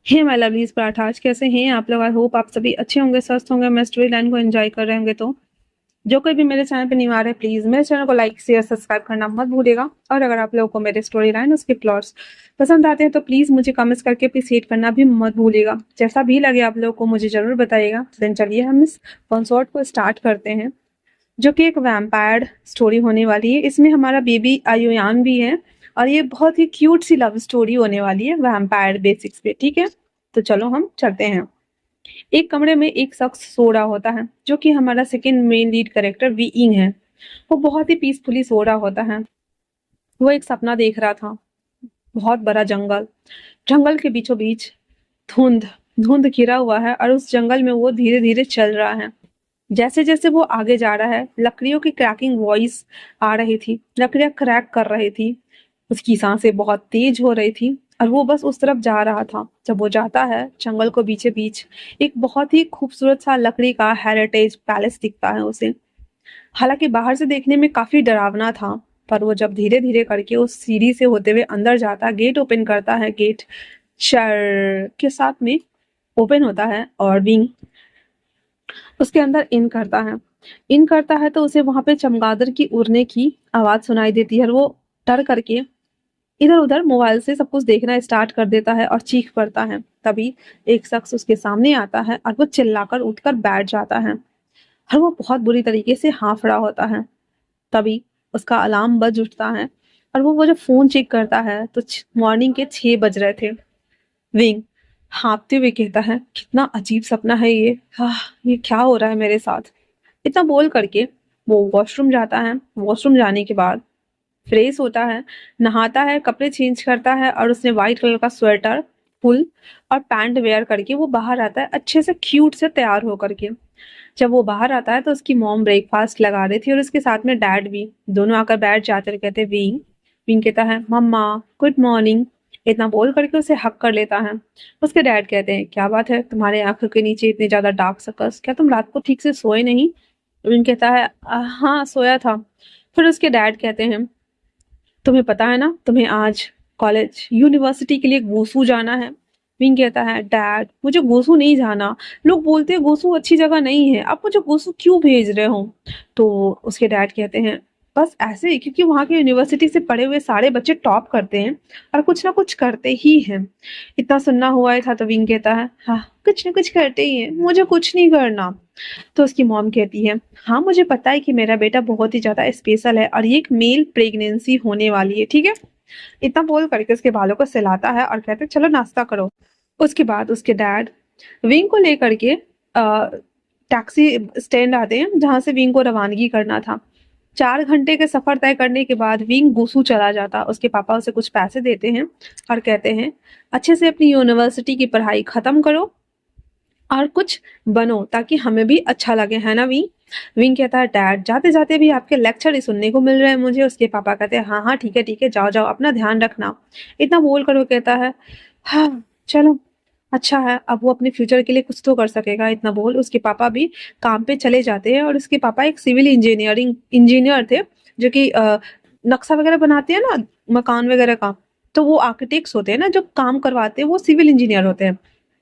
Hey my lovelies parathas, कैसे हैं आप लोग? आई होप आप सभी अच्छे होंगे, स्वस्थ होंगे। मैं स्टोरी लाइन को एंजॉय कर रहे होंगे। तो जो कोई भी मेरे चैनल पे न्यू आ रहा है, प्लीज मेरे चैनल को लाइक शेयर सब्सक्राइब करना मत भूलिएगा। और अगर आप लोगों को मेरे स्टोरी लाइन उसके प्लॉट्स पसंद आते हैं तो प्लीज मुझे कमेंट्स करके अप्रिशिएट करना भी मत भूलिएगा। जैसा भी लगे आप लोगों को मुझे जरूर बताइएगा। देन चलिए हम इस कंसर्ट को स्टार्ट करते हैं, जो कि एक वैम्पायर स्टोरी होने वाली है। इसमें हमारा बेबी आयुयान भी है और ये बहुत ही क्यूट सी लव स्टोरी होने वाली है वैम्पायर बेसिक्स पे। ठीक है, तो चलो हम चलते हैं। एक कमरे में एक शख्स सो रहा होता है, जो कि हमारा सेकंड मेन लीड कैरेक्टर वी इंग है। वो बहुत ही पीसफुली सो रहा होता है। वो एक सपना देख रहा था। बहुत बड़ा जंगल, जंगल के बीचों बीच धुंध धुंध घिरा हुआ है और उस जंगल में वो धीरे धीरे चल रहा है। जैसे जैसे वो आगे जा रहा है, लकड़ियों की क्रैकिंग वॉइस आ रही थी। लकड़ियां क्रैक कर रही थी। उसकी सांसें बहुत तेज हो रही थी और वो बस उस तरफ जा रहा था। जब वो जाता है, जंगल को बीचे बीच एक बहुत ही खूबसूरत सा लकड़ी का हेरिटेज पैलेस दिखता है उसे। हालांकि बाहर से देखने में काफी डरावना था, पर वो जब धीरे धीरे करके उस सीढ़ी से होते हुए अंदर जाता, गेट ओपन करता है, गेट शर के साथ में ओपन होता है और विंग उसके अंदर इन करता है। इन करता है तो उसे वहां पे चमगादड़ की उड़ने की आवाज सुनाई देती है और वो डर करके इधर उधर मोबाइल से सब कुछ देखना स्टार्ट कर देता है और चीख पड़ता है। तभी एक शख्स उसके सामने आता है और वो चिल्लाकर उठकर बैठ जाता है और वो बहुत बुरी तरीके से हांफ रहा होता है। तभी उसका अलार्म बज उठता है और वो जब फोन चेक करता है तो मॉर्निंग के 6 बज रहे थे। विंग हाँफते हुए कहता है, कितना अजीब सपना है ये। ये क्या हो रहा है मेरे साथ? इतना बोल करके वो वॉशरूम जाता है। वॉशरूम जाने के बाद फ्रेश होता है, नहाता है, कपड़े चेंज करता है और उसने व्हाइट कलर का स्वेटर, फुल और पैंट वेयर करके वो बाहर आता है, अच्छे से क्यूट से तैयार होकर के। जब वो बाहर आता है तो उसकी मॉम ब्रेकफास्ट लगा रही थी और उसके साथ में डैड भी। दोनों आकर बैठ जाते और कहते विंग। विंग कहता है, मम्मा गुड मॉर्निंग। इतना बोल करके उसे हक कर लेता है। उसके डैड कहते हैं, क्या बात है, तुम्हारे आंखों के नीचे इतने ज्यादा डार्क सर्कल्स, क्या तुम रात को ठीक से सोए नहीं? विंग कहता है, हाँ सोया था। फिर उसके डैड कहते हैं, तुम्हें पता है ना, तुम्हें आज कॉलेज यूनिवर्सिटी के लिए गोसू जाना है। विंग कहता है, डैड मुझे गोसू नहीं जाना। लोग बोलते हैं गोसू अच्छी जगह नहीं है, आप मुझे गोसू क्यों भेज रहे हो? तो उसके डैड कहते हैं, बस ऐसे ही, क्योंकि वहां के यूनिवर्सिटी से पढ़े हुए सारे बच्चे टॉप करते हैं और कुछ ना कुछ करते ही हैं। इतना सुनना हुआ ही था तो विंग कहता है, हाँ कुछ ना कुछ करते ही है, मुझे कुछ नहीं करना। तो उसकी मॉम कहती है, हाँ मुझे पता है कि मेरा बेटा बहुत ही ज्यादा स्पेशल है और ये एक मेल प्रेगनेंसी होने वाली है, ठीक है। इतना बोल करके उसके बालों को सहलाता है और कहते हैं, चलो नाश्ता करो। उसके बाद उसके डैड विंग को लेकर के टैक्सी स्टैंड आते हैं, जहां से विंग को रवानगी करना था। 4 घंटे के सफर तय करने के बाद विंग गुसू चला जाता। उसके पापा उसे कुछ पैसे देते हैं और कहते हैं, अच्छे से अपनी यूनिवर्सिटी की पढ़ाई खत्म करो और कुछ बनो ताकि हमें भी अच्छा लगे, है ना विंग? विंग कहता है, डैड जाते जाते भी आपके लेक्चर ही सुनने को मिल रहे हैं मुझे। उसके पापा कहते हैं, हाँ हाँ ठीक है, जाओ जाओ, अपना ध्यान रखना। इतना बोल कर वो कहता है, हाँ चलो अच्छा है, अब वो अपने फ्यूचर के लिए कुछ तो कर सकेगा। इतना बोल उसके पापा भी काम पे चले जाते हैं और उसके पापा एक सिविल इंजीनियर थे, जो कि नक्शा वगैरह बनाते हैं ना, मकान वगैरह का। तो वो आर्किटेक्ट्स होते हैं ना, जो काम करवाते हैं वो सिविल इंजीनियर होते हैं।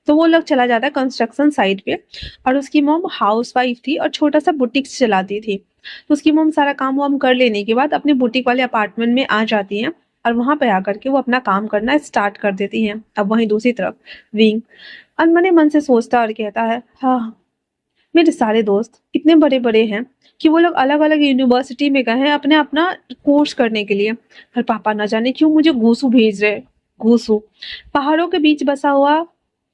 तो वो लोग चला जाता है कंस्ट्रक्शन साइट पे। और उसकी मॉम हाउसवाइफ थी और छोटा सा बुटीक चलाती थी। तो उसकी मॉम सारा काम वाम कर लेने के बाद अपने बुटीक वाले अपार्टमेंट में आ जाती हैं और वहां पे आकर के वो अपना काम करना स्टार्ट कर देती हैं। अब वहीं दूसरी तरफ विंग अनमने मन से सोचता और कहता है, हाँ मेरे सारे दोस्त इतने बड़े बड़े हैं कि वो लोग अलग अलग यूनिवर्सिटी में गए हैं अपने अपना कोर्स करने के लिए, पर पापा न जाने क्यों मुझे गोसू भेज रहे। गोसू पहाड़ों के बीच बसा हुआ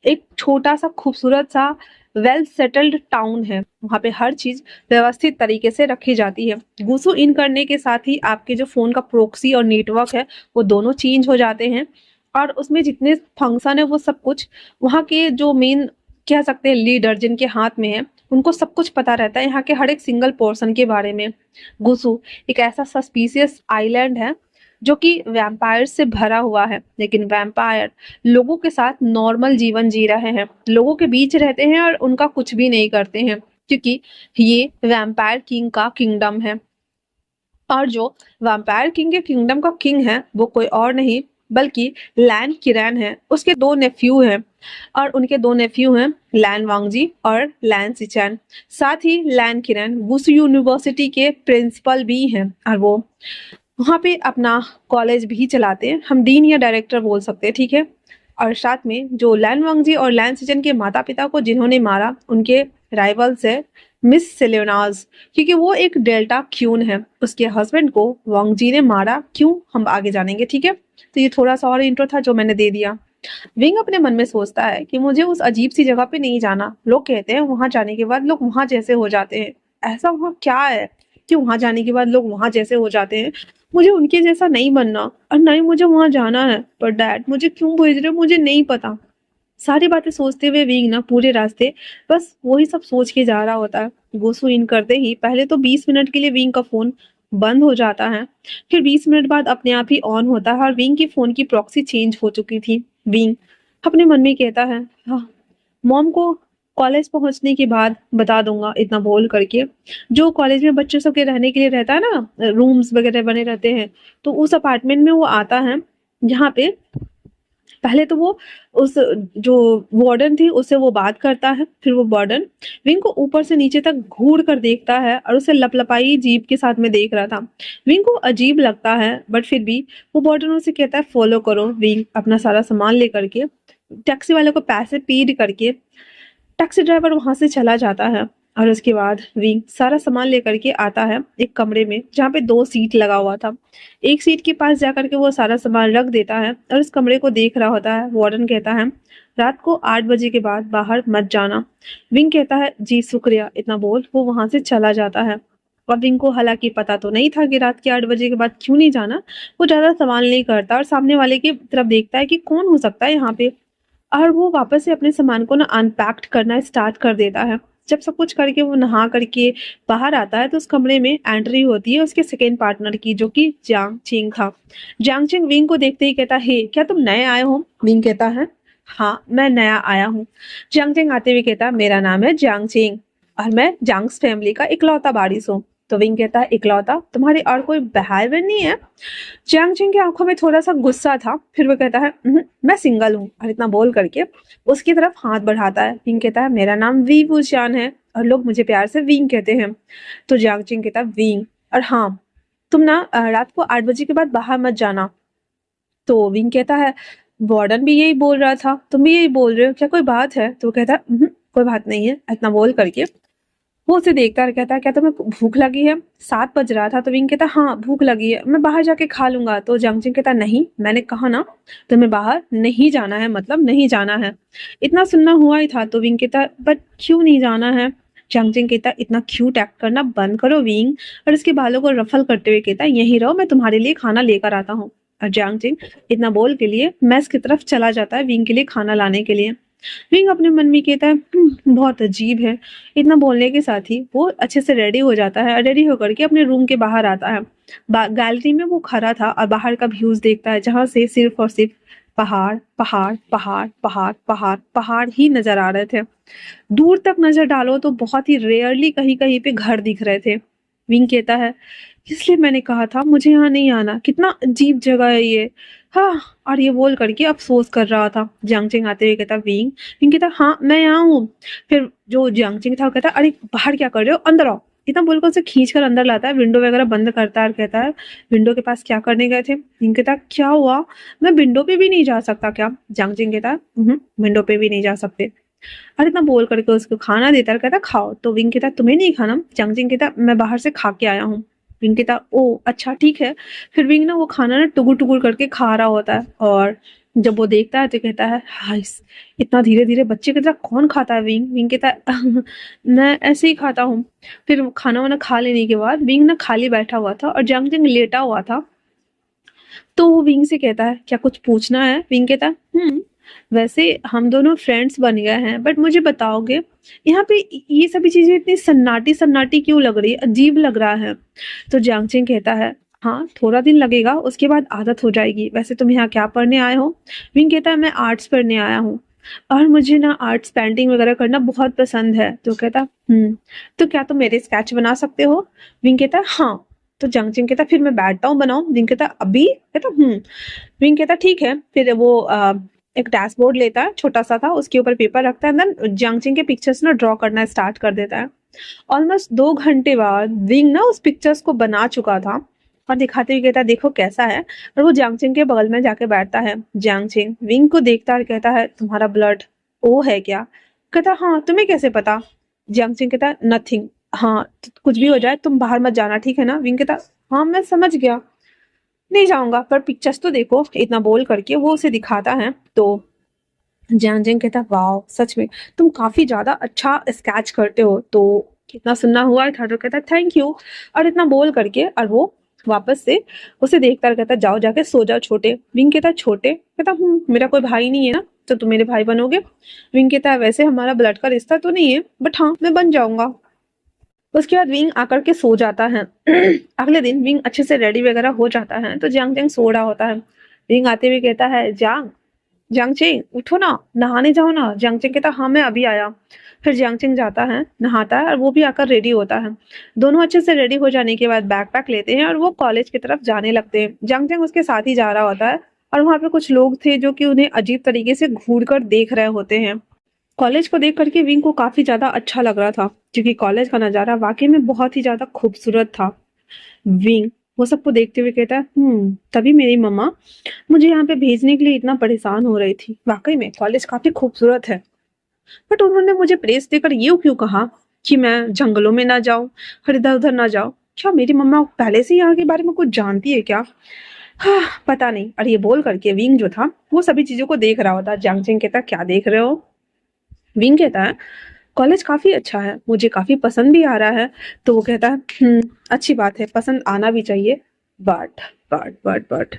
एक छोटा सा खूबसूरत सा वेल सेटल्ड टाउन है। वहां पे हर चीज व्यवस्थित तरीके से रखी जाती है। गुसू इन करने के साथ ही आपके जो फोन का प्रोक्सी और नेटवर्क है वो दोनों चेंज हो जाते हैं और उसमें जितने फंक्शन है वो सब कुछ वहाँ के जो मेन कह सकते हैं लीडर जिनके हाथ में है, उनको सब कुछ पता रहता है यहाँ के हर एक सिंगल पोर्शन के बारे में। गुसू एक ऐसा सस्पिशियस आइलैंड है जो कि वैम्पायर से भरा हुआ है, लेकिन वैम्पायर लोगों के साथ नॉर्मल जीवन जी रहे हैं, लोगों के बीच रहते हैं और उनका कुछ भी नहीं करते हैं, क्योंकि ये वैम्पायर किंग का किंगडम है। और जो वैम्पायर किंग के किंगडम का किंग है वो कोई और नहीं बल्कि लैन किरैन है। उसके 2 नेफ्यू हैं, और उनके 2 नेफ्यू हैं, लैन वांगजी और लैन सिचैन। साथ ही लैन किरण वुसु यूनिवर्सिटी के प्रिंसिपल भी हैं और वो वहाँ पे अपना कॉलेज भी चलाते हैं। हम डीन या डायरेक्टर बोल सकते हैं, ठीक है। और साथ में जो लैन वांगजी और लैन सिचन के माता पिता को जिन्होंने मारा, उनके राइवल्स है मिस सेलेनाज, क्योंकि वो एक डेल्टा क्यून है। उसके हस्बैंड को वांगजी ने मारा, क्यों, हम आगे जानेंगे, ठीक है। तो ये थोड़ा सा और इंट्रो था जो मैंने दे दिया। विंग अपने मन में सोचता है कि मुझे उस अजीब सी जगह पे नहीं जाना। लोग कहते हैं वहां जाने के बाद लोग वहां जैसे हो जाते हैं। ऐसा वहां क्या है कि वहां जाने के बाद लोग वहां जैसे हो जाते हैं? मुझे उनके जैसा नहीं बनना और ना ही मुझे वहां जाना है। पर डैड मुझे क्यों भेज रहे हो, मुझे नहीं पता। सारी बातें सोचते हुए विंग ना पूरे रास्ते बस वही सब सोच के जा रहा होता है। गोसु इन करते ही पहले तो 20 मिनट के लिए विंग का फोन बंद हो जाता है, फिर 20 मिनट बाद अपने आप ही ऑन होता है और विंग की फोन की प्रॉक्सी चेंज हो चुकी थी। विंग अपने मन में कहता है, हाँ, मॉम को कॉलेज पहुंचने के बाद बता दूंगा, इतना बोल करके। जो कॉलेज में बच्चों सबके रहने के लिए रहता है ना, रूम्स वगैरह बने रहते हैं, तो उस अपार्टमेंट में वो आता है जहाँ पे पहले तो वो उस जो वार्डन थी उससे वो बात करता है। फिर वो वार्डन विंग को ऊपर से नीचे तक घूर कर देखता है और उसे लपलपाई जीभ के साथ में देख रहा था। विंग को अजीब लगता है, बट फिर भी वो वार्डन उसे कहता है फॉलो करो। विंग अपना सारा सामान लेकर के टैक्सी वाले को पैसे पेड करके टैक्सी ड्राइवर वहां से चला जाता है और उसके बाद विंग सारा सामान लेकर के आता है एक कमरे में जहाँ पे 2 सीट लगा हुआ था। एक सीट के पास जाकर के वो सारा सामान रख देता है और उस कमरे को देख रहा होता है। वार्डन कहता है रात को 8 बजे के बाद बाहर मत जाना। विंग कहता है जी शुक्रिया, इतना बोल वो वहां से चला जाता है। और विंग को हालांकि पता तो नहीं था कि रात के 8 बजे के बाद क्यों नहीं जाना। वो ज्यादा सवाल नहीं करता और सामने वाले की तरफ देखता है कि कौन हो सकता है यहाँ पे, और वो वापस से अपने सामान को ना अनपैक्ड करना स्टार्ट कर देता है। जब सब कुछ करके वो नहा करके बाहर आता है तो उस कमरे में एंट्री होती है उसके सेकेंड पार्टनर की, जो कि जांग चिंग था। जांग चिंग विंग को देखते ही कहता है, क्या तुम नए आए हो? विंग कहता है, हाँ मैं नया आया हूँ। जांग चिंग आते हुए कहता, मेरा नाम है जांग चिंग और मैं जांग्स फैमिली का इकलौता वारिस हूँ। तो विंग कहता है, इकलौता? तुम्हारे और कोई भाई बहन नहीं है? जियांग चिंग की आंखों में थोड़ा सा गुस्सा था। फिर वो कहता है, मैं सिंगल हूँ, और इतना बोल करके उसकी तरफ हाथ बढ़ाता है। विंग कहता है, मेरा नाम वी वुशियान है और लोग मुझे प्यार से विंग कहते हैं। तो जियांग चिंग कहता है, विंग, और हाँ तुम ना रात को 8 बजे के बाद बाहर मत जाना। तो विंग कहता है, वार्डन भी यही बोल रहा था, तुम भी यही बोल रहे हो, क्या कोई बात है? तो वो कहता है, कोई बात नहीं है, इतना बोल करके वो उसे देखता और कहता है, क्या तुम्हें भूख लगी है? 7 बज रहा था। तो विंग कहता, हाँ भूख लगी है, मैं बाहर जाके खा लूंगा। तो जांगचिंग कहता, नहीं, मैंने कहा ना तुम्हें बाहर नहीं जाना है, मतलब नहीं जाना है। इतना सुनना हुआ ही था। तो विंग कहता, बट क्यों नहीं जाना है? जांगचिंग कहता, इतना क्यूट एक्ट करना बंद करो विंग, और उसके बालों को रफल करते हुए कहता, यहीं रहो, मैं तुम्हारे लिए खाना लेकर आता हूँ। और जांगचिंग इतना बोल के लिए मेस की तरफ चला जाता है विंग के लिए खाना लाने के लिए। विंग अपने मन में कहता है, बहुत अजीब है। इतना बोलने के साथ ही वो अच्छे से रेडी हो जाता है और रेडी होकर के अपने रूम के बाहर आता है। गैलरी में वो खड़ा था और बाहर का व्यूज देखता है, जहां से सिर्फ और सिर्फ पहाड़ पहाड़ पहाड़ पहाड़ पहाड़ पहाड़ ही नजर आ रहे थे। दूर तक नजर डालो तो बहुत ही रेयरली कहीं कहीं पे घर दिख रहे थे। विंग कहता है, इसलिए मैंने कहा था मुझे यहाँ नहीं आना, कितना अजीब जगह है ये। हाँ, और ये बोल करके अफसोस कर रहा था। जियांगचिंग आते हुए कहता, विंग। विंग कहता, हाँ मैं यहाँ हूँ। फिर जो जियांगचिंग था कहता, अरे बाहर क्या कर रहे हो, अंदर आओ। इतना बोलकर उसे खींच कर अंदर लाता है, विंडो वगैरह बंद करता है और कहता है, विंडो के पास क्या करने गए थे? विंग कहता, क्या हुआ, मैं विंडो पे भी नहीं जा सकता क्या? जियांगचिंग कहता, विंडो पे भी नहीं जा सकते। और इतना बोल करके उसको खाना देता है, कहता खाओ। तो विंग कहता, तुम्हें नहीं खाना? जियांगचिंग कहता, मैं बाहर से खा के आया हूँ। विंग कहता, ओ अच्छा ठीक है। फिर विंग ना वो खाना ना टुकुर टुकुर करके खा रहा होता है, और जब वो देखता है तो कहता है, हाय इतना धीरे धीरे बच्चे की तरह कौन खाता है? विंग विंग कहता है, मैं ऐसे ही खाता हूँ। फिर खाना वाना खा लेने के बाद विंग ना खाली बैठा हुआ था और जियांगचिंग लेटा हुआ था। तो वो विंग से कहता है, क्या कुछ पूछना है? विंग कहता है, वैसे हम दोनों फ्रेंड्स बन गए हैं, बट मुझे बताओगे यहाँ पे ये सभी चीजें इतनी सन्नाटी सन्नाटी क्यों लग रही है, अजीब लग रहा है? तो जियांगचिंग कहता है, हाँ थोड़ा दिन लगेगा, उसके बाद आदत हो जाएगी। वैसे तुम यहाँ क्या पढ़ने आए हो? विंग कहता है, मैं आर्ट्स पढ़ने आया हूँ और मुझे ना आर्ट्स पेंटिंग वगैरह करना बहुत पसंद है। तो कहता, तो क्या तुम मेरे स्केच बना सकते हो? विंग कहता, हाँ। तो जियांगचिंग कहता, फिर मैं बैठता हूँ बनाऊं? विंग कहता, अभी? कहता, विंग कहता, ठीक है। फिर वो एक डैशबोर्ड लेता है, छोटा सा था, उसके ऊपर पेपर रखता है, देन जियांगचिंग के पिक्चर्स ना ड्रॉ करना स्टार्ट कर देता है। ऑलमोस्ट 2 घंटे बाद विंग ना उस पिक्चर्स को बना चुका था और दिखाते हुए कहता है देखो कैसा है। और वो जियांगचिंग के बगल में जाके बैठता है। जियांगचिंग विंग को देखता है, कहता है तुम्हारा ब्लड ओ है क्या? कहता हाँ, तुम्हें कैसे पता? जियांगचिंग कहता है नथिंग, हाँ कुछ भी हो जाए तुम बाहर मत जाना, ठीक है ना? विंग कहता हाँ मैं समझ गया, नहीं जाऊंगा, पर पिक्चर्स तो देखो, इतना बोल करके वो उसे दिखाता है। तो जियांगचिंग कहता वाह सच में तुम काफी ज्यादा अच्छा स्केच करते हो, तो कितना सुनना हुआ था। तो कहता थैंक यू, और इतना बोल करके और वो वापस से उसे देखता और कहता जाओ जाके सो जाओ छोटे। विंग कहता छोटे? कहता मेरा कोई भाई नहीं है ना, तो तुम मेरे भाई बनोगे? विंग कहता है वैसे हमारा ब्लड का रिश्ता तो नहीं है, बट हाँ मैं बन जाऊंगा। उसके बाद विंग आकर के सो जाता है। अगले दिन विंग अच्छे से रेडी वगैरह हो जाता है, तो जियांगचिंग सो रहा होता है। विंग आते हुए कहता है जियांगचिंग उठो ना, नहाने जाओ ना। जियांगचिंग कहता हाँ मैं अभी आया। फिर जियांगचिंग जाता है, नहाता है और वो भी आकर रेडी होता है। दोनों अच्छे से रेडी हो जाने के बाद बैकपैक लेते हैं और वो कॉलेज की तरफ जाने लगते हैं। जियांगचिंग उसके साथ ही जा रहा होता है और वहां पे कुछ लोग थे जो कि उन्हें अजीब तरीके से घूर कर देख रहे होते हैं। कॉलेज को देख करके विंग को काफी ज्यादा अच्छा लग रहा था, क्योंकि कॉलेज का नजारा वाकई में बहुत ही ज्यादा खूबसूरत था। विंग वो सबको देखते हुए कहता है तभी मेरी मम्मा मुझे यहाँ पे भेजने के लिए इतना परेशान हो रही थी। वाकई में कॉलेज काफी खूबसूरत है, बट उन्होंने मुझे प्रेस देकर ये क्यों कहा कि मैं जंगलों में ना जाऊं और इधर उधर ना जाऊं? क्या मेरी मम्मा पहले से यहाँ के बारे में कुछ जानती है क्या? हाँ पता नहीं। और ये बोल करके विंग जो था वो सभी चीजों को देख रहा होता। जियांगचिंग कहता क्या देख रहे हो? विंग कहता है कॉलेज काफी अच्छा है, मुझे काफी पसंद भी आ रहा है। तो वो कहता है अच्छी बात है, पसंद आना भी चाहिए, बट बट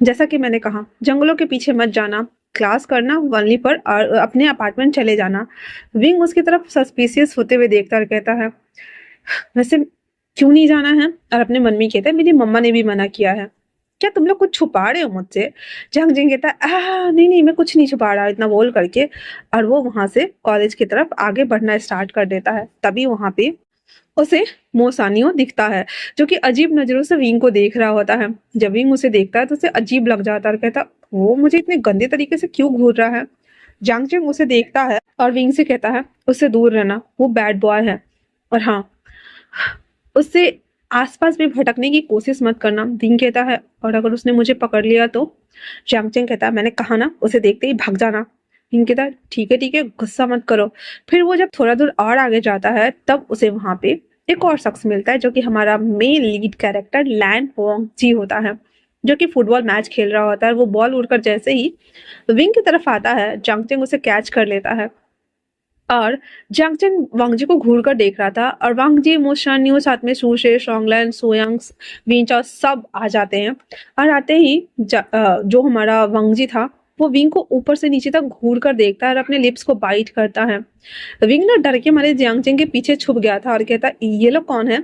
जैसा कि मैंने कहा जंगलों के पीछे मत जाना, क्लास करना वनली पर और अपने अपार्टमेंट चले जाना। विंग उसकी तरफ सस्पिशियस होते हुए देखता और कहता है वैसे क्यों नहीं जाना है? और अपने मन में कहता है मेरी मम्मा ने भी मना किया है। क्या तुम लोग कुछ छुपा रहे हो मुझसे? जियांगचिंग कहता है नहीं नहीं मैं कुछ नहीं छुपा रहा, इतना बोल करके और वो वहां से कॉलेज की तरफ आगे बढ़ना स्टार्ट कर देता है। तभी वहां पे उसे मोसानियो दिखता है, जो कि अजीब नजरों से विंग को देख रहा होता है। जब विंग उसे देखता है तो उसे अजीब लग जाता है और कहता वो मुझे इतने गंदे तरीके से क्यों घूर रहा है? जियांगचिंग उसे देखता है और विंग से कहता है उससे दूर रहना, वो बैड बॉय है, और हाँ उससे आसपास भी भटकने की कोशिश मत करना। विंग कहता है और अगर उसने मुझे पकड़ लिया तो? जियांगचिंग कहता है मैंने कहा ना, उसे देखते ही भाग जाना। विंग कहता है ठीक है गुस्सा मत करो। फिर वो जब थोड़ा दूर और आगे जाता है तब उसे वहां पे एक और शख्स मिलता है, जो कि हमारा मेन लीड कैरेक्टर लैन वोंग जी होता है, जो कि फुटबॉल मैच खेल रहा होता है। वो बॉल उड़कर जैसे ही विंग की तरफ आता है, जियांगचिंग उसे कैच कर लेता है और जियांगचिंग वांग जी को घूर कर देख रहा था। और वांग जी, मोशान्यू, साथ में सूशे, शोंगलैन, सोयांग, विंचा सब आ जाते हैं। और आते ही जो हमारा वांग जी था वो विंग को ऊपर से नीचे तक घूर कर देखता है और अपने लिप्स को बाइट करता है। विंग ना डर के मारे जियांगचिंग के पीछे छुप गया था और कहता ये लोग कौन है?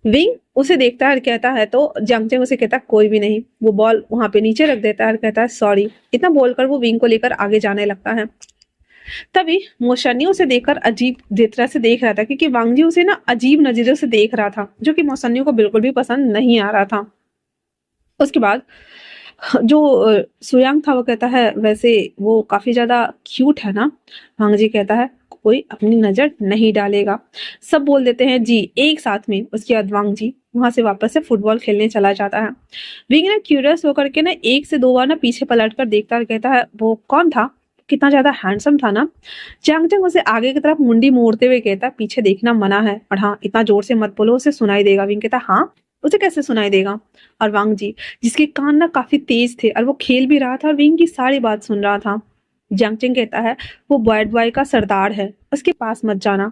विंग उसे देखता है और कहता है, तो जियांगचिंग उसे कहता है कोई भी नहीं। वो बॉल वहां पे नीचे रख देता है और कहता है सॉरी। इतना बोलकर वो विंग को लेकर आगे जाने लगता है। तभी मोशन्नी उसे देखकर अजीब तरह से देख रहा था, क्योंकि वांग जी उसे ना अजीब नजरों से देख रहा था, जो कि मोशन्नी को बिल्कुल भी पसंद नहीं आ रहा था। उसके बाद जो सुयांग था वो कहता है वैसे वो काफी ज्यादा क्यूट है ना? वांग जी कहता है कोई अपनी नजर नहीं डालेगा। सब बोल देते हैं जी एक साथ में। उसके बाद वांग जी वहां से वापस से फुटबॉल खेलने चला जाता है। विंग ना क्यूरियस होकर के ना 1 से 2 बार ना पीछे पलट कर देखता और कहता है वो कौन था? कितना ज्यादा हैंडसम था ना? जियांगचिंग उसे आगे की तरफ मुंडी मोड़ते हुए कहता पीछे देखना मना है, और हाँ इतना जोर से मत बोलो, उसे सुनाई देगा। विंग कहता हाँ उसे कैसे सुनाई देगा? और वांग जी जिसके कान ना काफी तेज थे और वो खेल भी रहा था और विंग की सारी बात सुन रहा था। जियांगचिंग कहता है वो बैड बॉय का सरदार है, उसके पास मत जाना,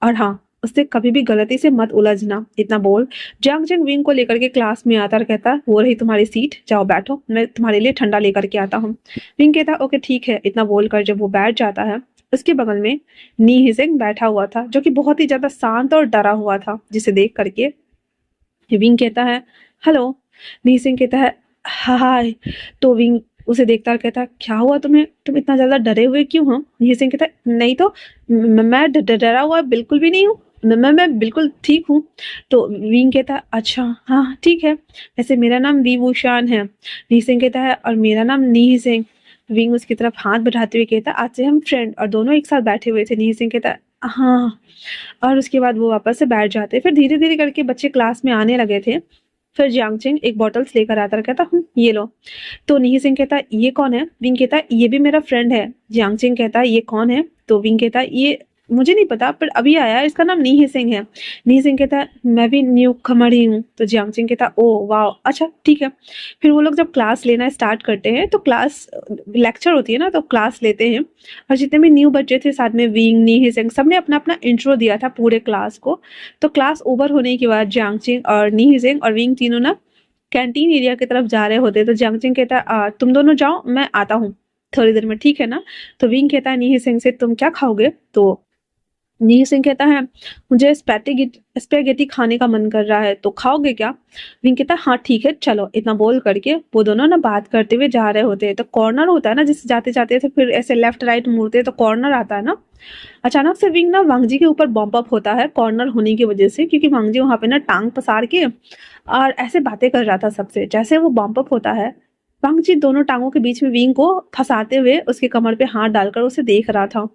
और हाँ उससे कभी भी गलती से मत उलझना। इतना बोल जियांगचिंग विंग को लेकर के क्लास में आता और कहता है वो रही तुम्हारी सीट, जाओ बैठो, मैं तुम्हारे लिए ठंडा लेकर के आता हूँ। विंग कहता है ओके ठीक है। इतना बोलकर जब वो बैठ जाता है, उसके बगल में नी हिसेंग बैठा हुआ था, जो कि बहुत ही ज्यादा शांत और डरा हुआ था, जिसे देख करके विंग कहता है हेलो। नी सिंह कहता है हाय। तो विंग उसे देखता और कहता है क्या हुआ तुम्हें, तुम इतना ज्यादा डरे हुए क्यों हो? नी सिंह कहता है नहीं तो मैं डरा हुआ बिल्कुल भी नहीं हूँ, मैं बिल्कुल ठीक हूँ। तो विंग कहता है अच्छा हाँ ठीक है, वैसे मेरा नाम वी वूशान है। नी सिंह कहता है और मेरा नाम नी सिंह। विंग उसकी तरफ हाथ बढ़ाते हुए कहता आज से हम फ्रेंड, और दोनों एक साथ बैठे हुए थे। निही सिंह कहता हाँ, और उसके बाद वो वापस से बैठ जाते। फिर धीरे धीरे करके बच्चे क्लास में आने लगे थे। फिर जियांग चिंग एक बॉटल्स लेकर आता और कहता ये लो। तो निही सिंह कहता ये कौन है? विंग कहता ये भी मेरा फ्रेंड है। जियांग चिंग कहता ये कौन है? तो विंग कहता ये मुझे नहीं पता, पर अभी आया है, इसका नाम निही सिंह है। निही सिंह कहता मैं भी न्यू कमर ही हूँ। तो जियांग चिंग कहता ओ वाह, अच्छा ठीक है। फिर वो लोग जब क्लास लेना स्टार्ट करते हैं तो क्लास लेक्चर होती है ना, तो क्लास लेते हैं, और जितने भी न्यू बच्चे थे साथ में विंग निही सिंह सबने अपना अपना इंट्रो दिया था पूरे क्लास को। तो क्लास ओवर होने के बाद जियांग चिंग और निही सिंह और विंग तीनों ना कैंटीन एरिया की तरफ जा रहे होते। तो जियांग चिंग कहता तुम दोनों जाओ, मैं आता हूँ थोड़ी देर में, ठीक है ना? तो विंग कहता है निही सिंह से तुम क्या खाओगे? तो निही सिंह कहता है मुझे स्पेगेटी खाने का मन कर रहा है, तो खाओगे क्या? विंग कहता है हाँ ठीक है चलो। इतना बोल करके वो दोनों ना बात करते हुए जा रहे होते हैं। तो कॉर्नर होता है ना, जिससे जाते जाते थे फिर ऐसे लेफ्ट राइट मुड़ते तो कॉर्नर आता है ना। अचानक से विंग ना वांगजी के ऊपर बॉम्ब अप होता है कॉर्नर होने की वजह से, क्योंकि वांगजी वहां पे ना टांग पसार के और ऐसे बातें कर रहा था सबसे। जैसे वो बॉम्ब अप होता है, वांगजी दोनों टांगों के बीच में विंग को फंसाते हुए उसके कमर पे हाथ डालकर उसे देख रहा था,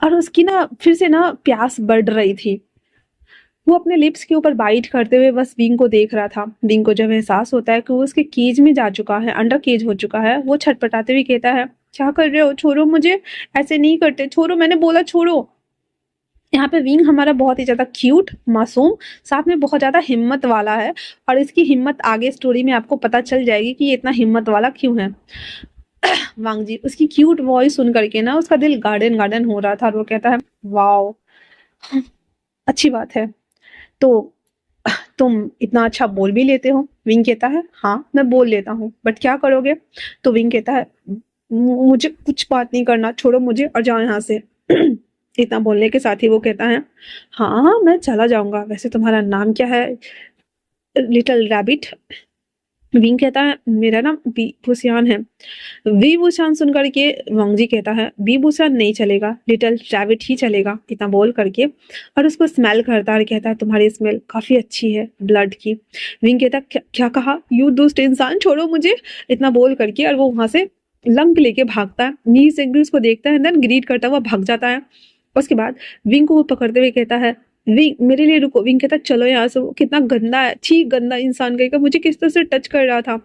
और उसकी ना फिर से ना प्यास बढ़ रही थी। वो अपने लिप्स के ऊपर बाइट करते हुए बस विंग को देख रहा था। विंग को जब एहसास होता है कि वो उसके केज में जा चुका है, अंडर केज हो चुका है, वो छटपटाते हुए कहता है क्या कर रहे हो? छोड़ो मुझे, ऐसे नहीं करते, छोड़ो, मैंने बोला छोड़ो। यहाँ पे विंग हमारा बहुत ही ज्यादा क्यूट मासूम, साथ में बहुत ज्यादा हिम्मत वाला है, और इसकी हिम्मत आगे स्टोरी में आपको पता चल जाएगी कि ये इतना हिम्मत वाला क्यों है। वांगजी उसकी क्यूट वॉइस सुन करके ना उसका दिल गार्डन गार्डन हो रहा था, और वो कहता है वाओ, अच्छी बात है। तो तुम इतना अच्छा बोल भी लेते हो? विंग कहता है हाँ मैं बोल लेता हूँ, बट क्या करोगे? तो विंग कहता है मुझे कुछ बात नहीं करना, छोड़ो मुझे और जाओ यहाँ से। इतना बोलने के साथ ही वो कहता है हाँ हाँ मैं चला जाऊंगा, वैसे तुम्हारा नाम क्या है? Little rabbit. विंग कहता है मेरा नाम बी भूसियान है। वी भूषान सुन करके वांगजी कहता है बी भूषान नहीं चलेगा, लिटिल रैबिट ही चलेगा। इतना बोल करके और उसको स्मेल करता है और कहता है तुम्हारी स्मेल काफी अच्छी है ब्लड की। विंग कहता है क्या कहा? यू दुष्ट इंसान, छोड़ो मुझे। इतना बोल करके और वो वहां से लंक लेके भागता है। नी सिंह भी उसको देखता है, देन ग्रीट करता हुआ भाग जाता है। उसके बाद विंग को वो पकड़ते हुए कहता है विंग मेरे लिए रुको। विंग कहता चलो यहाँ से, वो कितना गंदा है, छी गंदा इंसान कहेगा, मुझे किस तरह से टच कर रहा था।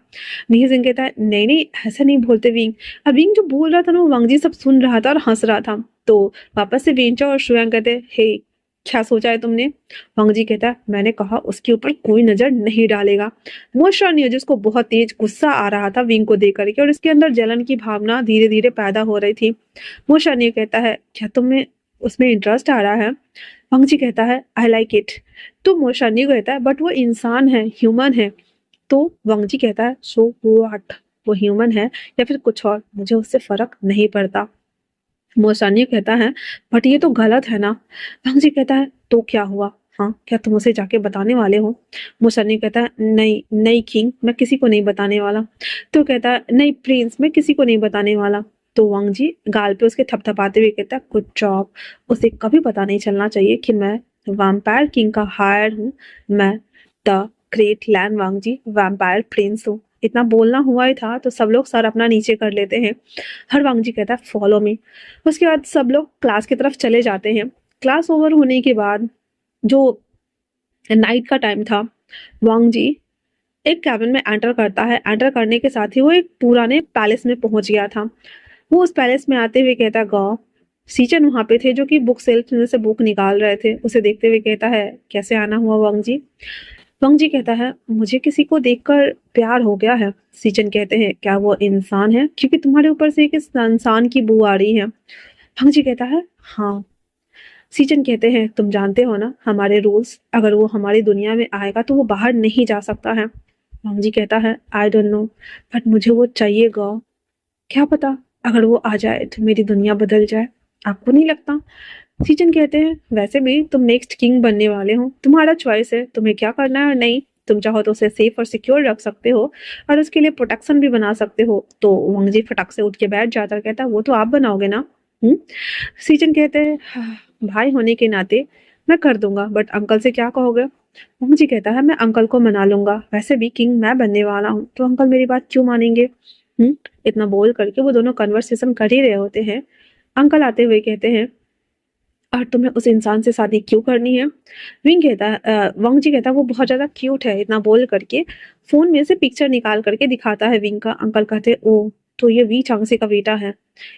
निही सिंह कहता है नहीं नहीं ऐसा नहीं बोलते विंग। अब विंग जो बोल रहा था ना वो वांगजी सब सुन रहा था और हंस रहा था। तो वापस से वेंचा और शुयांग कहते हे क्या सोचा है तुमने? वांगजी कहता है मैंने कहा उसके ऊपर कोई नजर नहीं डालेगा। मोशा ने जिसको बहुत तेज गुस्सा आ रहा था विंग को देख करके, और इसके अंदर जलन की भावना धीरे धीरे पैदा हो रही थी। मोशा ने कहता है क्या तुम्हें उसमें इंटरेस्ट आ रहा है? वांगजी कहता है आई लाइक इट। तो मोशानी कहता है बट वो इंसान है, ह्यूमन है। तो वांगजी कहता है सो व्हाट, वो ह्यूमन है या फिर कुछ और, मुझे उससे फर्क नहीं पड़ता। मोशानी कहता है बट ये तो गलत है ना। वांगजी कहता है तो क्या हुआ? हाँ क्या तुम उसे जाके बताने वाले हो? मोशानी कहता है नहीं नहीं किंग, मैं किसी को नहीं बताने वाला। तो कहता है नहीं प्रिंस, मैं किसी को नहीं बताने वाला। तो वांगजी गाल पे उसके थपथपाते हुए कहता है गुड जॉब, उसे कभी पता नहीं चलना चाहिए कि मैं वैम्पायर किंग का हायर हूँ, मैं the great Lan Wangji vampire prince हूँ। इतना बोलना हुआ ही था तो सब लोग सर अपना नीचे कर लेते हैं। हर वांगजी कहता है फॉलो मी। उसके बाद सब लोग क्लास की तरफ चले जाते हैं। क्लास ओवर होने के बाद जो नाइट का टाइम था, वांगजी एक कैबिन में एंटर करता है। एंटर करने के साथ ही वो एक पुराने पैलेस में पहुंच गया था। वो उस पैलेस में आते हुए कहता गॉ। सीचन वहां पे थे जो कि बुक सेल्फ में से बुक निकाल रहे थे। उसे देखते हुए कहता है कैसे आना हुआ वांगजी? वांगजी कहता है मुझे किसी को देखकर प्यार हो गया है। सीचन कहते हैं क्या वो इंसान है, क्योंकि तुम्हारे ऊपर से एक इंसान की बू आ रही है। वांगजी कहता है हाँ। सीचन कहते हैं तुम जानते हो ना हमारे रूल्स, अगर वो हमारी दुनिया में आएगा तो वो बाहर नहीं जा सकता है। वांगजी कहता है आई डोंट नो, बट मुझे वो चाहिए गॉ। क्या पता अगर वो आ जाए तो मेरी दुनिया बदल जाए, आपको नहीं लगता? सीजन कहते हैं वैसे भी तुम नेक्स्ट किंग बनने वाले हो, तुम्हारा चॉइस है तुम्हें क्या करना है और नहीं। तुम चाहो तो उसे सेफ और सिक्योर रख सकते हो और उसके लिए प्रोटेक्शन भी बना सकते हो। तो वांगजी फटक से उठ के बैठ जाता, कहता वो तो आप बनाओगे ना। सीजन कहते हैं "हाँ, भाई होने के नाते मैं कर दूंगा, बट अंकल से क्या कहोगे? वांगजी कहता है मैं अंकल को मना लूंगा, वैसे भी किंग मैं बनने वाला हूँ तो अंकल मेरी बात क्यों मानेंगे? इतना बोल करके वो दोनों कन्वर्सेशन कर ही रहे होते हैं। अंकल आते हुए कहते हैं, और तुम्हें उस इंसान से शादी क्यों करनी है? वांग जी कहता है वो बहुत ज्यादा क्यूट है। इतना बोल करके फोन में से पिक्चर निकाल करके दिखाता है विंग का। अंकल कहते हैं, ओ तो ये वी चांगसे का बेटा है।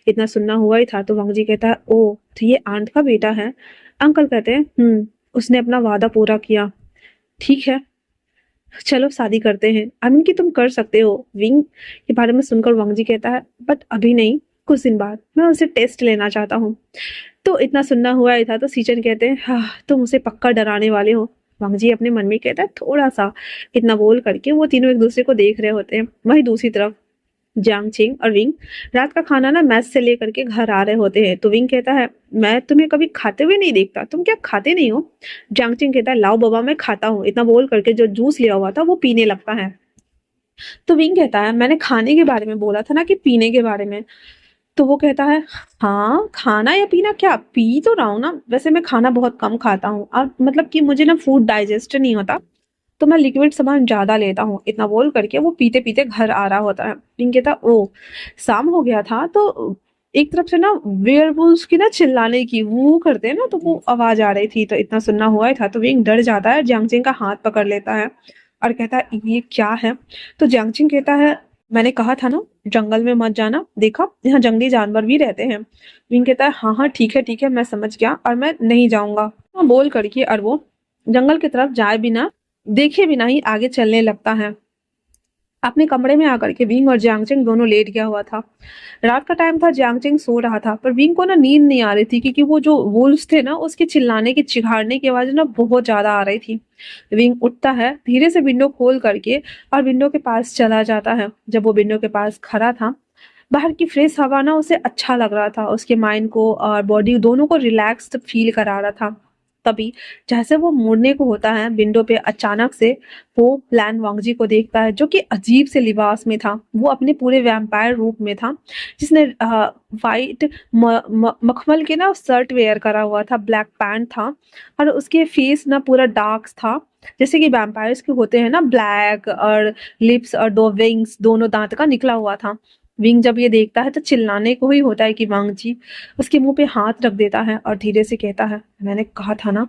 इतना सुनना हुआ ही था तो वांग जी कहता है, ओ तो ये आंट का बेटा है। अंकल कहते हैं, उसने अपना वादा पूरा किया। ठीक है, चलो शादी करते हैं। अमिन की तुम कर सकते हो। विंग के बारे में सुनकर वांग जी कहता है, बट अभी नहीं, कुछ दिन बाद मैं उसे टेस्ट लेना चाहता हूँ। तो इतना सुनना हुआ ही था तो सीचन कहते हैं, हाँ तुम उसे पक्का डराने वाले हो। वांग जी अपने मन में कहता है, थोड़ा सा। इतना बोल करके वो तीनों एक दूसरे को देख रहे होते हैं। वहीं दूसरी तरफ जियांग चिंग और विंग रात का खाना ना मैस से लेकर के घर आ रहे होते हैं। तो विंग कहता है, मैं तुम्हें कभी खाते हुए नहीं देखता, तुम क्या खाते नहीं हो? जियांग चिंग कहता है, लाओ बाबा मैं खाता हूँ। इतना बोल करके जो जूस लिया हुआ था वो पीने लगता है। तो विंग कहता है, मैंने खाने के बारे में बोला था ना कि पीने के बारे में। तो वो कहता है, हाँ खाना या पीना, क्या पी तो रहा हूँ ना। वैसे मैं खाना बहुत कम खाता हूँ और मतलब कि मुझे ना फूड डाइजेस्ट नहीं होता, तो मैं लिक्विड सामान ज्यादा लेता हूँ। इतना बोल करके वो पीते पीते घर आ रहा होता है। पिंक कहता, ओ शाम हो गया था। तो एक तरफ से ना वेयरवुल्व्स की ना चिल्लाने की वो करते हैं ना, तो वो आवाज आ रही थी। तो इतना सुनना हुआ ही था तो विंग डर जाता है, जियांगचिंग का हाथ पकड़ लेता है और कहता है, ये क्या है? तो जियांगचिंग कहता है, मैंने कहा था ना जंगल में मत जाना, देखा यहाँ जंगली जानवर भी रहते हैं। विंग कहता है, हाँ हाँ ठीक है मैं समझ गया और मैं नहीं जाऊंगा। हाँ बोल करके और वो जंगल की तरफ जाए बिना देखे बिना ही आगे चलने लगता है। अपने कमरे में आकर के विंग और जियांगचिंग दोनों लेट गया हुआ था। रात का टाइम था, जियांगचिंग सो रहा था पर विंग को ना नींद नहीं आ रही थी, क्योंकि वो जो वुल्व्स थे ना उसके चिल्लाने की चिघाड़ने की आवाज ना बहुत ज्यादा आ रही थी। विंग उठता है धीरे से विंडो खोल करके और विंडो के पास चला जाता है। जब वो विंडो के पास खड़ा था, बाहर की फ्रेश हवा ना उसे अच्छा लग रहा था, उसके माइंड को और बॉडी दोनों को रिलैक्स्ड फील करा रहा था। तभी जैसे वो मुड़ने को होता है विंडो पे, अचानक से वो लैन वांगजी को देखता है, जो कि अजीब से लिबास में था। वो अपने पूरे वैम्पायर रूप में था, जिसने वाइट मखमल के ना शर्ट वेयर करा हुआ था, ब्लैक पैंट था और उसके फेस ना पूरा डार्क था, जैसे कि वैम्पायर्स के होते हैं ना, ब्लैक और लिप्स और दो विंग्स, दोनों दांत का निकला हुआ था। विंग जब ये देखता है तो चिल्लाने को ही होता है कि वांगजी उसके मुंह पे हाथ रख देता है और धीरे से कहता है, मैंने कहा था ना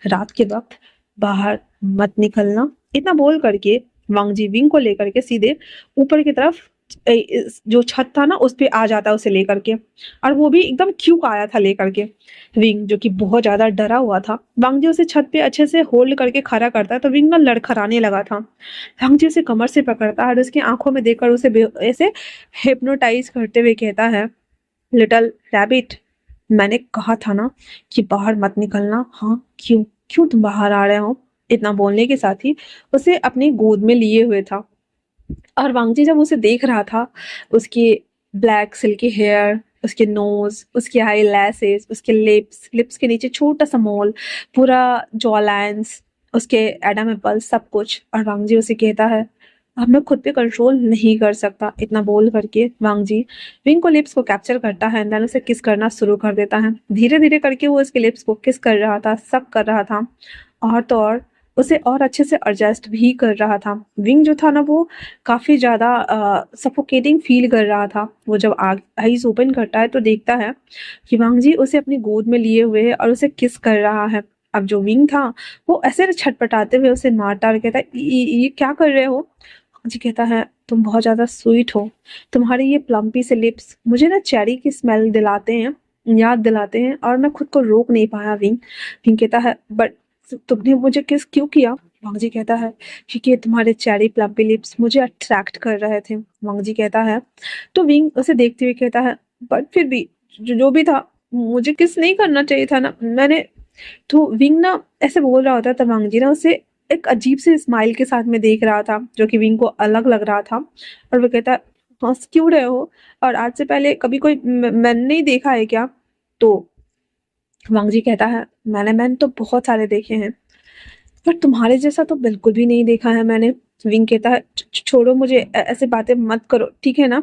रात के वक्त बाहर मत निकलना। इतना बोल करके वांगजी विंग को लेकर के सीधे ऊपर की तरफ जो छत था ना उस पे आ जाता है उसे लेकर के, और वो भी एकदम क्यूक आया था लेकर के। विंग जो कि बहुत ज्यादा डरा हुआ था, वांगजी उसे छत पे अच्छे से होल्ड करके खड़ा करता है तो विंग ना लड़खड़ाने लगा था। वांगजी उसे कमर से पकड़ता है और उसकी आंखों में देखकर उसे ऐसे हिप्नोटाइज करते हुए कहता है, लिटिल रैबिट, मैंने कहा था ना कि बाहर मत निकलना। हाँ क्यों क्यों तुम बाहर आ रहे हो? इतना बोलने के साथ ही उसे अपनी गोद में लिए हुए था। और वांगजी जब उसे देख रहा था, उसकी ब्लैक सिल्की हेयर, उसके नोज, उसके आई लैसेस, उसके लिप्स, लिप्स के नीचे छोटा सा मोल, पूरा जॉ लाइन्स, उसके एडम एप्पल, सब कुछ। और वांगजी उसे कहता है, अब मैं खुद पे कंट्रोल नहीं कर सकता। इतना बोल करके वांगजी विंग को लिप्स को कैप्चर करता है, देन उसे किस करना शुरू कर देता है। धीरे धीरे करके वो उसके लिप्स को किस कर रहा था, सब कर रहा था, और तो और उसे और अच्छे से एडजस्ट भी कर रहा था। विंग जो था ना वो काफी ज्यादा सफोकेटिंग फील कर रहा था। वो जब आईज ओपन करता है तो देखता है कि वांगजी उसे अपनी गोद में लिए हुए है और उसे किस कर रहा है। अब जो विंग था वो ऐसे छटपटाते हुए उसे मारता और कहता है, ये क्या कर रहे हो? जी कहता है, तुम बहुत ज्यादा स्वीट हो, तुम्हारे ये प्लम्पी से लिप्स मुझे ना चेरी की स्मेल दिलाते हैं, याद दिलाते हैं, और मैं खुद को रोक नहीं पाया। विंग विंग कहता है, बट तुमने मुझे किस क्यों किया? वांगजी कहता है, क्योंकि तुम्हारे चेरी प्लम्पी लिप्स मुझे अट्रैक्ट कर रहे थे। वांगजी कहता है, तो विंग उसे देखते हुए कहता है, बट फिर भी जो भी था मुझे किस नहीं करना चाहिए था ना मैंने। तो विंग ना ऐसे बोल रहा होता था, वांगजी ना उसे एक अजीब से स्माइल के साथ में देख रहा था, जो कि विंग को अलग लग रहा था। और वो कहता है, हंस क्यों रहे हो? और आज से पहले कभी कोई मैन नहीं देखा है क्या? तो वांगजी कहता है, मैंने तो बहुत सारे देखे हैं, पर तुम्हारे जैसा तो बिल्कुल भी नहीं देखा है मैंने। विंग कहता है, छोड़ो मुझे, ऐसे बातें मत करो ठीक है ना?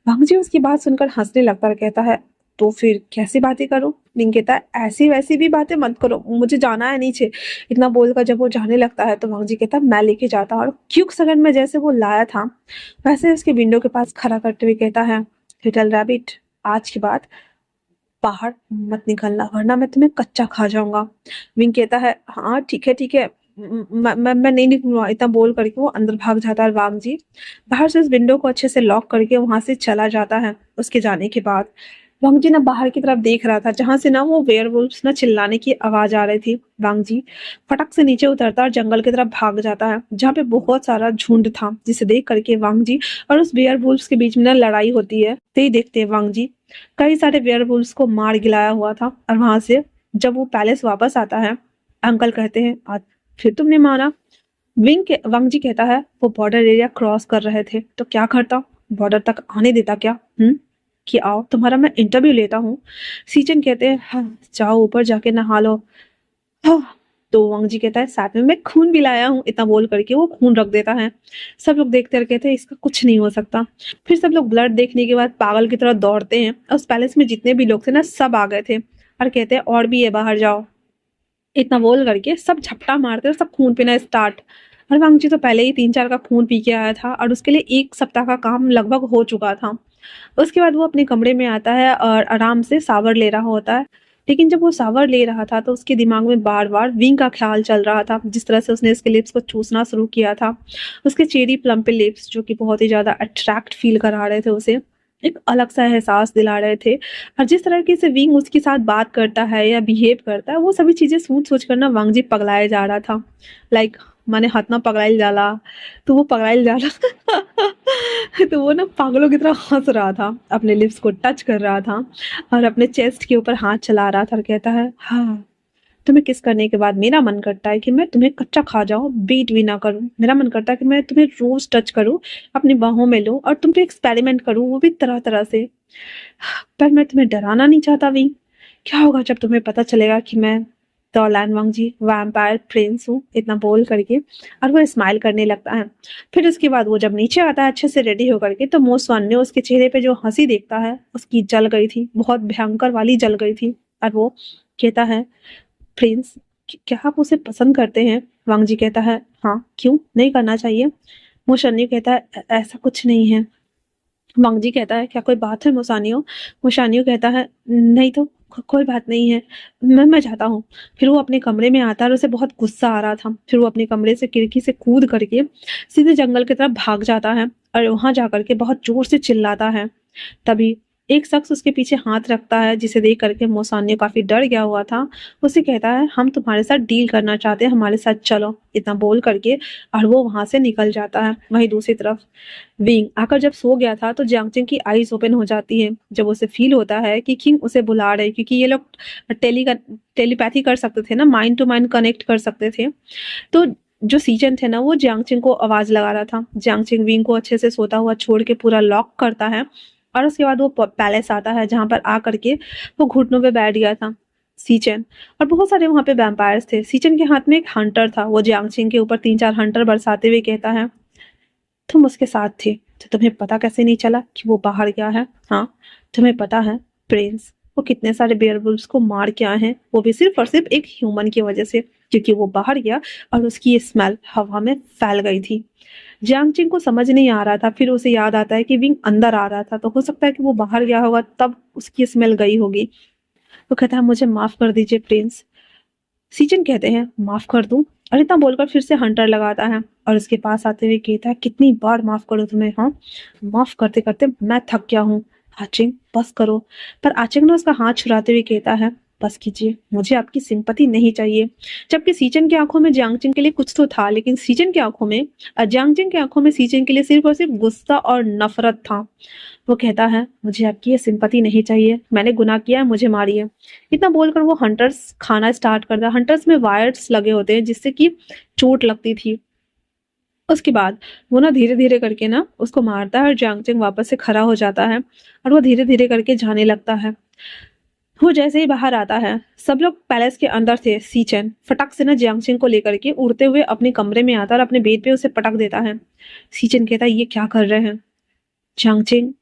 वांगजी उसकी बात सुनकर हंसने लगता है, कहता है, तो फिर कैसी बातें करो? विंग कहता है ऐसी वैसी भी बातें मत करो, मुझे जाना है नीचे। इतना बोलकर जब वो जाने लगता है तो वांग जी कहता है मैं लेके जाता हूँ, और क्यूक सेकंड में जैसे वो लाया था वैसे उसके विंडो के पास खड़ा करते हुए कहता है लिटिल रैबिट, आज के बाद बाहर मत निकलना वरना मैं तुम्हें कच्चा खा जाऊंगा। विंग कहता है हाँ ठीक है ठीक है, मैं नहीं निकलूंगा। इतना बोल करके वो अंदर भाग जाता है। वांग जी बाहर से उस विंडो को अच्छे से लॉक करके वहां से चला जाता है। उसके जाने के बाद वांग जी ना बाहर की तरफ देख रहा था जहां से ना वो वेयरवुल्व्स ना चिल्लाने की आवाज आ रही थी। वांग जी फटक से नीचे उतरता और जंगल की तरफ भाग जाता है जहाँ पे बहुत सारा झुंड था, जिसे देख करके वांग जी और उस वेयरवुल्व्स के बीच में ना लड़ाई होती है। ते ही देखते हैं वांग जी कई सारे वेयरवुल्व्स को मार गिलाया हुआ था। और वहां से जब वो पैलेस वापस आता है अंकल कहते हैं आज फिर तुमने मारा। वांग जी कहता है वो बॉर्डर एरिया क्रॉस कर रहे थे तो क्या करता, बॉर्डर तक आने देता क्या? कि आओ तुम्हारा मैं इंटरव्यू लेता हूँ। सीचन कहते हैं हाँ जाओ ऊपर जाके नहा लो। हाँ, तो वांग जी कहता है साथ में मैं खून भी लाया हूँ। इतना बोल करके वो खून रख देता है। सब लोग देखते और कहते हैं इसका कुछ नहीं हो सकता। फिर सब लोग ब्लड देखने के बाद पागल की तरह दौड़ते हैं। उस पैलेस में जितने भी लोग थे ना सब आ गए थे और कहते हैं और भी है बाहर जाओ। इतना बोल करके सब झपटा मारते और सब खून पीना स्टार्ट। और वांग जी तो पहले ही 3-4 का खून पी के आया था और उसके लिए 1 सप्ताह का काम लगभग हो चुका था। उसके बाद वो अपने कमरे में आता है और आराम से सावर ले रहा होता है। लेकिन जब वो सावर ले रहा था तो उसके दिमाग में बार बार विंग का ख्याल चल रहा था। जिस तरह से उसने उसके लिप्स को चूसना शुरू किया था, उसके चेरी प्लम पे लिप्स जो कि बहुत ही ज्यादा अट्रैक्ट फील करा रहे थे, उसे एक अलग सा एहसास दिला रहे थे। और जिस तरीके से विंग उसके साथ बात करता है या बिहेव करता है वो सभी चीजें सोच सोच कर ना वांग जी पगलाए जा रहा था। लाइक माने हाथ ना पगलाइल जाला तो वो पगलाइल जाला तो वो ना पागलों की तरह हंस रहा था, अपने लिप्स को टच कर रहा था और अपने चेस्ट के ऊपर हाथ चला रहा था और कहता है हाँ तुम्हें किस करने के बाद मेरा मन करता है कि मैं तुम्हें कच्चा खा जाऊं, बीट भी ना करूं। मेरा मन करता है कि मैं तुम्हें रोज टच करूं, अपनी बाहों में लूं और तुम पे एक्सपेरिमेंट करूं, वो भी तरह तरह से। पर मैं तुम्हें डराना नहीं चाहता विंग। क्या होगा जब तुम्हें पता चलेगा कि मैं तो लैन वांग जी वैम्पायर प्रिंस हूँ। इतना बोल करके और वो स्माइल करने लगता है। फिर उसके बाद वो जब नीचे आता है अच्छे से रेडी होकर के तो मो स्वान ने उसके चेहरे पे जो हंसी देखता है उसकी जल गई थी, बहुत भयंकर वाली जल गई थी। और वो कहता है प्रिंस क्या आप उसे पसंद करते हैं? वांग जी कहता है हाँ क्यों नहीं करना चाहिए। मोशन्यू कहता है ऐसा कुछ नहीं है। वांग जी कहता है क्या कोई बात है मोसानियो? मोशानियो कहता है नहीं तो कोई बात नहीं है, मैं जाता हूँ। फिर वो अपने कमरे में आता है और उसे बहुत गुस्सा आ रहा था। फिर वो अपने कमरे से खिड़की से कूद करके सीधे जंगल की तरफ भाग जाता है और वहां जाकर के बहुत जोर से चिल्लाता है। तभी एक शख्स उसके पीछे हाथ रखता है जिसे देख करके मोसानियो काफी डर गया हुआ था। उसे कहता है हम तुम्हारे साथ डील करना चाहते हैं, हमारे साथ चलो। इतना बोल करके और वो वहां से निकल जाता है। वहीं दूसरी तरफ विंग आकर जब सो गया था तो जियांगचिंग की आईज ओपन हो जाती है जब उसे फील होता है कि किंग उसे बुला रहे, क्योंकि ये लोग टेलीपैथी कर सकते थे ना, माइंड टू माइंड कनेक्ट कर सकते थे। तो जो सीजन थे ना वो जियांगचिंग को आवाज लगा रहा था। जियांगचिंग विंग को अच्छे से सोता हुआ छोड़ के पूरा लॉक करता है और उसके बाद वो पैलेस आता है जहां पर आ करके वो घुटनों पे बैठ गया था सीचन। और बहुत सारे वहां पे वैम्पायर्स थे। सीचन के हाथ में एक हंटर था। वो जियांगचिंग के ऊपर 3-4 हंटर बरसाते हुए कहता है तुम उसके साथ थे तो तुम्हें पता कैसे नहीं चला कि वो बाहर गया है? हाँ तुम्हें पता है प्रिंस वो कितने सारे बेयरवुल्व्स को मार के आए हैं, वो भी सिर्फ और सिर्फ एक ह्यूमन की वजह से, क्योंकि वो बाहर गया और उसकी स्मेल हवा में फैल गई थी। जियांगचिंग को समझ नहीं आ रहा था। फिर उसे याद आता है कि विंग अंदर आ रहा था तो हो सकता है कि वो बाहर गया होगा तब उसकी स्मेल गई होगी। वो कहता है मुझे माफ कर दीजिए प्रिंस। सीजन कहते हैं माफ कर दूं, और इतना बोलकर फिर से हंटर लगाता है और उसके पास आते हुए कहता है कितनी बार माफ करो तुम्हें? हाँ माफ करते करते मैं थक गया हूँ। आचिंग बस करो। पर आचिंग ने उसका हाथ छुड़ाते हुए कहता है बस कीजिए, मुझे आपकी सिंपैथी नहीं चाहिए। जबकि सीजन की आंखों में जियांगचिंग के लिए कुछ तो था, लेकिन सीजन की आंखों में जियांगचिंग की आंखों में सीजन के लिए सिर्फ और सिर्फ गुस्सा और नफरत था। वो कहता है मुझे आपकी ये सिंपैथी नहीं चाहिए, मैंने गुनाह किया है, मुझे मारिए। इतना बोलकर वो हंटर्स खाना स्टार्ट करता है। हंटर्स में वायर्स लगे होते हैं जिससे कि चोट लगती थी। उसके बाद वो ना धीरे धीरे करके ना उसको मारता है और जियांगचिंग वापस से खड़ा हो जाता है और वो धीरे धीरे करके जाने लगता है। वो जैसे ही बाहर आता है सब लोग पैलेस के अंदर थे। सीचन फटक से ना जियांगचिंग को लेकर के उड़ते हुए अपने कमरे में आता है और अपने बेड पे उसे पटक देता है। सीचन कहता है ये क्या कर रहे हैं? जियांगचिंग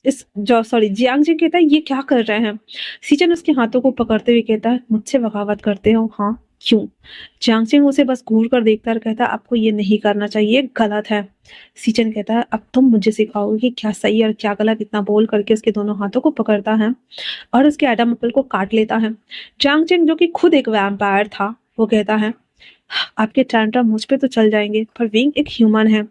इस जो सॉरी जियांग जी कहता है ये क्या कर रहे हैं। सीजन उसके हाथों को पकड़ते हुए कहता है मुझसे बगावत करते हो हाँ क्यों। जियांग चिंग उसे बस घूर कर देखता है और कहता है आपको ये नहीं करना चाहिए, गलत है। सीजन कहता है अब तुम मुझे सिखाओगे कि क्या सही और क्या गलत। इतना बोल करके उसके दोनों हाथों को पकड़ता है और उसके एडम एप्पल को काट लेता है। जियांग चिंग जो कि खुद एक वैम्पायर था वो कहता है आपके टैंट्रम मुझ पे तो चल जाएंगे पर विंग एक ह्यूमन है।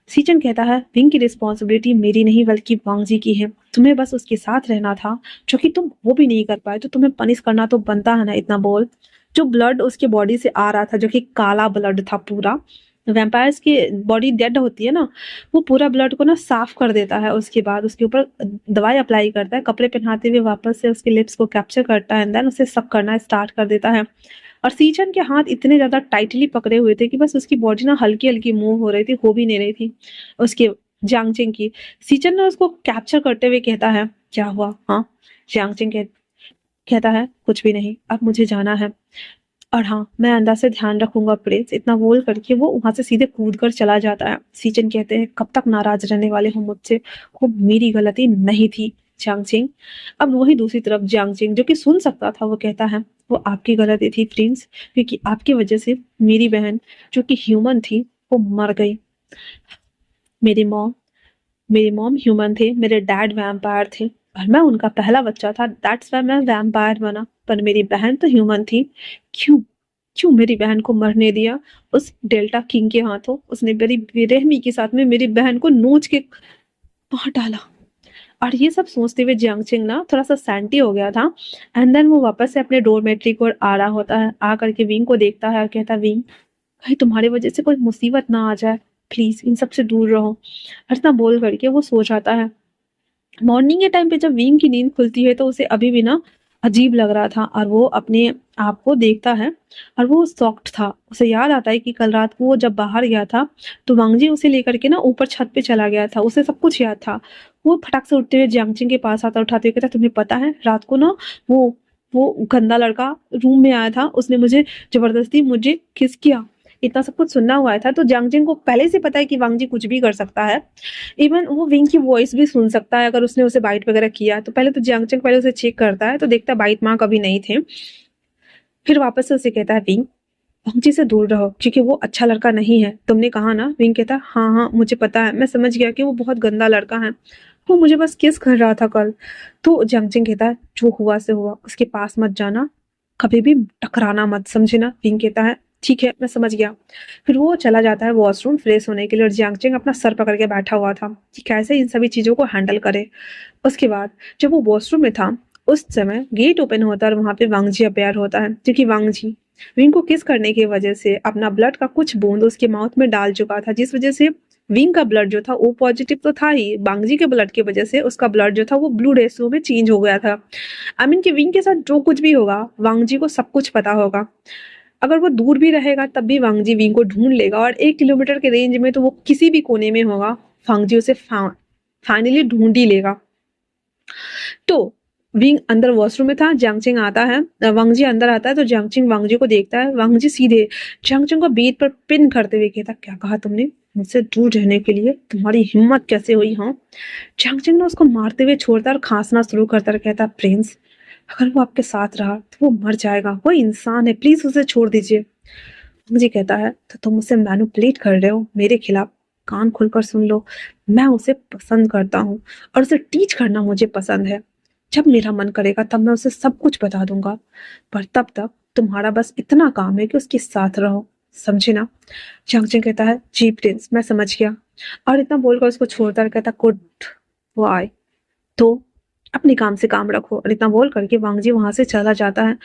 सीजन कहता है विंग की रिस्पॉन्सिबिलिटी मेरी नहीं बल्कि वांग जी की है, तुम्हें बस उसके साथ रहना था जो कि तुम वो भी नहीं कर पाए तो तुम्हें पनिश करना तो बनता है ना। इतना बोल जो ब्लड उसके बॉडी से आ रहा था जो कि काला ब्लड था पूरा, वैम्पायर्स की बॉडी डेड होती है ना, वो पूरा ब्लड को ना साफ कर देता है। उसके बाद उसके ऊपर दवाई अप्लाई करता है, कपड़े पहनाते हुए वापस से उसके लिप्स को कैप्चर करता है एंड देन उसे सक करना स्टार्ट कर देता है। और सीजन के हाथ इतने ज्यादा टाइटली पकड़े हुए थे कि बस उसकी बॉडी ना हल्की हल्की मूव हो रही थी, हो भी नहीं रही थी उसके जियांगचिंग की। सीजन ने उसको कैप्चर करते हुए कहता है क्या हुआ हाँ। जियांगचिंग कहता है कुछ भी नहीं, अब मुझे जाना है और हाँ मैं अंदर से ध्यान रखूंगा प्लीज। इतना बोल करके वो वहां से सीधे कूद कर चला जाता है। सीजन कहते हैं कब तक नाराज रहने वाले हो मुझसे, वो मेरी गलती नहीं थी जियांगचिंग। अब वही दूसरी तरफ जियांगचिंग जो कि सुन सकता था वो कहता है वो आपकी गलती थी प्रिंस, क्योंकि आपकी वजह से मेरी बहन जो कि ह्यूमन थी वो मर गई। मेरी मॉम मेरी मॉम ह्यूमन थे, मेरे डैड वैम्पायर थे और मैं उनका पहला बच्चा था, दैट्स व्हाई मैं वैम्पायर बना। पर मेरी बहन तो ह्यूमन थी। क्यों क्यों मेरी बहन को मरने दिया उस डेल्टा किंग के हाथों। उसने बड़ी बेरहमी के साथ में मेरी बहन को नोच के मार डाला। और ये सब सोचते हुए जियांगचिंग ना थोड़ा सा सैंटी हो गया था एंड देन वो वापस से अपने डोरमेट्री को आ रहा होता है। आ करके विंग को देखता है और कहता है विंग कहीं तुम्हारी वजह से कोई मुसीबत ना आ जाए, प्लीज इन सब से दूर रहो। और इतना बोल करके वो सो जाता है। मॉर्निंग के टाइम पे जब विंग की नींद खुलती है तो उसे अभी भी ना अजीब लग रहा था और वो अपने आप को देखता है और वो सॉफ्ट था। उसे याद आता है कि कल रात को वो जब बाहर गया था तो वांगजी उसे लेकर के ना ऊपर छत पे चला गया था, उसे सब कुछ याद था। वो फटाक से उठते हुए जियांगचिंग के पास आता, उठाते हुए कहता तुम्हें पता है रात को ना वो वो गंदा लड़का रूम में आया था, उसने मुझे जबरदस्ती मुझे किस किया। इतना सब कुछ सुनना हुआ था तो जियांगचिंग को पहले से पता है कि वांगजी कुछ भी कर सकता है। इवन वो विंग की वॉइस भी सुन सकता है अगर उसने उसे बाइट वगैरह किया तो। पहले तो जियांगचंग पहले उसे चेक करता है तो देखता है बाइट मार्क अभी नहीं थे। फिर वापस से उसे कहता है विंग पंक्ति से दूर रहो क्योंकि वो अच्छा लड़का नहीं है, तुमने कहा ना। विंग कहता है हाँ हाँ मुझे पता है, मैं समझ गया कि वो बहुत गंदा लड़का है, वो मुझे बस किस कर रहा था कल। तो जियांगचंग कहता है जो हुआ से हुआ, उसके पास मत जाना, कभी भी टकराना मत, समझे ना। विंग कहता है ठीक है मैं समझ गया। फिर वो चला जाता है वॉशरूम फ्रेश होने के लिए और जियांगचंग अपना सर पकड़ के बैठा हुआ था कि कैसे इन सभी चीजों को हैंडल करे। उसके बाद जब वो वॉशरूम में था उस समय गेट ओपन होता है और वहां पे वांगजी अपेयर होता है क्योंकि वांगजी विंग को किस करने की वजह से अपना ब्लड का कुछ बूंद उसके माउथ में डाल चुका था, जिस वजह से विंग का ब्लड जो था वो पॉजिटिव तो था ही, वांगजी के ब्लड की वजह से उसका ब्लड जो था वो ब्लू रेशियो में चेंज हो गया था। आई मीन कि विंग के साथ जो कुछ भी होगा वांगजी को सब कुछ पता होगा। अगर वो दूर भी रहेगा तब भी वांगजी विंग को ढूंढ लेगा और 1 किलोमीटर के रेंज में तो वो किसी भी कोने में होगा, वांगजी उसे फाइनली ढूंढ ही लेगा। तो विंग अंदर वॉशरूम में था, जियांगचिंग आता है, वांगजी अंदर आता है तो जियांगचिंग वांगजी को देखता है। वांगजी सीधे जियांगचिंग को बीट पर पिन करते हुए कहता क्या कहा तुमने, मुझसे दूर रहने के लिए तुम्हारी हिम्मत कैसे हुई हाँ। जियांगचिंग ने उसको मारते हुए छोड़ता और खांसना शुरू करता और कहता प्रिंस अगर वो आपके साथ रहा तो वो मर जाएगा, वो इंसान है, प्लीज उसे छोड़ दीजिए। मुझे कहता है तो तुम उसे मैनिपुलेट कर रहे हो मेरे खिलाफ, कान खुलकर सुन लो, मैं उसे पसंद करता हूँ और उसे टीच करना मुझे पसंद है। जब मेरा मन करेगा तब मैं उसे सब कुछ बता दूंगा, पर तब तक तुम्हारा बस इतना काम है कि उसके साथ रहो, समझे ना। जियांगचिंग कहता है जी प्रिंस मैं समझ गया और इतना बोलकर उसको छोड़ता है, कहता गुड वाई, तो अपने काम से काम रखो। और इतना बोल करके वांगजी वहां से चला जाता है।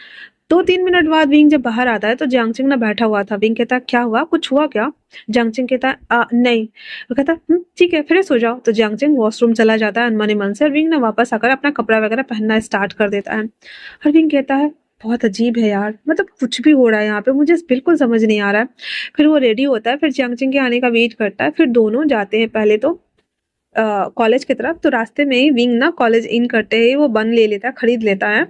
2-3 मिनट बाद विंग जब बाहर आता है तो जियांगचिंग ना बैठा हुआ था। विंग कहता क्या हुआ, कुछ हुआ क्या। जियांगचिंग कहता नहीं। वो कहता ठीक है फ्रेश हो जाओ। तो जियांगचिंग वॉशरूम चला जाता है अनमने मन से और विंग ना वापस आकर अपना कपड़ा वगैरह पहनना स्टार्ट कर देता है। और विंग कहता है बहुत अजीब है यार, मतलब कुछ भी हो रहा है यहाँ पे, मुझे बिल्कुल समझ नहीं आ रहा है। फिर वो रेडी होता है, फिर जियांगचिंग के आने का वेट करता है, फिर दोनों जाते हैं पहले तो कॉलेज की तरफ। तो रास्ते में ही विंग ना कॉलेज इन करते ही वो बन ले लेता है, खरीद लेता है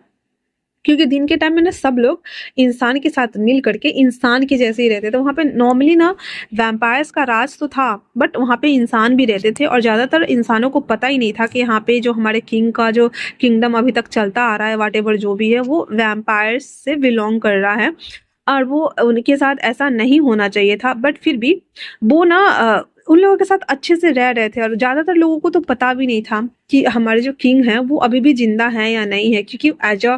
क्योंकि दिन के टाइम में ना सब लोग इंसान के साथ मिल करके इंसान के जैसे ही रहते थे। वहाँ पे नॉर्मली ना वैम्पायर्स का राज तो था, बट वहाँ पे इंसान भी रहते थे और ज़्यादातर इंसानों को पता ही नहीं था कि यहाँ पे जो हमारे किंग का जो किंगडम अभी तक चलता आ रहा है, वाट एवर जो भी है, वो वैम्पायर्स से बिलोंग कर रहा है। और वो उनके साथ ऐसा नहीं होना चाहिए था, बट फिर भी वो ना उन लोगों के साथ अच्छे से रह रहे थे और ज़्यादातर लोगों को तो पता भी नहीं था कि हमारे जो किंग हैं वो अभी भी जिंदा हैं या नहीं है, क्योंकि एज अ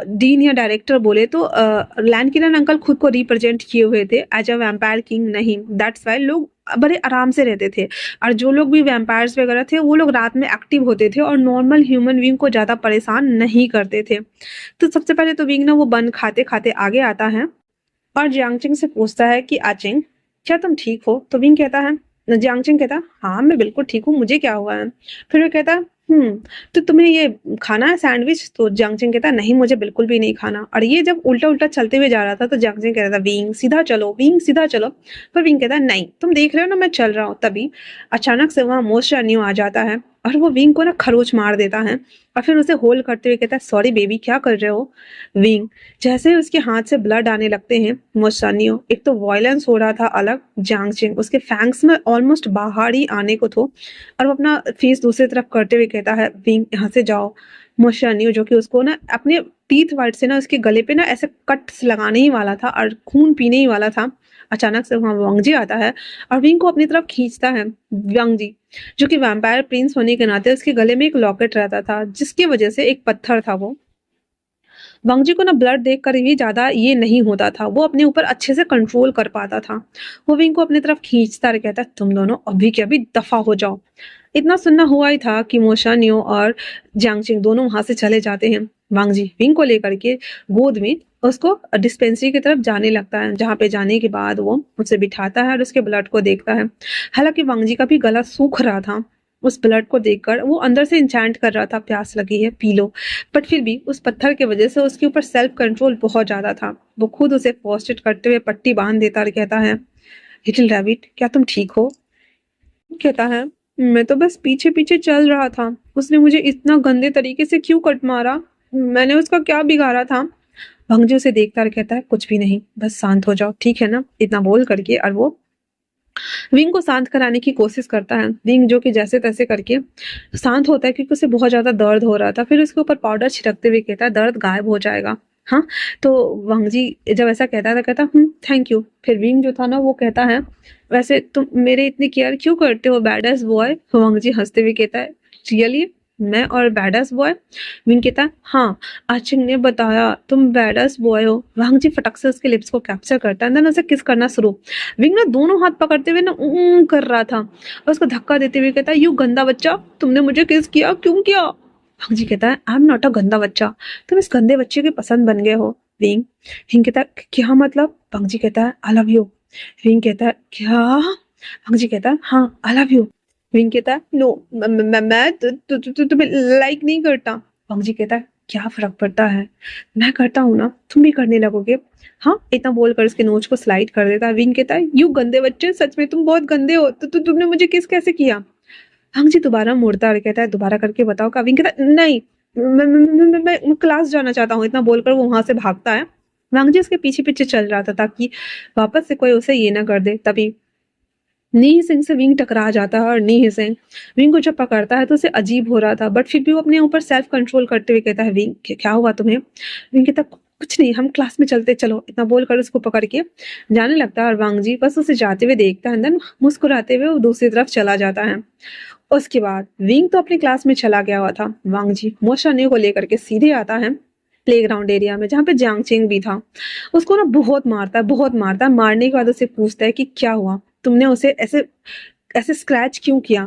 डीन या डायरेक्टर बोले तो लैंड किरण अंकल खुद को रिप्रेजेंट किए हुए थे एज अ वैम्पायर किंग नहीं। दैट्स वाई लोग बड़े आराम से रहते थे। और जो लोग भी वैम्पायर्स वगैरह थे वो लोग रात में एक्टिव होते थे और नॉर्मल ह्यूमन बींग को ज़्यादा परेशान नहीं करते थे। तो सबसे पहले तो विंग ना वो बन खाते खाते आगे आता है और जियांगचिंग से पूछता है कि आचिंग, क्या तुम ठीक हो? तो विंग कहता है, जियांगचिंग कहता है, हाँ मैं बिल्कुल ठीक हूँ, मुझे क्या हुआ है? फिर वो कहता है, तो तुम्हें ये खाना है सैंडविच? तो जियांगचिंग कहता है, नहीं मुझे बिल्कुल भी नहीं खाना। और ये जब उल्टा उल्टा चलते हुए जा रहा था तो जियांगचिंग कह रहा था, विंग सीधा चलो, विंग सीधा चलो। पर विंग कहता है, नहीं तुम देख रहे हो ना मैं चल रहा हूँ। तभी अचानक से वहां मोस्टा न्यू आ जाता है और वो विंग को ना खरोच मार देता है और फिर उसे होल्ड करते हुए कहता है, सॉरी बेबी, क्या कर रहे हो? विंग जैसे ही उसके हाथ से ब्लड आने लगते हैं, मोसानियो एक तो वायलेंस हो रहा था अलग, जियांगचिंग उसके फैंक्स में ऑलमोस्ट बाहर ही आने को थो और वो अपना फेस दूसरी तरफ करते हुए कहता है, विंग यहाँ से जाओ। मोशानियो जो कि उसको ना अपने टीथ वाइट से ना उसके गले पे ना ऐसे कट्स लगाने ही वाला था और खून पीने ही वाला था, अचानक से वहां वांगजी आता है और विंग को अपनी तरफ खींचता है। वांगजी जो कि वैम्पायर प्रिंस होने के नाते उसके गले में एक लॉकेट रहता था जिसकी वजह से एक पत्थर था। वो वांगजी को ना ब्लड देखकर ही ज्यादा ये नहीं होता था, वो अपने ऊपर अच्छे से कंट्रोल कर पाता था। वो विंग को अपनी तरफ खींचता और कहता है, तुम दोनों अभी के अभी दफा हो जाओ। इतना सुनना हुआ ही था कि मोशानियो और जियांगचिंग दोनों वहां से चले जाते हैं। वांगजी विंग को लेकर के गोद में उसको डिस्पेंसरी की तरफ जाने लगता है, जहाँ पे जाने के बाद वो उसे बिठाता है और उसके ब्लड को देखता है। हालांकि वांगजी का भी गला सूख रहा था, उस ब्लड को देखकर वो अंदर से इंचैंट कर रहा था, प्यास लगी है पी लो। बट फिर भी उस पत्थर की वजह से उसके ऊपर सेल्फ कंट्रोल बहुत ज्यादा था। वो खुद उसे फर्स्ट एड करते हुए पट्टी बांध देता और कहता है, लिटिल रैबिट क्या तुम ठीक हो? कहता है, मैं तो बस पीछे पीछे चल रहा था, उसने मुझे इतना गंदे तरीके से क्यों कट मारा? मैंने उसका क्या बिगाड़ा था? भंगजी उसे देखता और कहता है, कुछ भी नहीं, बस शांत हो जाओ, ठीक है ना? इतना बोल करके और वो विंग को शांत कराने की कोशिश करता है। विंग जो कि जैसे तैसे करके शांत होता है क्योंकि उसे बहुत ज्यादा दर्द हो रहा था। फिर उसके ऊपर पाउडर छिड़कते हुए कहता है, दर्द गायब हो जाएगा। हाँ, तो वांगजी जब ऐसा कहता था कहता, थैंक यू। फिर विंग जो था ना वो कहता है, वैसे तुम मेरे इतनी केयर क्यों करते हो बैडस बॉय? वांगजी हंसते हुए कहता है, रियली मैं और बैडस बॉय? विंग कहता है, हाँ आचिंग ने बताया तुम बैडस बॉय हो। वांगजी फटक से उसके लिप्स को कैप्चर करता है, देन उसे किस करना शुरू। विंग ना दोनों हाथ पकड़ते हुए ना कर रहा था और उसको धक्का देते हुए कहता है, यू गंदा बच्चा, तुमने मुझे किस किया, क्यों किया? वांगजी कहता है, आई एम नॉट अ गंदा बच्चा, तुम इस गंदे बच्चे के पसंद बन गए हो। विंग विंग कहता है, क्या मतलब? वांगजी कहता है, आई लव यू। विंग कहता है, क्या? वांगजी कहता है, हाँ आई लव यू। विंग कहता है, नो मैं तुम्हें लाइक नहीं करता। वांगजी कहता है, क्या फर्क पड़ता है, मैं करता हूँ ना, तुम भी करने लगोगे। हाँ, इतना बोलकर उसके नोच को स्लाइड कर देता है। विंग कहता है, यू गंदे बच्चे, सच में तुम बहुत गंदे हो, तो तुमने मुझे किस कैसे किया? वांगजी दोबारा मुड़ता और कहता है, दोबारा करके बताओ का? विंग कहता है, नहीं मैं क्लास जाना चाहता हूँ। इतना बोलकर वो वहां से भागता है। वांगजी उसके पीछे पीछे चल रहा था ताकि वापस से कोई उसे ये ना कर दे। तभी नी सिंह से विंग टकरा जाता है और नी सिंह विंग को जब पकड़ता है तो उसे अजीब हो रहा था, बट फिर भी वो अपने ऊपर सेल्फ कंट्रोल करते हुए कहता है, विंग क्या हुआ तुम्हें? विंग कहता, कुछ नहीं, हम क्लास में चलते, चलो। इतना बोलकर उसको पकड़ के जाने लगता है और वांगजी बस उसे जाते हुए देखता है, देन मुस्कुराते हुए वो दूसरी तरफ चला जाता है। उसके बाद विंग तो अपनी क्लास में चला गया हुआ था। वांगजी मोशानियो को लेकर के सीधे आता है प्लेग्राउंड एरिया में जहाँ पे जियांगचिंग भी था। उसको ना बहुत मारता है, बहुत मारता है। मारने के बाद उसे पूछता है कि क्या हुआ, तुमने उसे ऐसे ऐसे स्क्रैच क्यों किया?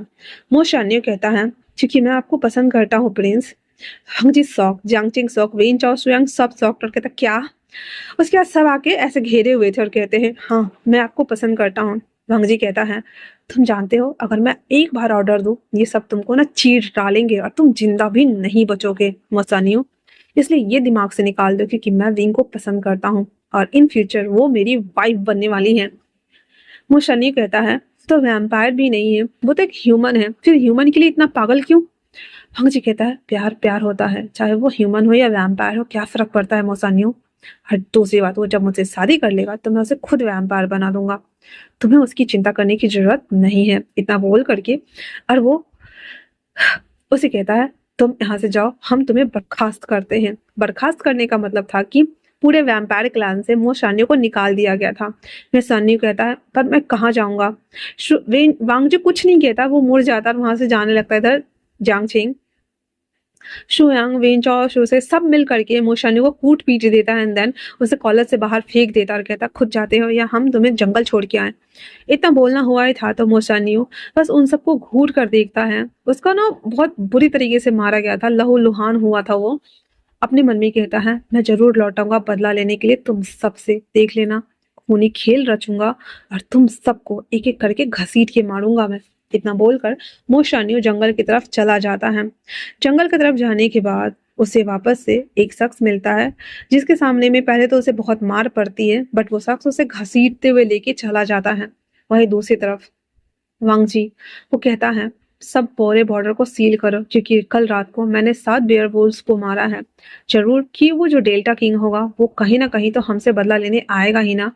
मोशानियो कहता है, क्योंकि मैं आपको पसंद करता हूँ प्रिंस। वांगजी शॉक, जियांगचिंग शॉक, वेन चाओ सुयांग सब शॉक और कहता, क्या? उसके बाद सब आके ऐसे घेरे हुए थे और कहते हैं, हाँ मैं आपको पसंद करता हूँ। वांगजी कहता है, तुम जानते हो अगर मैं एक बार ऑर्डर दूं ये सब तुमको ना चीर डालेंगे और तुम जिंदा भी नहीं बचोगे मोसानियो, इसलिए ये दिमाग से निकाल दो कि मैं विंग को पसंद करता हूँ और इन फ्यूचर वो मेरी वाइफ बनने वाली है। मोशानियो कहता है, तो वैम्पायर भी नहीं है, वो तो एक ह्यूमन है, फिर ह्यूमन के लिए इतना पागल क्यों? हंग जी कहता है प्यार प्यार होता है, चाहे वो ह्यूमन हो या वैम्पायर हो, क्या फर्क पड़ता है मोसानियो। और दूसरी बात, वो जब मुझसे शादी कर लेगा तो मैं उसे खुद वैम्पायर बना दूंगा, तुम्हें उसकी चिंता करने की जरूरत नहीं है। इतना बोल करके और वो उसे कहता है तुम यहाँ से जाओ, हम तुम्हें बर्खास्त करते हैं। बर्खास्त करने का मतलब था कि पूरे वैम्पायर क्लान से मो शान्यू को निकाल दिया गया था। मैं शान्यू कहता है पर मैं कहाँ जाऊंगा। वांग जो कुछ नहीं कहता, वो मुड़ जाता और वहां से जाने लगता है इधर जांगछिंग। शुयांग वेंचौ और शू से सब मिल करके मोशान्यू को कूट पीट देता है एंड देन उसे कॉलेज से बाहर फेंक देता और कहता खुद जाते हो या हम तुम्हें जंगल छोड़ के आए। इतना बोलना हुआ ही था तो मोशान्यू बस उन सबको घूर कर देखता है। उसका ना बहुत बुरी तरीके से मारा गया था, लहू लुहान हुआ था वो। अपने मन में कहता है मैं जरूर लौटाऊंगा बदला लेने के लिए तुम सबसे, देख लेना खूनी खेल रचूंगा और तुम सबको एक एक करके घसीट के मारूंगा मैं। इतना बोलकर मोशान्यू जंगल की तरफ चला जाता है। जंगल की तरफ जाने के बाद उसे वापस से एक शख्स मिलता है, जिसके सामने में पहले तो उसे बहुत मार पड़ती है, बट वो शख्स उसे घसीटते हुए लेके चला जाता है। वहीं दूसरी तरफ वांग जी वो कहता है सब पूरे बॉर्डर को सील करो, क्योंकि कल रात को मैंने 7 बेयरवुल्व्स को मारा है। जरूर कि वो जो डेल्टा किंग होगा वो कहीं ना कहीं तो हमसे बदला लेने आएगा ही ना।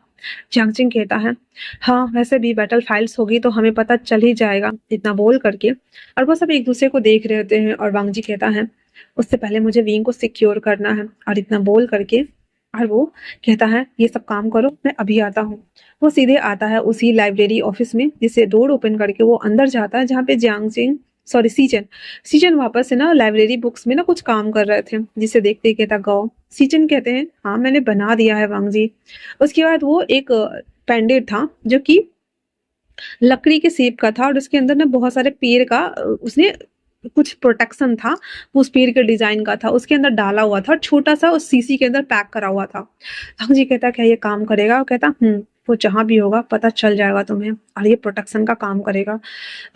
झांगचिंग कहता है हाँ वैसे भी बैटल फाइल्स होगी तो हमें पता चल ही जाएगा। इतना बोल करके और वो सब एक दूसरे को देख रहे होते हैं और वांग जी कहता है उससे पहले मुझे विंग को सिक्योर करना है। और इतना बोल करके और वो कहता है ये सब काम करो, मैं अभी आता हूँ। वो सीधे आता है उसी लाइब्रेरी ऑफिस में, जिसे डोर ओपन करके वो अंदर जाता है जहाँ पे जियांगजिंग सॉरी सीजन सीजन वापस से ना लाइब्रेरी बुक्स में ना कुछ काम कर रहे थे, जिसे देखते ही कहता गाओ। सीजन कहते हैं हाँ मैंने बना दिया है वांग जी। उसके बाद वो एक पेंडेंट था जो कि लकड़ी के शेप का था और उसके अंदर ना बहुत सारे पेड़ का उसने कुछ प्रोटेक्शन था, वो उस पेड़ के डिजाइन का था, उसके अंदर डाला हुआ था, छोटा सा उस सीसी के अंदर पैक करा हुआ था। हंग जी कहता क्या ये काम करेगा? वो कहता वो जहां भी होगा पता चल जाएगा तुम्हें और ये प्रोटेक्शन का काम करेगा।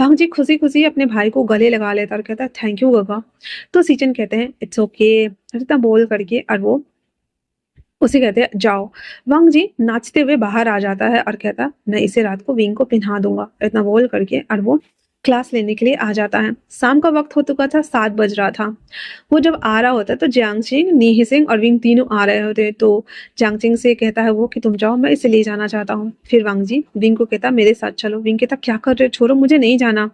हंग जी खुशी खुशी अपने भाई को गले लगा लेता और कहता थैंक यू गगा। तो सीचन कहते हैं इट्स ओके इतना बोल करके और वो उसे कहते हैं जाओ। वांग जी नाचते हुए बाहर आ जाता है और कहता मैं इसे रात को विंग को पहना दूंगा। इतना बोल करके और वो क्लास लेने के लिए आ जाता है। शाम का वक्त हो चुका था, 7 बज रहा था। वो जब आ रहा होता है तो जियांगचिंग, नी सिंह और विंग तीनों आ रहे होते हैं। तो जियांगचिंग से कहता है वो कि तुम जाओ, मैं इसे ले जाना चाहता हूँ। फिर वांग जी विंग को कहता मेरे साथ चलो। विंग कहता क्या कर रहे हो, छोड़ो मुझे नहीं जाना।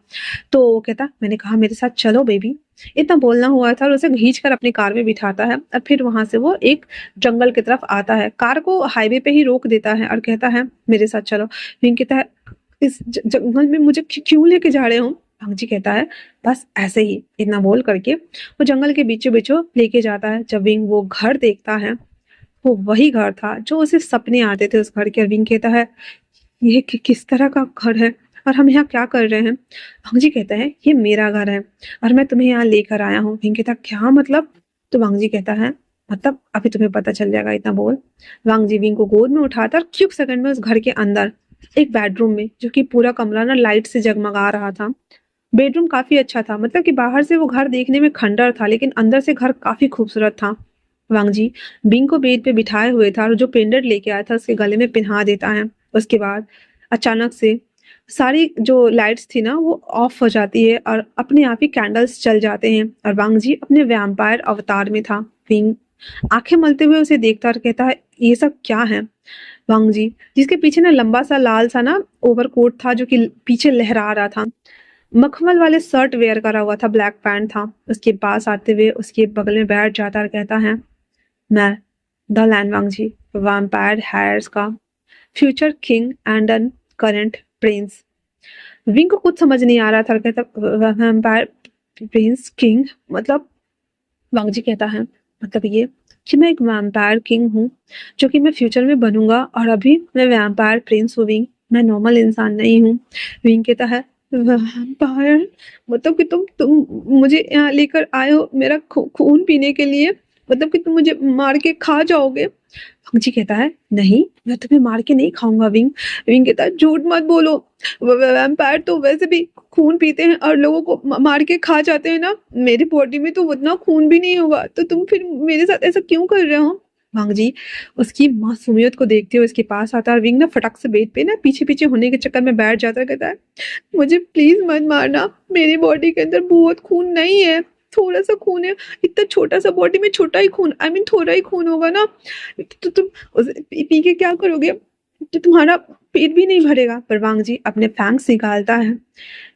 तो वो कहता मैंने कहा मेरे साथ चलो बेबी। इतना बोलना हुआ था और उसे खींच कर अपनी कार में बिठाता है और फिर वहां से वो एक जंगल की तरफ आता है, कार को हाईवे पे ही रोक देता है और कहता है मेरे साथ चलो। विंग कहता है इस जंगल में मुझे क्यों लेके जा रहे हो? भांग जी कहता है बस ऐसे ही। इतना बोल करके वो जंगल के बीचों बीचों लेके जाता है। जब विंग वो घर देखता है, वो वही घर था जो उसे सपने आते थे उस घर के। विंग कहता है ये किस तरह का घर है और हम यहाँ क्या कर रहे हैं? भांग जी कहता है ये मेरा घर है और मैं तुम्हें यहाँ लेकर आया हूँ। विंग कहता क्या मतलब? तो वांग जी कहता है मतलब अभी तुम्हें पता चल जाएगा। इतना बोल वांग जी विंग को गोद में उठाता और क्यूक सेकंड में उस घर के अंदर एक बेडरूम में, जो कि पूरा कमरा ना लाइट से जगमगा रहा था। बेडरूम काफी अच्छा था, मतलब कि बाहर से वो घर देखने में खंडर था लेकिन अंदर से घर काफी खूबसूरत था। वांग जी बिंग को बेड पे बिठाए हुए था और जो पेंडेंट लेके आया था उसके गले में पहना देता है। उसके बाद अचानक से सारी जो लाइट्स थी ना वो ऑफ हो जाती है और अपने आप ही कैंडल्स चल जाते हैं और वांग जी अपने वैम्पायर अवतार में था। विंग आंखें मलते हुए उसे देखता और कहता है ये सब क्या है? वांग जी जिसके पीछे ना लंबा सा लाल सा ना ओवरकोट था जो कि पीछे लहरा रहा था, मखमल वाले शर्ट वेयर करा हुआ था, ब्लैक पैंट था, उसके पास आते हुए उसके बगल में बैठ जाता और कहता है मैं the Lan Wangji, vampire heirs का future king and an current prince. विंग को कुछ समझ नहीं आ रहा था, कहता वैम्पायर प्रिंस किंग मतलब? वांग जी कहता है मतलब ये कि मैं एक वैम्पायर किंग हूँ जो कि मैं फ्यूचर में बनूंगा और अभी मैं वैम्पायर प्रिंस हूँ विंग, मैं नॉर्मल इंसान नहीं हूँ। विंग कहता है वैम्पायर मतलब कि तुम मुझे यहाँ लेकर आए हो मेरा खून पीने के लिए, मतलब कि तुम मुझे मार के खा जाओगे? वांग जी कहता है नहीं मैं तुम्हें मार के नहीं खाऊंगा विंग। विंग कहता है झूठ मत बोलो, वैम्पायर तो वैसे भी खून पीते हैं और लोगों को मार के खा जाते हैं ना, मेरी बॉडी में तो उतना खून भी नहीं होगा, तो तुम फिर मेरे साथ ऐसा क्यों कर रहे हो? वांग जी उसकी मासूमियत को देखते हुए उसके पास आता है और विंग ना फटक से बेड पे ना पीछे पीछे होने के चक्कर में बैठ जाता है, कहता है मुझे प्लीज मत मारना, मेरी बॉडी के अंदर बहुत खून नहीं है, थोड़ा सा खून है, इतना छोटा सा बॉडी में छोटा ही खून, आई मीन थोड़ा ही खून होगा ना, तो तुम उसे पी के क्या करोगे, तो तुम्हारा पेट भी नहीं भरेगा। पर वांग जी अपने फैंक्स निकालता है।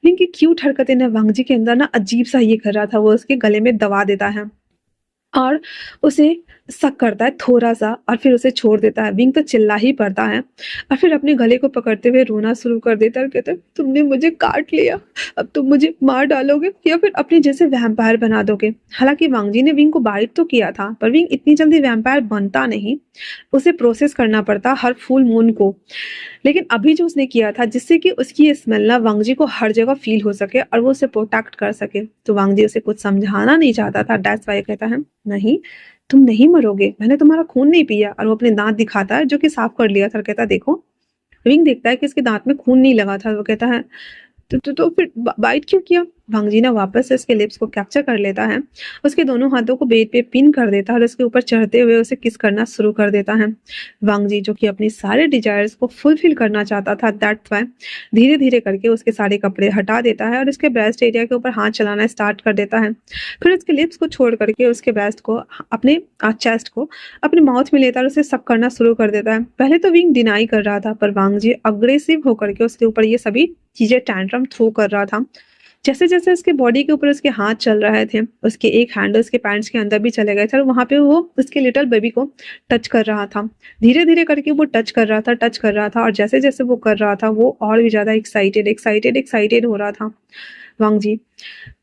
विंग की क्यूट हरकतें ने वांग जी के अंदर ना अजीब सा ये कर रहा था, वो उसके गले में दबा देता है और उसे शक करता है थोड़ा-सा और फिर उसे छोड़ देता है। विंग तो चिल्ला ही पड़ता है और फिर अपने गले को पकड़ते हुए रोना शुरू कर देता है और कहता है, "तुमने मुझे काट लिया, अब तुम मुझे मार डालोगे या फिर अपने जैसे वैम्पायर बना दोगे।" हालाँकि वांग जी ने विंग को बाइट तो किया था, पर विंग इतनी जल्दी वैम्पायर बनता नहीं। उसे प्रोसेस करना पड़ता हर फुल मून को। लेकिन अभी जो उसने किया था जिससे कि उसकी ये स्मेल ना वांग जी को हर जगह फ़ील हो सके और वो उसे प्रोटेक्ट कर सके। तो वांग जी उसे कुछ समझाना नहीं चाहता था, दैट्स व्हाई कहता है, "नहीं, तुम नहीं मरोगे, मैंने तुम्हारा खून नहीं पिया।" और वो अपने दाँत दिखाता है जो कि साफ कर लिया था और कहता है, "देखो।" विंग देखता है कि इसके दाँत में खून नहीं लगा था। वो कहता है, तो फिर बाइट क्यों किया?" वांग जी ना वापस से उसके लिप्स को कैप्चर कर लेता है, उसके दोनों हाथों को बेड पे पिन कर देता है और उसके ऊपर चढ़ते हुए उसे किस करना शुरू कर देता है। वांग जी जो कि अपनी सारे डिजायर्स को फुलफिल करना चाहता था, दैट्स व्हाई धीरे धीरे करके उसके सारे कपड़े हटा देता है और उसके ब्रेस्ट एरिया के ऊपर हाथ चलाना स्टार्ट कर देता है। फिर उसके लिप्स को छोड़ करके उसके ब्रेस्ट को अपने चेस्ट को अपने माउथ में लेता है और उसे सक करना शुरू कर देता है। पहले तो विंग डिनाई कर रहा था, पर वांग जी अग्रेसिव होकर के उसके ऊपर ये सभी चीजें टैंट्रम थ्रो कर रहा था। जैसे-जैसे उसके बॉडी के ऊपर उसके हाथ चल रहे थे, उसके एक हैंड उसके पैंट्स के अंदर भी चले गए थे और वहाँ पे वो उसके लिटिल बेबी को टच कर रहा था। धीरे-धीरे करके वो टच कर रहा था और जैसे-जैसे वो कर रहा था, वो और भी ज़्यादा एक्साइटेड हो रहा था, वांग जी।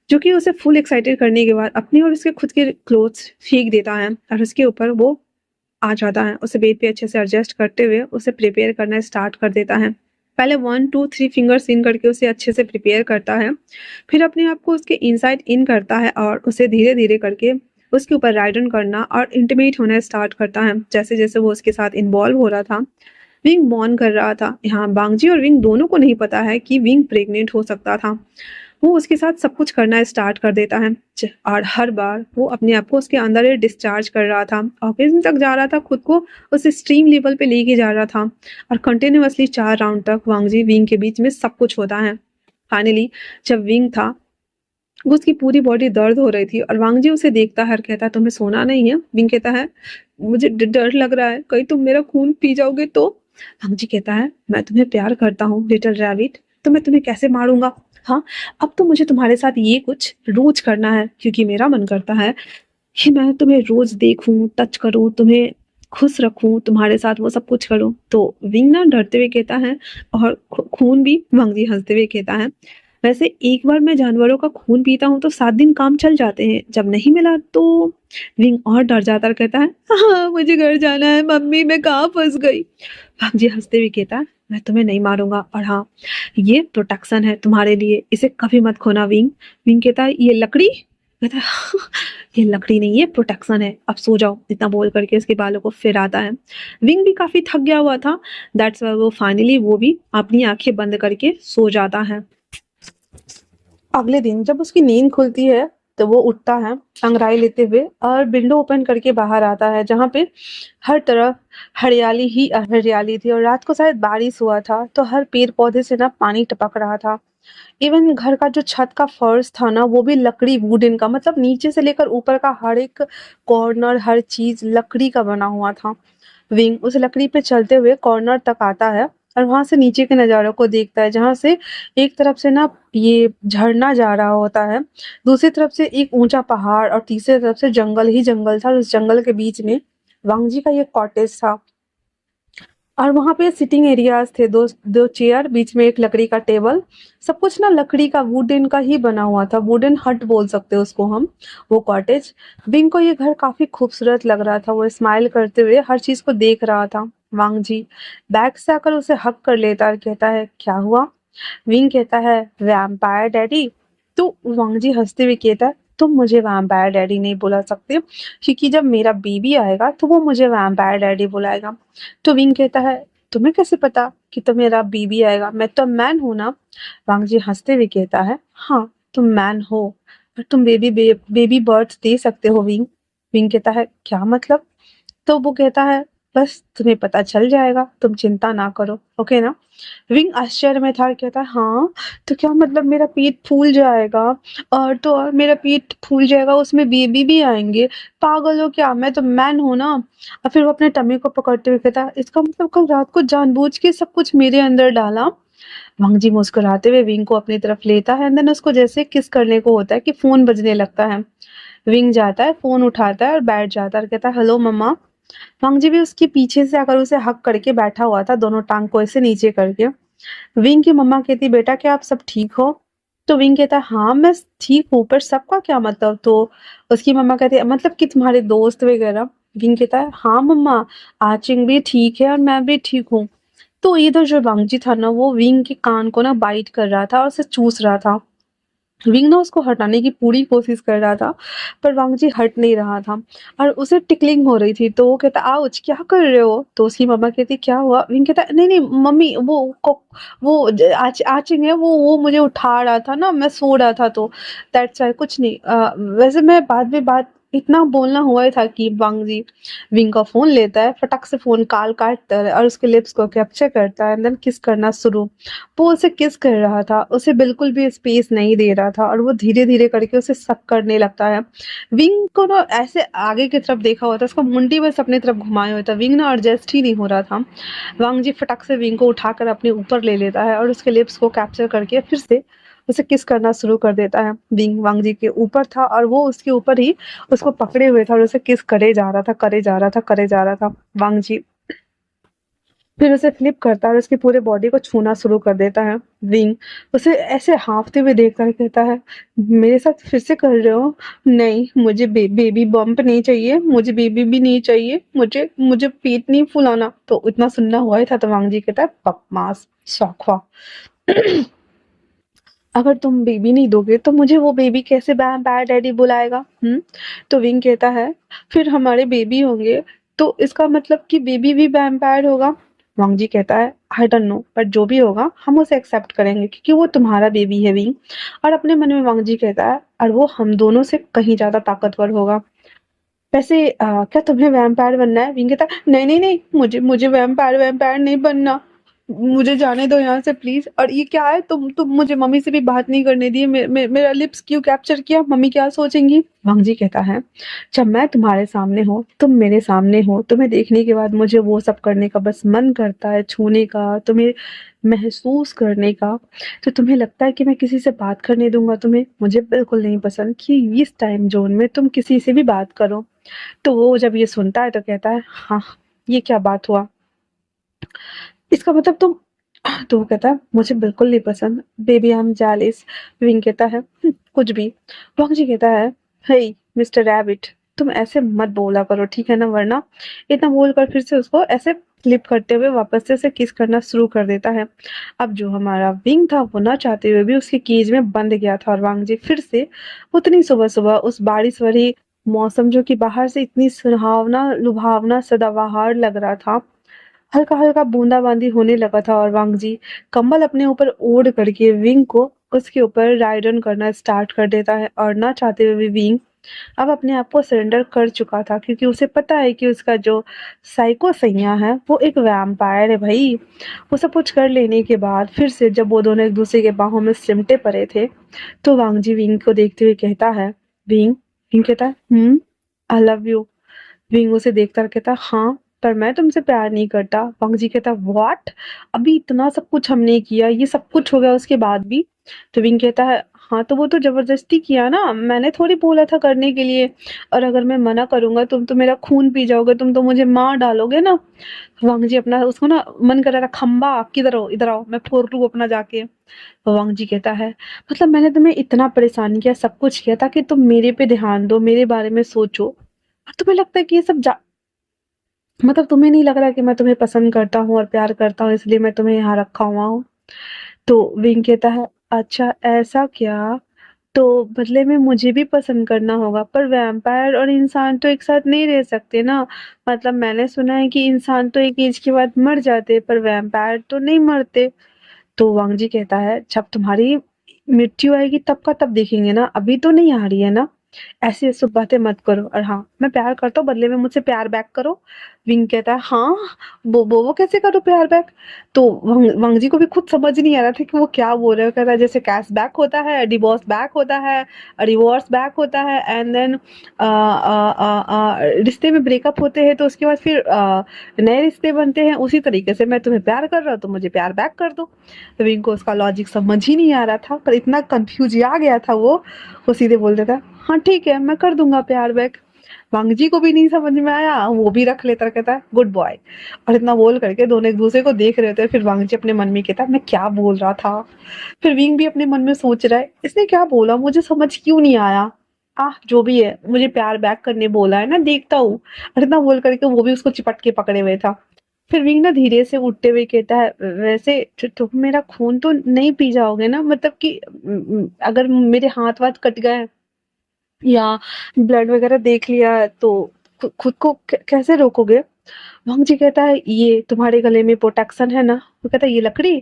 जो कि उसे फुल एक्साइटेड करने के बाद अपने और उसके खुद के क्लोथ्स फेंक देता है और उसके ऊपर वो आ जाता है। उसे बेड पे अच्छे से एडजस्ट करते हुए उसे प्रिपेयर करना स्टार्ट कर देता है। पहले 1, 2, 3 फिंगर्स इन करके उसे अच्छे से प्रिपेयर करता है। फिर अपने आप को उसके इनसाइड इन करता है और उसे धीरे-धीरे करके उसके ऊपर राइड ऑन करना और इंटिमेट होना स्टार्ट करता है। जैसे-जैसे वो उसके साथ इन्वॉल्व हो रहा था, विंग मौन कर रहा था। यहाँ बांगजी और विंग दोनों को नहीं पता है कि विंग प्रेग्नेंट हो सकता था। वो उसके साथ सब कुछ करना स्टार्ट कर देता है और हर बार वो अपने आप को उसके अंदर ही डिस्चार्ज कर रहा था, ऑर्गेज़्म तक जा रहा था, खुद को उस एक्सट्रीम लेवल पे लेके जा रहा था और कंटिन्यूअसली 4 राउंड तक वांगजी विंग के बीच में सब कुछ होता है। फाइनली जब विंग था, वो उसकी पूरी बॉडी दर्द हो रही थी और वांगजी उसे देखता है और कहता है, "तुम्हें सोना नहीं है?" विंग कहता है, "मुझे डर लग रहा है, कहीं तुम मेरा खून पी जाओगे तो?" वांगजी कहता है, "मैं तुम्हें प्यार करता हूँ लिटिल रैबिट, तो मैं तुम्हें कैसे मारूँगा? हाँ, अब तो मुझे तुम्हारे साथ ये कुछ रोज़ करना है क्योंकि मेरा मन करता है कि मैं तुम्हें रोज़ देखूँ, टच करूँ, तुम्हें खुश रखूँ, तुम्हारे साथ वो सब कुछ करूँ।" तो विंग ना डरते हुए कहता है और खून भी वांगजी हँसते हुए कहता है, "वैसे एक बार मैं जानवरों का खून पीता हूँ तो 7 दिन काम चल जाते हैं, जब नहीं मिला तो।" विंग और डर जाता और कहता है, "हाँ, मुझे घर जाना है, मम्मी मैं कहाँ फँस गई?" वांगजी हँसते हुए कहता है, "मैं तुम्हें नहीं मारूँगा और हाँ, ये प्रोटेक्शन है तुम्हारे लिए, इसे कभी मत खोना विंग।" विंग कहता है, "ये लकड़ी?" कहता है, "ये लकड़ी नहीं, ये प्रोटेक्शन है, अब सो जाओ।" इतना बोल करके उसके बालों को फिराता है। विंग भी काफ़ी थक गया हुआ था, दैट्स व्हाई वो फाइनली वो भी अपनी आँखें बंद करके सो जाता है। अगले दिन जब उसकी नींद खुलती है, तो वो उठता है अंगड़ाई लेते हुए और विंडो ओपन करके बाहर आता है, जहाँ पे हर तरफ हरियाली ही हरियाली थी और रात को शायद बारिश हुआ था, तो हर पेड़-पौधे से ना पानी टपक रहा था। इवन घर का जो छत का फर्श था ना, वो भी लकड़ी वुडन का, मतलब नीचे से लेकर ऊपर का हर एक कॉर्नर, हर चीज़ लकड़ी का बना हुआ था। विंग उस लकड़ी पे चलते हुए कॉर्नर तक आता है और वहाँ से नीचे के नज़ारों को देखता है, जहाँ से एक तरफ से ना ये झरना जा रहा होता है, दूसरी तरफ से एक ऊँचा पहाड़ और तीसरी तरफ से जंगल ही जंगल था और उस जंगल के बीच में वांग जी का ये कॉटेज था। और वहाँ पे सिटिंग एरियाज़ थे, 2 चेयर, बीच में एक लकड़ी का टेबल, सब कुछ ना लकड़ी का वुडन का ही बना हुआ था, वुडन हट बोल सकते हैं उसको हम, वो कॉटेज। विंग को ये घर काफ़ी खूबसूरत लग रहा था, वो स्माइल करते हुए हर चीज़ को देख रहा था। वांग जी बैक से आकर उसे हग कर लेता और कहता है, "क्या हुआ?" विंग कहता है, "वैम्पायर डैडी?" तो वांग जी हँसते हुए कहता है, "तुम मुझे वैम्पायर डैडी नहीं बुला सकते, क्योंकि जब मेरा बेबी आएगा तो वो मुझे वैम्पायर डैडी बुलाएगा।" तो विंग कहता है, "तुम्हें कैसे पता कि तो मेरा बेबी आएगा? मैं तो मैन हूँ ना?" वांग जी हँसते हुए कहता है, "हाँ, तुम मैन हो, पर तुम बेबी बर्थ दे सकते हो विंग।" विंग कहता है, "क्या मतलब?" तो वो कहता है बस तुम्हें पता चल जाएगा, तुम चिंता ना करो, ओके ना। विंग आश्चर्य में था, कहता है हाँ, तो क्या मतलब मेरा पेट फूल जाएगा, और तो और मेरा पेट फूल जाएगा, उसमें बेबी भी आएंगे, पागल हो क्या, मैं तो मैन हूं ना। और फिर वो अपने टमी को पकड़ते हुए कहता है इसका मतलब कल रात को जानबूझ के सब कुछ मेरे अंदर डाला। वांग जी मुस्कुराते हुए विंग को अपनी तरफ लेता है, एंड देन उसको जैसे किस करने को होता है कि फोन बजने लगता है। विंग जाता है, फोन उठाता है और बैठ जाता है और कहता है हेलो मम्मा। वांग जी भी उसके पीछे से आकर उसे हक करके बैठा हुआ था, दोनों टांग को ऐसे नीचे करके। विंग की मम्मा कहती बेटा क्या आप सब ठीक हो? तो विंग कहता है हाँ मैं ठीक हूँ, पर सबका क्या मतलब? तो उसकी मम्मा कहती है मतलब कि तुम्हारे दोस्त वगैरह? विंग कहता है हाँ मम्मा, आचिंग भी ठीक है और मैं भी ठीक हूँ। तो इधर जो वांगजी था ना, वो विंग के कान को ना बाइट कर रहा था और उसे चूस रहा था। विंग ना उसको हटाने की पूरी कोशिश कर रहा था, पर वांगजी हट नहीं रहा था और उसे टिकलिंग हो रही थी। तो वो कहता आउच क्या कर रहे हो? तो उसकी मम्मा कहती क्या हुआ? विंग कहता नहीं नहीं मम्मी, वो आचिंग है, वो मुझे उठा रहा था ना, मैं सो रहा था, तो दैट्स व्हाई, कुछ नहीं। वैसे मैं बाद में बात, इतना बोलना हुआ ही था कि वांगजी विंग का फोन लेता है, फटक से फोन कॉल काटता है और उसके लिप्स को कैप्चर करता है, एंड देन किस करना शुरू। वो उसे किस कर रहा था, उसे बिल्कुल भी स्पेस नहीं दे रहा था और वो धीरे धीरे करके उसे सक करने लगता है। विंग को ना ऐसे आगे की तरफ देखा हुआ था, उसका मुंडी बस अपनी तरफ घुमाया हुआ था, विंग ना एडजस्ट ही नहीं हो रहा था। वांग जी फटक से विंग को उठाकर अपने ऊपर ले लेता है और उसके लिप्स को कैप्चर करके फिर से उसे किस करना शुरू कर देता है। विंग वांग जी के ऊपर था और वो उसके ऊपर ही उसको पकड़े हुए था और उसे किस करे जा रहा था, करे जा रहा था, करे जा रहा था। वांग जी फिर उसे फ्लिप करता है और उसकी पूरे बॉडी को छूना शुरू कर देता है। विंग उसे ऐसे हाँफते हुए देखता है, कहता है मेरे साथ फिर से कर रहे हो? नहीं, मुझे बेबी बम्प नहीं चाहिए, मुझे बेबी भी नहीं चाहिए, मुझे मुझे पेट नहीं फुलाना। तो इतना सुनना हुआ ही था, तो वांग जी कहता है बकवास शौखवा। अगर तुम बेबी नहीं दोगे तो मुझे वो बेबी कैसे बैड डैडी बुलाएगा? तो विंग कहता है फिर हमारे बेबी होंगे, तो इसका मतलब कि बेबी भी वैम्पायर होगा। वांग जी कहता है आई डोंट नो, बट जो भी होगा हम उसे एक्सेप्ट करेंगे क्योंकि वो तुम्हारा बेबी है विंग। और अपने मन में वांग जी कहता है और वो हम दोनों से कहीं ज्यादा ताकतवर होगा। वैसे क्या तुम्हें वैम्पायर बनना है? विंग कहता है नहीं नहीं नहीं, मुझे मुझे वैम्पायर वैम्पायर नहीं बनना, मुझे जाने दो यहाँ से प्लीज। और ये क्या है, तुम मुझे मम्मी से भी बात नहीं करने दिए, मेरा लिप्स क्यों कैप्चर किया, मम्मी क्या सोचेंगी? वांग जी कहता है जब मैं तुम्हारे सामने हो, तुम मेरे सामने हो, तुम्हें देखने के बाद मुझे वो सब करने का बस मन करता है, छूने का, तुम्हें महसूस करने का। तो तुम्हें लगता है कि मैं किसी से बात करने दूंगा तुम्हें? मुझे बिल्कुल नहीं पसंद कि इस टाइम जोन में तुम किसी से भी बात करो। तो वो जब ये सुनता है तो कहता है हाँ, ये क्या बात हुआ, इसका मतलब तुम। तो वो कहता है मुझे बिल्कुल नहीं पसंद, बेबी आई एम जेलिस। विंग कहता है कुछ भी। वांग जी कहता है हे मिस्टर रैबिट, तुम ऐसे मत बोला करो ठीक है ना, वरना। इतना बोलकर फिर से उसको ऐसे फ्लिप करते हुए वापस से उसे किस करना शुरू कर देता है। अब जो हमारा विंग था वो ना चाहते हुए भी उसके केज में बंद गया था, और वांग जी फिर से उतनी सुबह सुबह उस बारिश भरी मौसम, जो कि बाहर से इतनी सुहावना लुभावना सदाबहार लग रहा था, हल्का हल्का बूंदाबांदी होने लगा था, और वांग जी कंबल अपने ऊपर ओढ़ करके विंग को उसके ऊपर राइड ऑन करना स्टार्ट कर देता है। और ना चाहते हुए भी विंग अब अपने आप को सरेंडर कर चुका था, क्योंकि उसे पता है कि उसका जो साइको सैया है वो एक वैम्पायर है भाई। वो सब कुछ कर लेने के बाद फिर से जब वो दोनों एक दूसरे के बाहों में सिमटे पड़े थे, तो वांग जी विंग को देखते हुए कहता है विंग। विंग कहता है आई लव यू। विंग उसे देखता और कहता हाँ, पर मैं तुमसे प्यार नहीं करता। पंग जी कहता व्हाट, अभी इतना सब कुछ हमने किया, ये सब कुछ हो गया उसके बाद भी? तो विंग कहता है हाँ, तो वो तो जबरदस्ती किया ना, मैंने थोड़ी बोला था करने के लिए, और अगर मैं मना करूंगा तुम तो मेरा खून पी जाओगे, तुम तो मुझे मार डालोगे ना। वांग जी अपना उसको ना मन कर रहा था, खम्बा किधर हो, इधर आओ, मैं फोड़ लूं अपना जाके। तो वांग जी कहता है मतलब मैंने तुम्हें इतना परेशान किया, सब कुछ किया ताकि तुम मेरे पे ध्यान दो, मेरे बारे में सोचो, और तुम्हें लगता है कि ये सब मतलब तुम्हें नहीं लग रहा कि मैं तुम्हें पसंद करता हूँ और प्यार करता हूँ, इसलिए मैं तुम्हें यहाँ रखा हुआ हूँ? तो विंग कहता है अच्छा ऐसा क्या, तो बदले में मुझे भी पसंद करना होगा, पर वैम्पायर और इंसान तो एक साथ नहीं रह सकते ना, मतलब मैंने सुना है कि इंसान तो एक एज के बाद मर जाते पर वैम्पायर तो नहीं मरते। तो वांग जी कहता है जब तुम्हारी मृत्यु आएगी तब का तब देखेंगे ना, अभी तो नहीं आ रही है ना। ऐसी ऐसी बातें मत करो, और हाँ मैं प्यार करता हूँ, बदले में मुझसे प्यार बैक करो। विंग कहता है हाँ, वो कैसे करो प्यार बैक? तो वंग जी को भी खुद समझ नहीं आ रहा था कि वो क्या बोल रहे हो। कहता है जैसे कैश बैक होता है, डिवोर्स बैक होता है, रिवोर्स बैक होता है, एंड देन रिश्ते में ब्रेकअप होते हैं तो उसके बाद फिर नए रिश्ते बनते हैं, उसी तरीके से मैं तुम्हें प्यार कर रहा हूँ तो मुझे प्यार बैक कर दो। तो विंग को उसका लॉजिक समझ ही नहीं आ रहा था, पर इतना कंफ्यूज आ गया था वो सीधे बोल देता है हाँ ठीक है मैं कर दूंगा प्यार बैक। वांग जी को भी नहीं समझ में आया, वो भी रख लेता, कहता है गुड बॉय। और इतना बोल करके दोनों एक दूसरे को देख रहे थे। फिर वांग जी अपने मन में कहता है मैं क्या बोल रहा था। फिर विंग भी अपने मन में सोच रहा है इसने क्या बोला, मुझे समझ क्यों नहीं आया। जो भी है, मुझे प्यार बैक करने बोला है ना, देखता हूँ। और इतना बोल करके वो भी उसको चिपट के पकड़े हुए था। फिर विंग ना धीरे से उठते हुए कहता है वैसे तुम मेरा खून तो नहीं पी जाओगे ना, मतलब कि अगर मेरे हाथ वाथ कट गए या ब्लड वगैरह देख लिया तो खुद को कैसे रोकोगे? वंग जी कहता है ये तुम्हारे गले में प्रोटेक्शन है ना। वो कहता है ये लकड़ी।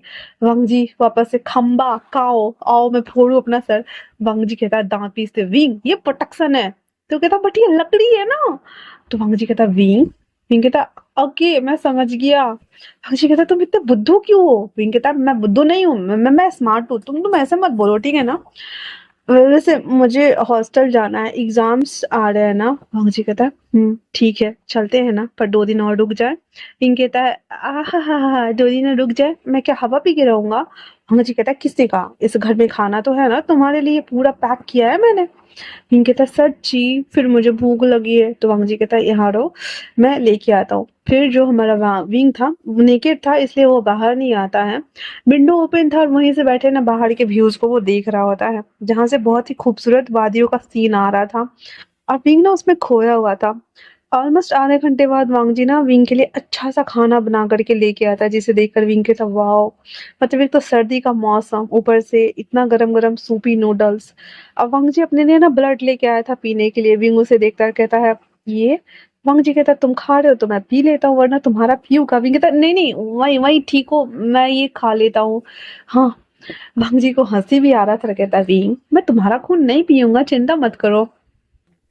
वंग जी वापस से खंबा काओ आओ मैं फोड़ू अपना सर। वंग जी कहता है दांत पीसते विंग ये प्रोटेक्शन है। तो कहता बट ये लकड़ी है ना। तो वंग जी कहता विंग। विंग कहता ओके मैं समझ गया। वंग जी कहता तुम इतने बुद्धू क्यों हो? विंग कहता मैं बुद्धू नहीं हूँ, मैं स्मार्ट हूँ, तुम ऐसे मत बोलो ठीक है ना। वैसे मुझे हॉस्टल जाना है, एग्जाम्स आ रहे हैं ना। भांग जी कहता है ठीक है चलते हैं ना, पर 2 दिन और रुक जाए। पिंक कहता है हा 2 दिन और रुक जाए, मैं क्या हवा पी के रहूंगा? भांग जी कहता है किसने कहा, इस घर में खाना तो है ना तुम्हारे लिए, पूरा पैक किया है मैंने। विंग कहता है सच्ची, फिर मुझे भूख लगी है। तो वांग जी कहता है यहाँ रहो मैं लेके आता हूँ। फिर जो हमारा विंग था वो नेकेड था, इसलिए वो बाहर नहीं आता है। विंडो ओपन था और वहीं से बैठे ना बाहर के व्यूज को वो देख रहा होता है, जहां से बहुत ही खूबसूरत वादियों का सीन आ रहा था। और विंग ना उसमें खोया हुआ था। ऑलमोस्ट आधे घंटे बाद वांग जी ना विंग के लिए अच्छा सा खाना बना करके लेके आता है, जिसे देखकर विंग के सब वाओ, मतलब एक तो सर्दी का मौसम, ऊपर से इतना गरम गरम सूपी नूडल्स। अब वांग जी अपने लिए ना ब्लड लेके आया था पीने के लिए। विंग उसे देखता है कहता है ये। वांग जी कहता तुम खा रहे हो तो मैं पी लेता हूँ, वरना तुम्हारा पीऊंगा। विंग कहता नहीं नहीं वही वही ठीक हो, मैं ये खा लेता हूँ। हाँ। वांग जी को हंसी भी आ रहा था, कहता विंग मैं तुम्हारा खून नहीं पीऊंगा, चिंता मत करो।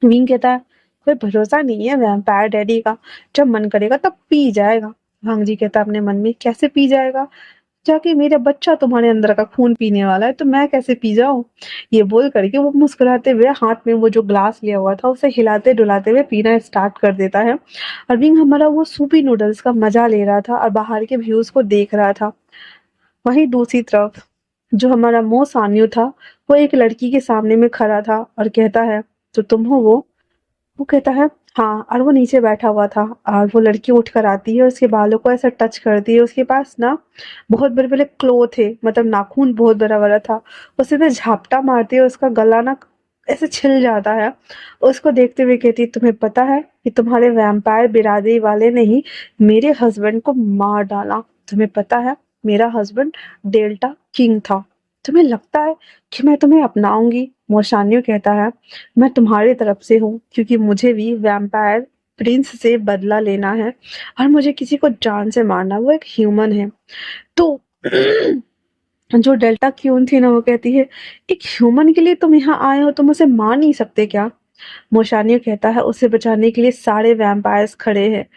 विंग कहता है कोई भरोसा नहीं है वैम्पायर डैडी का, जब मन करेगा तब पी जाएगा। वांग जी कहता अपने मन में कैसे पी जाएगा, जाके मेरा बच्चा तुम्हारे अंदर का खून पीने वाला है तो मैं कैसे पी जाऊं? ये बोल करके वो मुस्कुराते हुए हाथ में वो जो ग्लास लिया हुआ था उसे हिलाते डुलाते हुए पीना स्टार्ट कर देता है। और विंग हमारा वो सूपी नूडल्स का मजा ले रहा था और बाहर के व्यूज को देख रहा था। वहीं दूसरी तरफ जो हमारा मो सान्यू था, वो एक लड़की के सामने में खड़ा था और कहता है तो तुम हो वो कहता है हाँ, और वो नीचे बैठा हुआ था। और वो लड़की उठ कर आती है, उसके बालों को ऐसा टच करती है। उसके पास ना बहुत बड़े बड़े क्लो थे, मतलब नाखून बहुत बड़ा बड़ा था। उसे ना झपटा मारती है, उसका गला ना ऐसे छिल जाता है। उसको देखते हुए कहती है तुम्हें पता है कि तुम्हारे वैम्पायर बिरादरी वाले ने ही मेरे हस्बैंड को मार डाला। तुम्हें पता है मेरा हस्बैंड डेल्टा किंग था। तुम्हें लगता है कि मैं तुम्हें अपनाऊंगी? मोशान्यो कहता है मैं तुम्हारी तरफ से हूँ, क्योंकि मुझे भी वैम्पायर प्रिंस से बदला लेना है और मुझे किसी को जान से मारना, वो एक ह्यूमन है। तो जो डेल्टा क्यून थी ना वो कहती है एक ह्यूमन के लिए तुम यहाँ आए हो, तुम उसे मार नहीं सकते क्या? मोशानियो कहता है उसे बचाने के लिए सारे वैम्पायर्स खड़े हैं,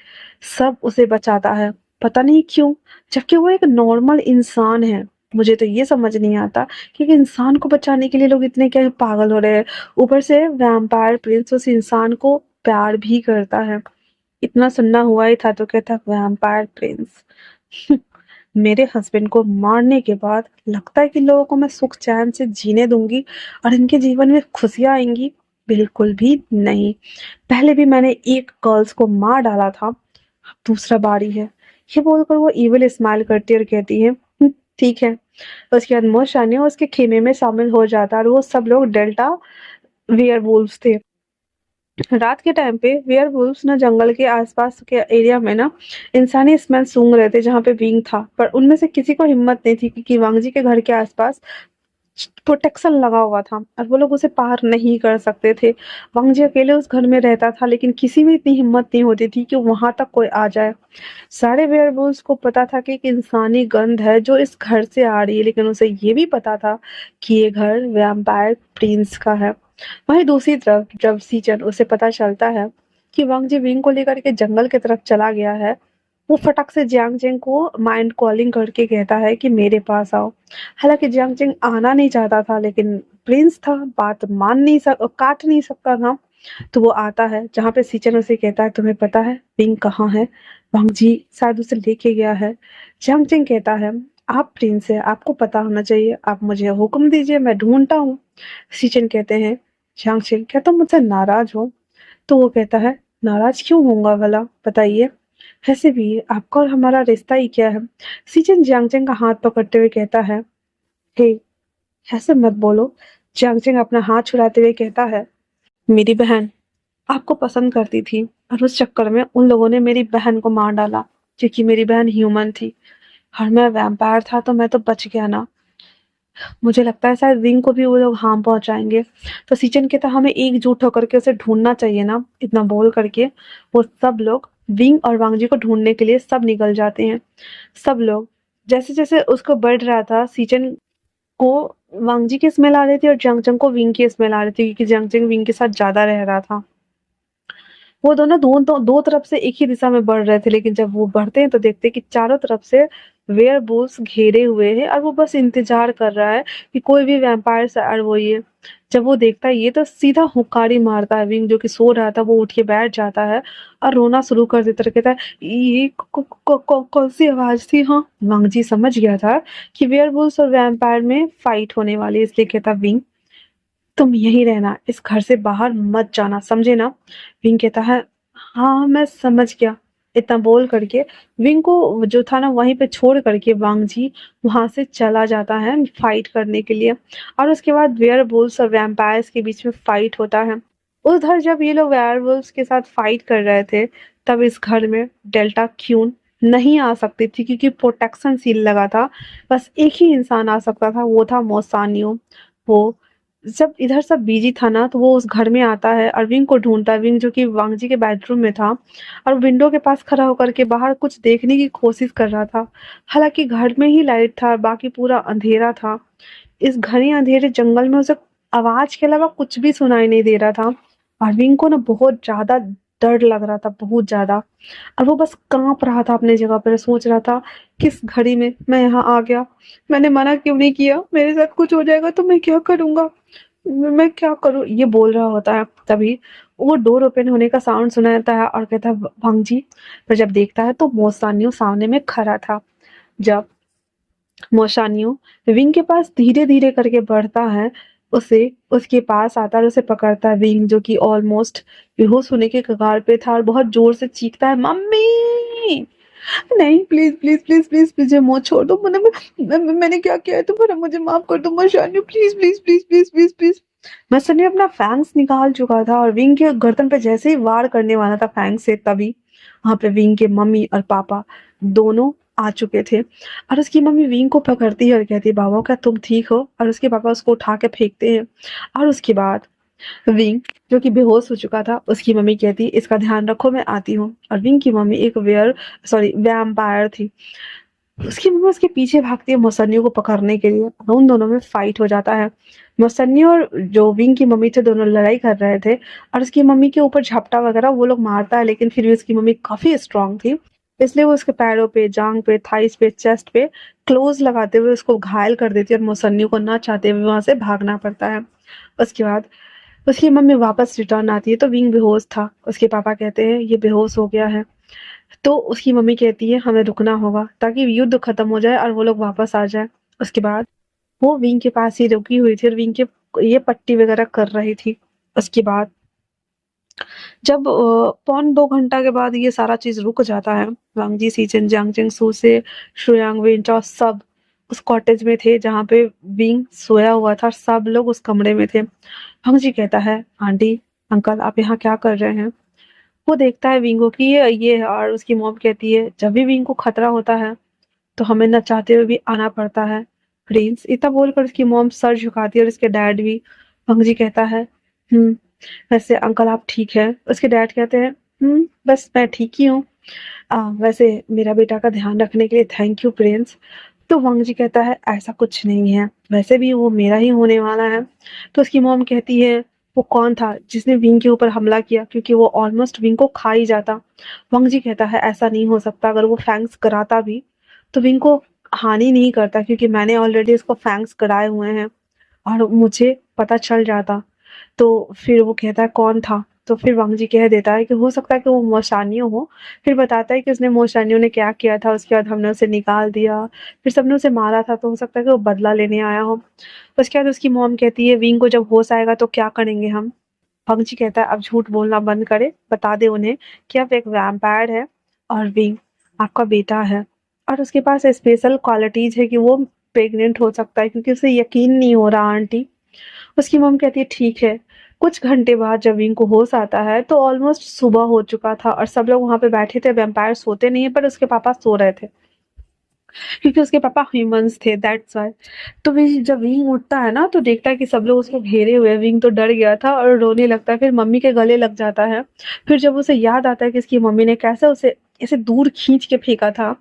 सब उसे बचाता है, पता नहीं क्यों, जबकि वो एक नॉर्मल इंसान है। मुझे तो ये समझ नहीं आता कि एक इंसान को बचाने के लिए लोग इतने क्या पागल हो रहे हैं। ऊपर से वैम्पायर प्रिंस उस इंसान को प्यार भी करता है। इतना सुनना हुआ ही था तो कहता वैम्पायर प्रिंस मेरे हस्बैंड को मारने के बाद लगता है कि लोगों को मैं सुख चैन से जीने दूंगी और इनके जीवन में खुशियां आएंगी? बिल्कुल भी नहीं। पहले भी मैंने एक गर्ल्स को मार डाला था, अब दूसरा बारी है। ये बोलकर वो इविल स्माइल करती है और कहती है ठीक है। उसके बाद मोशानिया उसके खेमे में शामिल हो जाता है और वो सब लोग डेल्टा वेयरवुल्व्स थे। रात के टाइम पे वेयरवुल्व्स ना जंगल के आसपास के एरिया में ना इंसानी स्मेल सूंघ रहे थे जहाँ पे विंग था, पर उनमें से किसी को हिम्मत नहीं थी क्योंकि वांगजी के घर के आसपास प्रोटेक्शन लगा हुआ था और वो लोग उसे पार नहीं कर सकते थे। वांगजी अकेले उस घर में रहता था, लेकिन किसी में इतनी हिम्मत नहीं होती थी कि वहां तक कोई आ जाए। सारे वेयरवुल्व्स को पता था कि एक इंसानी गंध है जो इस घर से आ रही है, लेकिन उसे ये भी पता था कि ये घर वैम्पायर प्रिंस का है। वहीं दूसरी तरफ जब सीजन उसे पता चलता है कि वांग जी विंग को लेकर के जंगल की तरफ चला गया है, वो फटक से जियांग जेंग को माइंड कॉलिंग करके कहता है कि मेरे पास आओ। हालांकि जियांग जेंग आना नहीं चाहता था, लेकिन प्रिंस था, बात काट नहीं सकता था। तो वो आता है जहाँ पे सीचन उसे कहता है तुम्हें पता है पिंग कहाँ है? वांग जी शायद उसे लेके गया है। झांग चिंग कहता है आप प्रिंस है, आपको पता होना चाहिए, आप मुझे हुक्म दीजिए, मैं ढूंढता हूँ। सीचन कहते हैं झांग चिंग क्या तुम मुझसे नाराज हो? तो वो कहता है नाराज क्यों होऊंगा भला, बताइए। वैसे भी आपका और हमारा रिश्ता ही क्या है? सीचन जियांग चिंग का हाथ पकड़ते हुए कहता है हे, ऐसे मत बोलो। जियांग चिंग अपना हाथ छुड़ाते हुए कहता है मेरी बहन आपको पसंद करती थी और उस चक्कर में उन लोगों ने मेरी बहन को मार डाला, क्योंकि मेरी बहन ह्यूमन थी और मैं वैम्पायर था, तो मैं तो बच गया ना। मुझे लगता है शायद विंग को भी वो लोग हार्म पहुंचाएंगे। तो सीचन कहता हमें एकजुट होकर के उसे ढूंढना चाहिए ना। इतना बोल करके वो सब लोग विंग और वांगजी को ढूंढने के लिए सब निकल जाते हैं। सब लोग जैसे जैसे उसको बढ़ रहा था, सीचन को वांगजी की स्मेल आ रही थी और जंगजंग को विंग की स्मेल आ रही थी, क्योंकि जंगजंग विंग के साथ ज्यादा रह रहा था। वो दोनों दो तरफ से एक ही दिशा में बढ़ रहे थे, लेकिन जब वो बढ़ते हैं तो देखते हैं कि चारों तरफ से वेयरवुल्व्स घेरे हुए हैं और वो बस इंतजार कर रहा है कि कोई भी वैम्पायर और वो ये जब वो देखता है ये तो सीधा हुक्कारी मारता है। विंग जो कि सो रहा था वो उठ के बैठ जाता है और रोना शुरू कर देता है। कहता है ये कौन सी आवाज थी? हाँ, वांगजी समझ गया था कि वेयरवुल्व्स और वैम्पायर में फाइट होने वाली है, इसलिए कहता विंग तुम यहीं रहना, इस घर से बाहर मत जाना, समझे ना? विंग कहता है हाँ मैं समझ गया। इतना बोल करके विंग को जो था ना वहीं पे छोड़ करके वांग जी वहां से चला जाता है फाइट करने के लिए। और उसके बाद वेयरवुल्व्स और वैम्पायर्स के बीच में फाइट होता है। उधर जब ये लोग वेयरवुल्व्स के साथ फाइट कर रहे थे, तब इस घर में डेल्टा क्यून नहीं आ सकती थी, क्योंकि प्रोटेक्शन सील लगा था। बस एक ही इंसान आ सकता था, वो था मोसानियो। वो जब इधर सब बिजी था ना, तो वो उस घर में आता है और विंग को ढूंढता है। विंग जो कि वांगजी के बेडरूम में था और विंडो के पास खड़ा होकर के बाहर कुछ देखने की कोशिश कर रहा था। हालांकि घर में ही लाइट था और बाकी पूरा अंधेरा था। इस घने अंधेरे जंगल में उसे आवाज के अलावा कुछ भी सुनाई नहीं दे रहा था। और विंग को ना बहुत ज्यादा डर लग रहा था, बहुत ज्यादा। और वो बस कांप रहा था अपने जगह पर, सोच रहा था किस घड़ी में मैं यहाँ आ गया, मैंने मना क्यों नहीं किया, मेरे साथ कुछ हो जाएगा तो मैं क्या करूंगा, मैं क्या करूं, ये बोल रहा होता है। तभी वो डोर ओपन होने का साउंड सुना जाता है और कहता है भांग जी। पर जब देखता है तो मोसानियो सामने में खड़ा था। जब मोशानियो विंग के पास धीरे धीरे करके बढ़ता है, उसे उसके पास आता है और उसे पकड़ता है। विंग जो कि ऑलमोस्ट बेहोश होने के कगार पे था और बहुत जोर से चीखता है मम्मी, नहीं प्लीज प्लीज प्लीज प्लीज मुझे मत छोड़ दो, मैंने क्या किया है तुम्हारा, मुझे माफ कर दो मोशानियो, please please please please please please. मसन ने अपना फैंक्स निकाल चुका था और विंग के गर्दन पे जैसे ही वार करने वाला था फैंक्स से, तभी वहां पे विंग के मम्मी और पापा दोनों आ चुके थे। और उसकी मम्मी विंग को पकड़ती है और कहती है बाबा क्या तुम ठीक हो? और उसके पापा उसको उठा के फेंकते हैं। और उसके बाद विंग जो कि बेहोश हो चुका था, उसकी मम्मी कहती है इसका ध्यान रखो मैं आती हूँ। और विंग की मम्मी एक वैम्पायर थी। उसकी मम्मी उसके पीछे भागती है मोसन्नियों को पकड़ने के लिए। उन दोनों में फाइट हो जाता है। मोसन्नियों और जो विंग की मम्मी थे दोनों लड़ाई कर रहे थे और उसकी मम्मी के ऊपर झपटा वगैरह वो लोग मारता है, लेकिन फिर भी उसकी मम्मी काफी स्ट्रांग थी, इसलिए वो उसके पैरों पे, जांग पे, थाइस पे, चेस्ट पे क्लोज लगाते हुए उसको घायल कर देती है और मोसन्नियों को ना चाहते हुए वहां से भागना पड़ता है। उसके बाद उसकी मम्मी वापस रिटर्न आती है तो विंग बेहोश था। उसके पापा कहते हैं ये बेहोश हो गया है। तो उसकी मम्मी कहती है हमें रुकना होगा ताकि युद्ध खत्म हो जाए और वो लोग वापस आ जाए। उसके बाद वो विंग के पास ही रुकी हुई थी और विंग के ये पट्टी वगैरह कर रही थी। उसके बाद जब पौन 2 घंटा के बाद ये सारा चीज रुक जाता है, वांगजी, सीचन, जियांगजेंग, सूसे, शुयांग, विंचौ सब उस कॉटेज में थे जहाँ पे विंग सोया हुआ था। सब लोग उस कमरे में थे। वांगजी कहता है आंटी, अंकल आप यहाँ क्या कर रहे हैं? वो देखता है विंग को कि ये है, और उसकी मॉम कहती है जब भी विंग को खतरा होता है तो हमें न चाहते हुए भी आना पड़ता है प्रिंस। इतना बोलकर उसकी मॉम सर झुकाती है और उसके डैड भी। वांगजी कहता है हम्म, वैसे अंकल आप ठीक है? उसके डैड कहते हैं बस मैं ठीक ही हूँ। वैसे मेरा बेटा का ध्यान रखने के लिए थैंक यू प्रिंस। तो वांग जी कहता है ऐसा कुछ नहीं है, वैसे भी वो मेरा ही होने वाला है। तो उसकी मॉम कहती है वो कौन था जिसने विंग के ऊपर हमला किया, क्योंकि वो ऑलमोस्ट विंग को खा ही जाता। वांग जी कहता है ऐसा नहीं हो सकता, अगर वो फैंक्स कराता भी तो विंग को हानि नहीं करता, क्योंकि मैंने ऑलरेडी उसको फैंक्स कराए हुए हैं और मुझे पता चल जाता। तो फिर वो कहता है कौन था, तो फिर वांग जी कह देता है कि हो सकता है कि वो मोशानियों हो। फिर बताता है कि उसने मोशानियों ने क्या किया था, उसके बाद हमने उसे निकाल दिया, फिर सबने उसे मारा था, तो हो सकता है कि वो बदला लेने आया हो। उसके बाद उसकी मॉम कहती है विंग को जब होश आएगा तो क्या करेंगे हम। वांग जी कहता है अब झूठ बोलना बंद करे, बता दे उन्हें कि आप एक वैम्पायर है और विंग आपका बेटा है, और उसके पास स्पेशल क्वालिटीज है कि वो प्रेग्नेंट हो सकता है, क्योंकि उसे यकीन नहीं हो रहा आंटी। उसकी मॉम कहती है ठीक है। कुछ घंटे बाद जब विंग को होश आता है तो ऑलमोस्ट सुबह हो चुका था और सब लोग वहां पे बैठे थे। वैम्पायर सोते नहीं है पर उसके पापा सो रहे थे, क्योंकि उसके पापा ह्यूमंस थे, दैट्स व्हाई। तो जब विंग उठता है ना तो देखता है कि सब लोग उसको घेरे हुए हैं। विंग तो डर गया था और रोने लगता है, फिर मम्मी के गले लग जाता है। फिर जब उसे याद आता है कि इसकी मम्मी ने कैसे उसे ऐसे दूर खींच के फेंका था,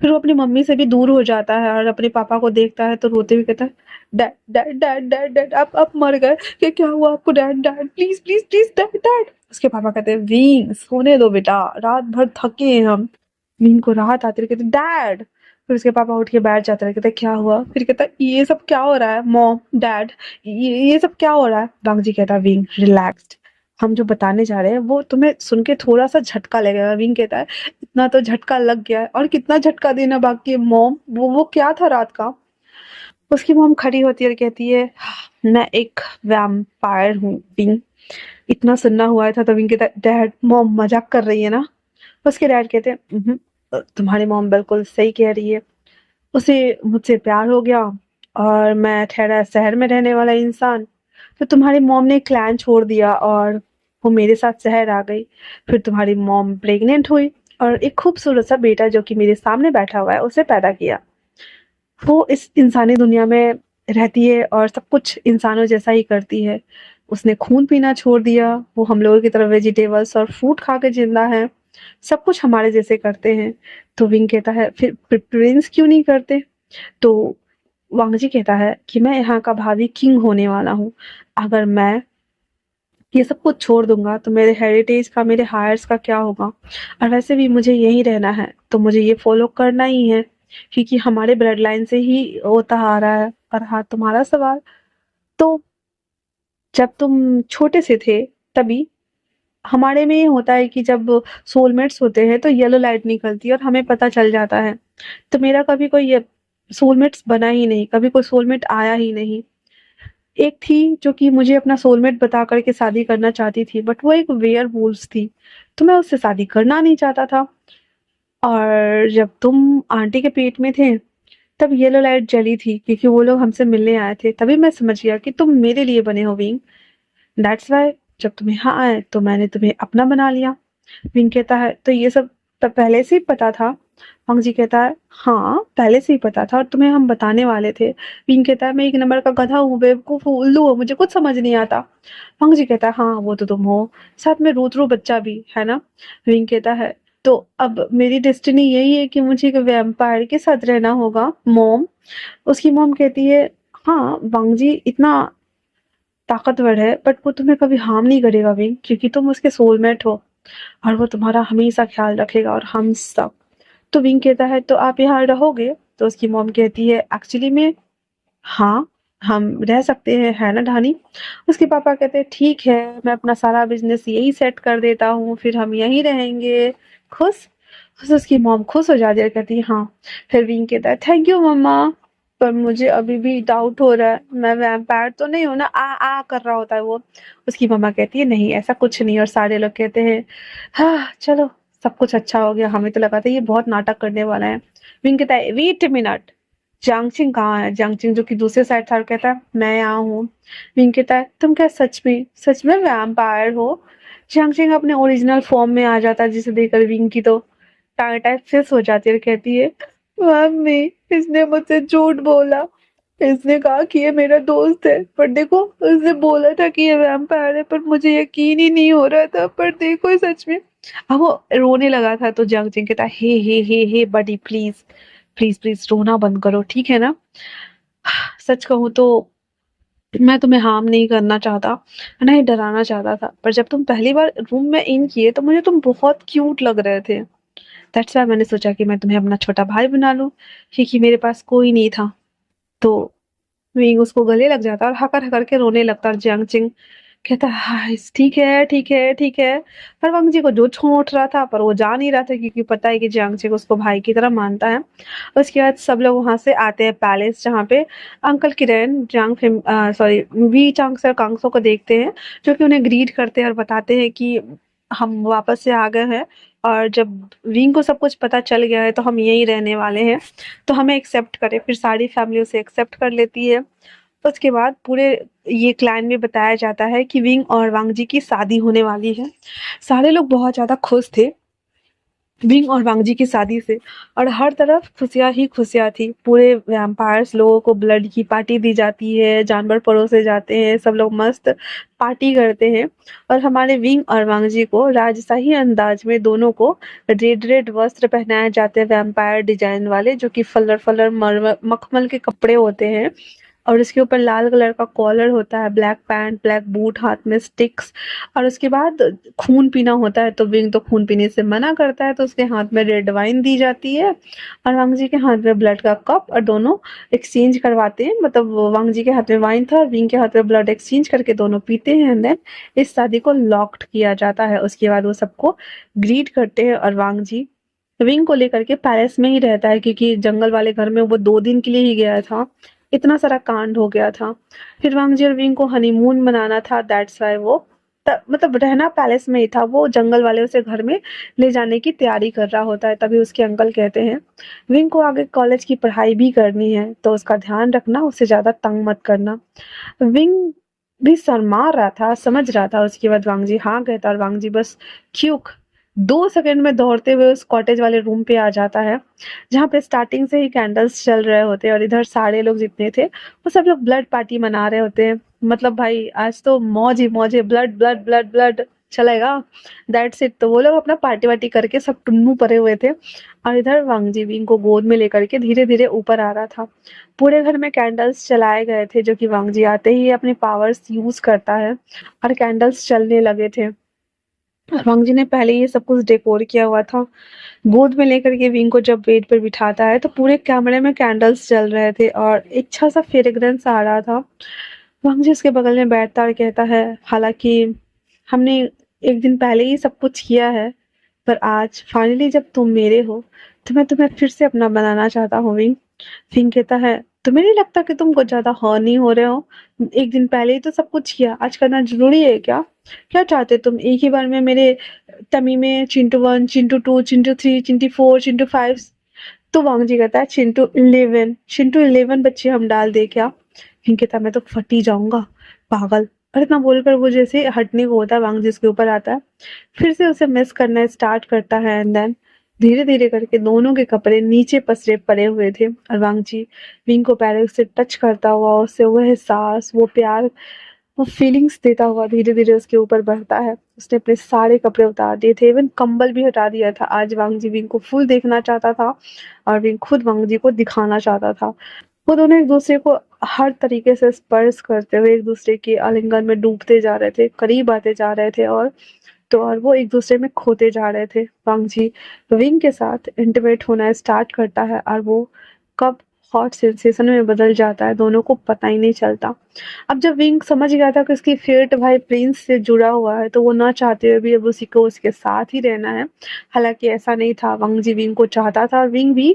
फिर वो अपनी मम्मी से भी दूर हो जाता है और अपने पापा को देखता है तो रोते हुए कहता है dad dad dad dad dad आप मर गए, क्या हुआ आपको dad dad please please please dad dad. उसके पापा कहते हैं विंग सोने दो बेटा, रात भर थके हैं हम। विंग को राहत आती है, कहते डैड। फिर उसके पापा उठ के बैठ जाते हैं, कहते क्या हुआ, फिर कहता ये सब क्या हो रहा है मॉम डैड, ये सब क्या हो रहा है। वांग जी कहता विंग रिलैक्स्ड, हम जो बताने जा रहे हैं वो तुम्हें सुन के थोड़ा सा झटका लगेगा। विंग कहता है इतना तो झटका लग गया है, और कितना झटका देना बाकी है मॉम, वो क्या था रात का। उसकी मॉम खड़ी होती है और कहती है मैं एक वैम्पायर हूँ विंग, इतना सुनना हुआ था। तो विंग कहता है डैड मॉम मजाक कर रही है ना। उसके डैड कहते हैं तुम्हारी मॉम बिल्कुल सही कह रही है, उसे मुझसे प्यार हो गया और मैं ठहरा शहर में रहने वाला इंसान, तो तुम्हारी मॉम ने क्लैन छोड़ दिया और वो मेरे साथ शहर आ गई। फिर तुम्हारी मॉम प्रेग्नेंट हुई और एक खूबसूरत सा बेटा जो कि मेरे सामने बैठा हुआ है उसे पैदा किया। वो इस इंसानी दुनिया में रहती है और सब कुछ इंसानों जैसा ही करती है। उसने खून पीना छोड़ दिया, वो हम लोगों की तरह वेजिटेबल्स और फ्रूट खा के जिंदा है, सब कुछ हमारे जैसे करते हैं। तो विंग कहता है फिर प्रिंस क्यों नहीं करते। तो वांग जी कहता है कि मैं यहाँ का भावी किंग होने वाला हूँ, अगर मैं ये सब कुछ छोड़ दूंगा तो मेरे हेरिटेज का, मेरे हायर्स का क्या होगा। और वैसे भी मुझे यही रहना है तो मुझे ये फॉलो करना ही है, क्योंकि हमारे ब्लड लाइन से ही होता आ रहा है। और हाँ तुम्हारा सवाल, तो जब तुम छोटे से थे तभी हमारे में ये होता है कि जब सोलमेट्स होते हैं तो येलो लाइट निकलती है और हमें पता चल जाता है। तो मेरा कभी कोई ये सोलमेट्स बना ही नहीं, कभी कोई सोलमेट आया ही नहीं। एक थी जो कि मुझे अपना सोलमेट बता करके शादी करना चाहती थी, बट वो एक वेयरवुल्फ थी, तो मैं उससे शादी करना नहीं चाहता था। और जब तुम आंटी के पेट में थे तब येलो लाइट जली थी, क्योंकि वो लोग हमसे मिलने आए थे, तभी मैं समझ गया कि तुम मेरे लिए बने हो विंग। दैट्स वाई जब तुम यहाँ आए तो मैंने तुम्हें अपना बना लिया। विंग कहता है तो ये सब तब पहले से ही पता था। वांग जी कहता है हाँ पहले से ही पता था और तुम्हें हम बताने वाले थे। विंग कहता है मैं एक नंबर का गधा हूँ, बेवकूफ हूँ, उल्लू हूँ, मुझे कुछ समझ नहीं आता। वांग जी कहता है हाँ वो तो तुम हो, साथ में रूतरू बच्चा भी है ना। विंग कहता है तो अब मेरी डेस्टिनी यही है कि मुझे एक वैम्पायर के साथ रहना होगा मॉम। उसकी मॉम कहती है हाँ वांग जी इतना ताकतवर है बट वो तुम्हें कभी हार्म नहीं करेगा विंग, क्योंकि तुम उसके सोलमेट हो और वो तुम्हारा हमेशा ख्याल रखेगा, और हम सब। तो विंग कहता है तो आप यहाँ रहोगे। तो उसकी मॉम कहती है एक्चुअली में हाँ हम रह सकते हैं, है ना ढानी। उसके पापा कहते हैं ठीक है, मैं अपना सारा बिजनेस यही सेट कर देता हूँ, फिर हम यहीं रहेंगे। खुश खुश उसकी मॉम खुश हो जाती है, कहती है हाँ। फिर विंग कहता है थैंक यू मम्मा, पर मुझे अभी भी डाउट हो रहा है, मैं वैम्पायर तो नहीं हूँ ना, आ आ कर रहा होता है वो। उसकी मम्मा कहती है नहीं ऐसा कुछ नहीं, और सारे लोग कहते हैं हाँ चलो सब कुछ अच्छा हो गया, हमें तो लगा था ये बहुत नाटक करने वाला है। विंग कहता है वेट मिनट, जांगचिंग कहाँ है। जांगचिंग जो कि दूसरे साइड था और कहता है मैं यहाँ हूँ। विंग कहता है तुम क्या सच में वैम्पायर हो। जांगचिंग अपने ओरिजिनल फॉर्म में आ जाता है, जिसे देखकर विंग की तो टांग टाइप फिस हो जाती है और कहती है मम्मी इसने मुझसे झूठ बोला, इसने कहा कि ये मेरा दोस्त है, पर देखो उसने बोला था कि ये वैम्पायर है, पर मुझे यकीन ही नहीं हो रहा था, पर देखो ये सच में। अब वो रोने लगा था तो जांगचिंग कहता है हे बडी प्लीज प्लीज प्लीज रोना बंद करो ठीक है ना। सच कहूँ तो मैं तुम्हें हार्म नहीं करना चाहता, ना ही डराना चाहता था, पर जब तुम पहली बार रूम में इन किए तो मुझे तुम बहुत क्यूट लग रहे थे। दैट्स व्हाई मैंने सोचा कि मैं तुम्हें अपना छोटा भाई बना लूं, क्योंकि मेरे पास कोई नहीं था। तो विंग उसको गले लग जाता और हकर हकर के रोने लगता और जियांगचिंग कहता है, "हाँ, ठीक है, ठीक है, ठीक है।" पर वांग जी को जो छोट रहा था, पर वो जा नहीं रहा था, क्योंकि पता है कि जियांगचिंग उसको भाई की तरह मानता है। उसके बाद सब लोग वहां से आते हैं पैलेस, जहाँ पे अंकल किरण सॉरी वी चांग सर कांगसो को देखते हैं, जो कि उन्हें ग्रीट करते हैं और बताते हैं कि हम वापस से आ गए हैं, और जब विंग को सब कुछ पता चल गया है तो हम यहीं रहने वाले हैं, तो हमें एक्सेप्ट करें। फिर सारी फैमिली उसे एक्सेप्ट कर लेती है। उसके बाद पूरे ये क्लैन में बताया जाता है कि विंग और वांग जी की शादी होने वाली है। सारे लोग बहुत ज्यादा खुश थे विंग और वांग जी की शादी से, और हर तरफ खुशियां ही खुशियां थी। पूरे वैम्पायर्स लोगों को ब्लड की पार्टी दी जाती है, जानवर परोसे जाते हैं, सब लोग मस्त पार्टी करते हैं। और हमारे विंग और वांग जी को राजशाही अंदाज में दोनों को रेड रेड वस्त्र पहनाए जाते हैं, वैम्पायर डिजाइन वाले, जो कि फलर फलर मखमल के कपड़े होते हैं। और उसके ऊपर लाल कलर का कॉलर होता है, ब्लैक पैंट, ब्लैक बूट, हाथ में स्टिक्स। और उसके बाद खून पीना होता है, तो विंग तो खून पीने से मना करता है, तो उसके हाथ में रेड वाइन दी जाती है, और वांग जी के हाथ में ब्लड का कप, और दोनों एक्सचेंज करवाते हैं। मतलब वांग जी के हाथ में वाइन था और विंग के हाथ में ब्लड, एक्सचेंज करके दोनों पीते हैं, एंड देन इस शादी को लॉक्ड किया जाता है। उसके बाद वो सबको ग्रीट करते हैं, और वांग जी विंग को लेकर के पैलेस में ही रहता है, क्योंकि जंगल वाले घर में वो 2 दिन के लिए ही गया था, इतना सारा कांड हो गया था। फिर वांग जी और विंग को हनीमून मनाना था, दैट्स वाई वो मतलब रहना पैलेस में ही था, वो जंगल वाले उसे घर में ले जाने की तैयारी कर रहा होता है। तभी उसके अंकल कहते हैं, विंग को आगे कॉलेज की पढ़ाई भी करनी है, तो उसका ध्यान रखना, उसे ज्यादा तंग मत करना। विंग भी शर्मा रहा था, समझ रहा था। उसके बाद वांग जी हाँ कहता, और वांग जी बस क्यूक 2 सेकंड में दौड़ते हुए उस कॉटेज वाले रूम पे आ जाता है, जहाँ पे स्टार्टिंग से ही कैंडल्स चल रहे होते हैं, और इधर सारे लोग जितने थे वो सब लोग ब्लड पार्टी मना रहे होते हैं। मतलब भाई आज तो मौज ही मौज है, ब्लड ब्लड ब्लड ब्लड चलेगा, दैट्स इट। तो वो लोग अपना पार्टी वार्टी करके सब टुन्नू परे हुए थे, और इधर वांग जी विंग को गोद में लेकर के धीरे धीरे ऊपर आ रहा था। पूरे घर में कैंडल्स चलाए गए थे, जो कि वांग जी आते ही अपने पावर्स यूज करता है, और कैंडल्स चलने लगे थे। वांग जी ने पहले ये सब कुछ डेकोर किया हुआ था। गोद में लेकर के विंग को जब बेड पर बिठाता है, तो पूरे कमरे में कैंडल्स जल रहे थे, और एक अच्छा सा फ्रेग्रेंस आ रहा था। वांग जी उसके बगल में बैठता और कहता है, हालांकि हमने एक दिन पहले ही सब कुछ किया है, पर आज फाइनली जब तुम मेरे हो, तो मैं तुम्हें फिर से अपना बनाना चाहता हूँ विंग। विंग कहता है, तुम्हें नहीं लगता कि तुम कुछ ज्यादा हॉर्नी हो रहे हो? एक दिन पहले ही तो सब कुछ किया, आज करना जरूरी है क्या? क्या चाहते तुम एक ही बार में मेरे टमी में चिंटू 1, चिंटू 2, चिंटू 3, चिंटू 4, चिंटू 5? तो वांग जी कहता है, चिंटू 11, चिंटू 11 बच्चे हम डाल दे क्या? विंग कहता, मैं तो फट ही जाऊंगा पागल। और इतना बोलकर वो जैसे हटने को होता है, वांग जी उसके ऊपर आता है, फिर से उसे मिस करना स्टार्ट करता है, एंड देन धीरे धीरे करके दोनों के कपड़े नीचे पसरे पड़े हुए थे, और वांग जी विंग को पैरों से टच करता हुआ उससे वो एहसास, वो प्यार, वो फीलिंग्स देता हुआ धीरे धीरे उसके ऊपर बढ़ता है। उसने अपने सारे कपड़े उतार दिए थे, इवन कंबल भी हटा दिया था। आज वांग जी विंग को फुल देखना चाहता था, और विंग खुद वांग जी को दिखाना चाहता था। वो दोनों एक दूसरे को हर तरीके से स्पर्श करते हुए एक दूसरे के आलिंगन में डूबते जा रहे थे, करीब आते जा रहे थे, और वो एक दूसरे में खोते जा रहे थे। वांग जी विंग के साथ इंटीमेट होना स्टार्ट करता है, और वो कब हॉट सेंसेशन में बदल जाता है दोनों को पता ही नहीं चलता। अब जब विंग समझ गया था कि उसकी फेट भाई प्रिंस से जुड़ा हुआ है, तो वो ना चाहते हुए भी अब उसी को उसके साथ ही रहना है। हालांकि ऐसा नहीं था, वांग जी विंग को चाहता था, और विंग भी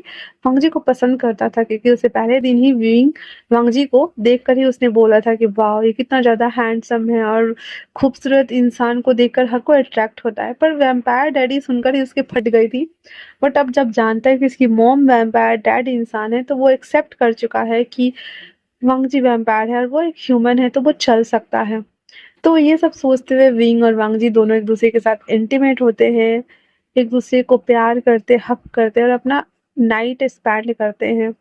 वांग जी को पसंद करता था, क्योंकि उसे पहले दिन ही विंग वांग जी को देखकर ही उसने बोला था कि वाह ये कितना ज्यादा हैंडसम है, और खूबसूरत इंसान को देखकर हर कोई अट्रैक्ट होता है। पर वैम्पायर डैडी सुनकर ही उसके फट गई थी। बट अब जब जानता है कि इसकी मॉम वैम्पायर डैड इंसान है, तो वो एक्सेप्ट कर चुका है कि वांग जी वैम्पायर है और वो एक ह्यूमन है, तो वो चल सकता है। तो ये सब सोचते हुए विंग और वांग जी दोनों एक दूसरे के साथ इंटीमेट होते हैं, एक दूसरे को प्यार करते, हक करते और अपना नाइट स्पेंड करते हैं।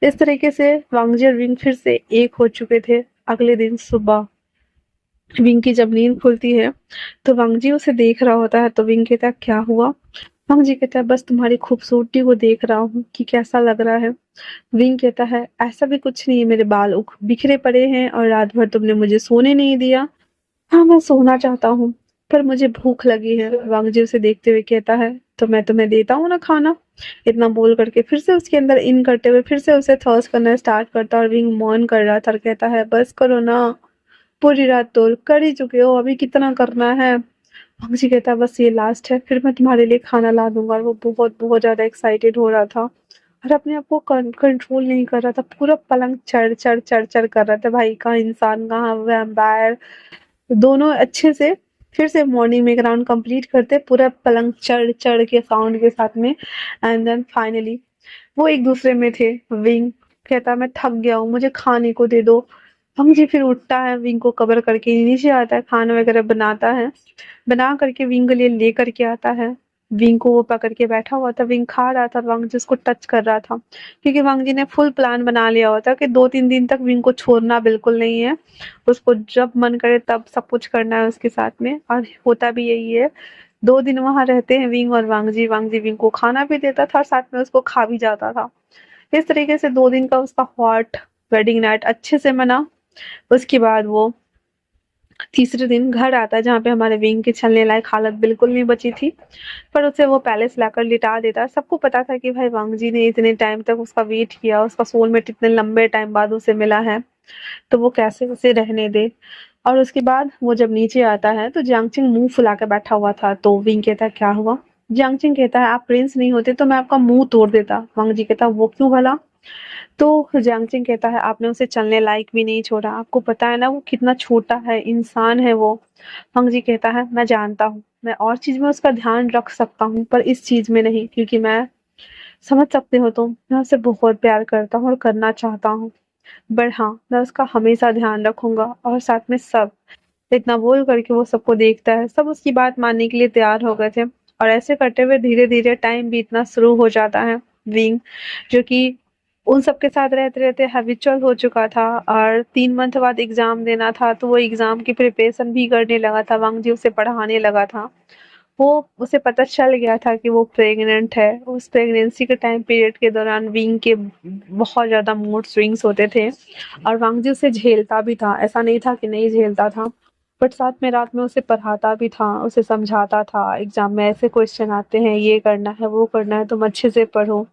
इस तरीके से वांग जी और विंग फिर से एक हो चुके थे। अगले दिन सुबह विंग की जब नींद खुलती है, तो वांग जी उसे देख रहा होता है, तो विंग कहता है, क्या हुआ? वांग जी कहता है बस तुम्हारी खूबसूरती को देख रहा हूँ कि कैसा लग रहा है। विंग कहता है ऐसा भी कुछ नहीं है, मेरे बाल बिखरे पड़े हैं और रात भर तुमने मुझे सोने नहीं दिया। हाँ मैं सोना चाहता हूँ, पर मुझे भूख लगी है। वांग जी उसे देखते हुए कहता है तो मैं तुम्हें देता हूँ ना खाना। इतना बोल करके फिर से उसके अंदर इन करते हुए फिर से उसे थर्स्ट करना स्टार्ट करता है और विंग मौन कर रहा था और कहता है बस करो ना, पूरी रात तो कर ही चुके हो, अभी कितना करना है। जी कहता है बस ये लास्ट है, फिर मैं तुम्हारे लिए खाना ला दूंगा। और वो बहुत बहुत ज्यादा एक्साइटेड हो रहा था और अपने आप को कंट्रोल नहीं कर रहा था, पूरा पलंग चढ़ चढ़ चढ़ चढ़ कर रहा था। भाई कहाँ इंसान कहाँ वैम्पायर, दोनों अच्छे से फिर से मॉर्निंग में एक राउंड कंप्लीट करते, पूरा पलंग चढ़ चढ़ के साउंड के साथ में। एंड देन फाइनली वो एक दूसरे में थे। विंग कहता मैं थक गया हूँ, मुझे खाने को दे दो। हम जी फिर उठता है, विंग को कवर करके नीचे आता है, खाना वगैरह बनाता है, बना करके विंग के लिए ले करके आता है। विंग को वो पकड़ के बैठा हुआ था, विंग खा रहा था, वांग जी उसको टच कर रहा था क्योंकि वांग जी ने फुल प्लान बना लिया होता कि 2-3 दिन तक विंग को छोड़ना बिल्कुल नहीं है, उसको जब मन करे तब सब कुछ करना है उसके साथ में। और होता भी यही है, 2 दिन वहां रहते हैं विंग और वांग जी विंग को खाना भी देता था और साथ में उसको खा भी जाता था। इस तरीके से 2 दिन का उसका हॉट वेडिंग नाइट अच्छे से मना। उसके बाद वो तीसरे दिन घर आता है जहाँ पे हमारे विंग की चलने लायक हालत बिल्कुल नहीं बची थी, पर उसे वो पैलेस लाकर लिटा देता है। सबको पता था कि भाई वांग जी ने इतने टाइम तक उसका वेट किया, उसका सोलमेट इतने लंबे टाइम बाद उसे मिला है, तो वो कैसे उसे रहने दे। और उसके बाद वो जब नीचे आता है तो जियांगचिंग मुंह फुला के बैठा हुआ था, तो विंग कहता है क्या हुआ। जियांगचिंग कहता है आप प्रिंस नहीं होते तो मैं आपका मुंह तोड़ देता। वांग जी कहता है वो क्यों भला। तो जियांगचिंग कहता है आपने उसे चलने लायक भी नहीं छोड़ा, आपको पता है ना वो कितना छोटा है, इंसान है वो। वांग जी कहता है मैं जानता हूँ, मैं और चीज में उसका ध्यान रख सकता हूँ पर इस चीज में नहीं, क्योंकि मैं समझ सकते हो तुम, मैं उसे बहुत प्यार करता हूँ और करना चाहता हूँ, बट हाँ मैं उसका हमेशा ध्यान रखूंगा और साथ में सब। इतना बोल करके वो सबको देखता है, सब उसकी बात मानने के लिए तैयार हो गए थे। और ऐसे करते हुए धीरे धीरे टाइम बीतना शुरू हो जाता है। विंग जो कि उन सबके साथ रहते रहते हैबिचुअल हो चुका था और 3 मंथ बाद एग्जाम देना था, तो वो एग्जाम की प्रिपरेशन भी करने लगा था, वांग जी उसे पढ़ाने लगा था। वो उसे पता चल गया था कि वो प्रेग्नेंट है। उस प्रेगनेंसी के टाइम पीरियड के दौरान विंग के बहुत ज्यादा मूड स्विंग्स होते थे और वांग जी उसे झेलता भी था, ऐसा नहीं था कि नहीं झेलता था, बट साथ में रात में उसे पढ़ाता भी था, उसे समझाता था एग्जाम में ऐसे क्वेश्चन आते हैं, ये करना है वो करना है, तुम अच्छे से पढ़ो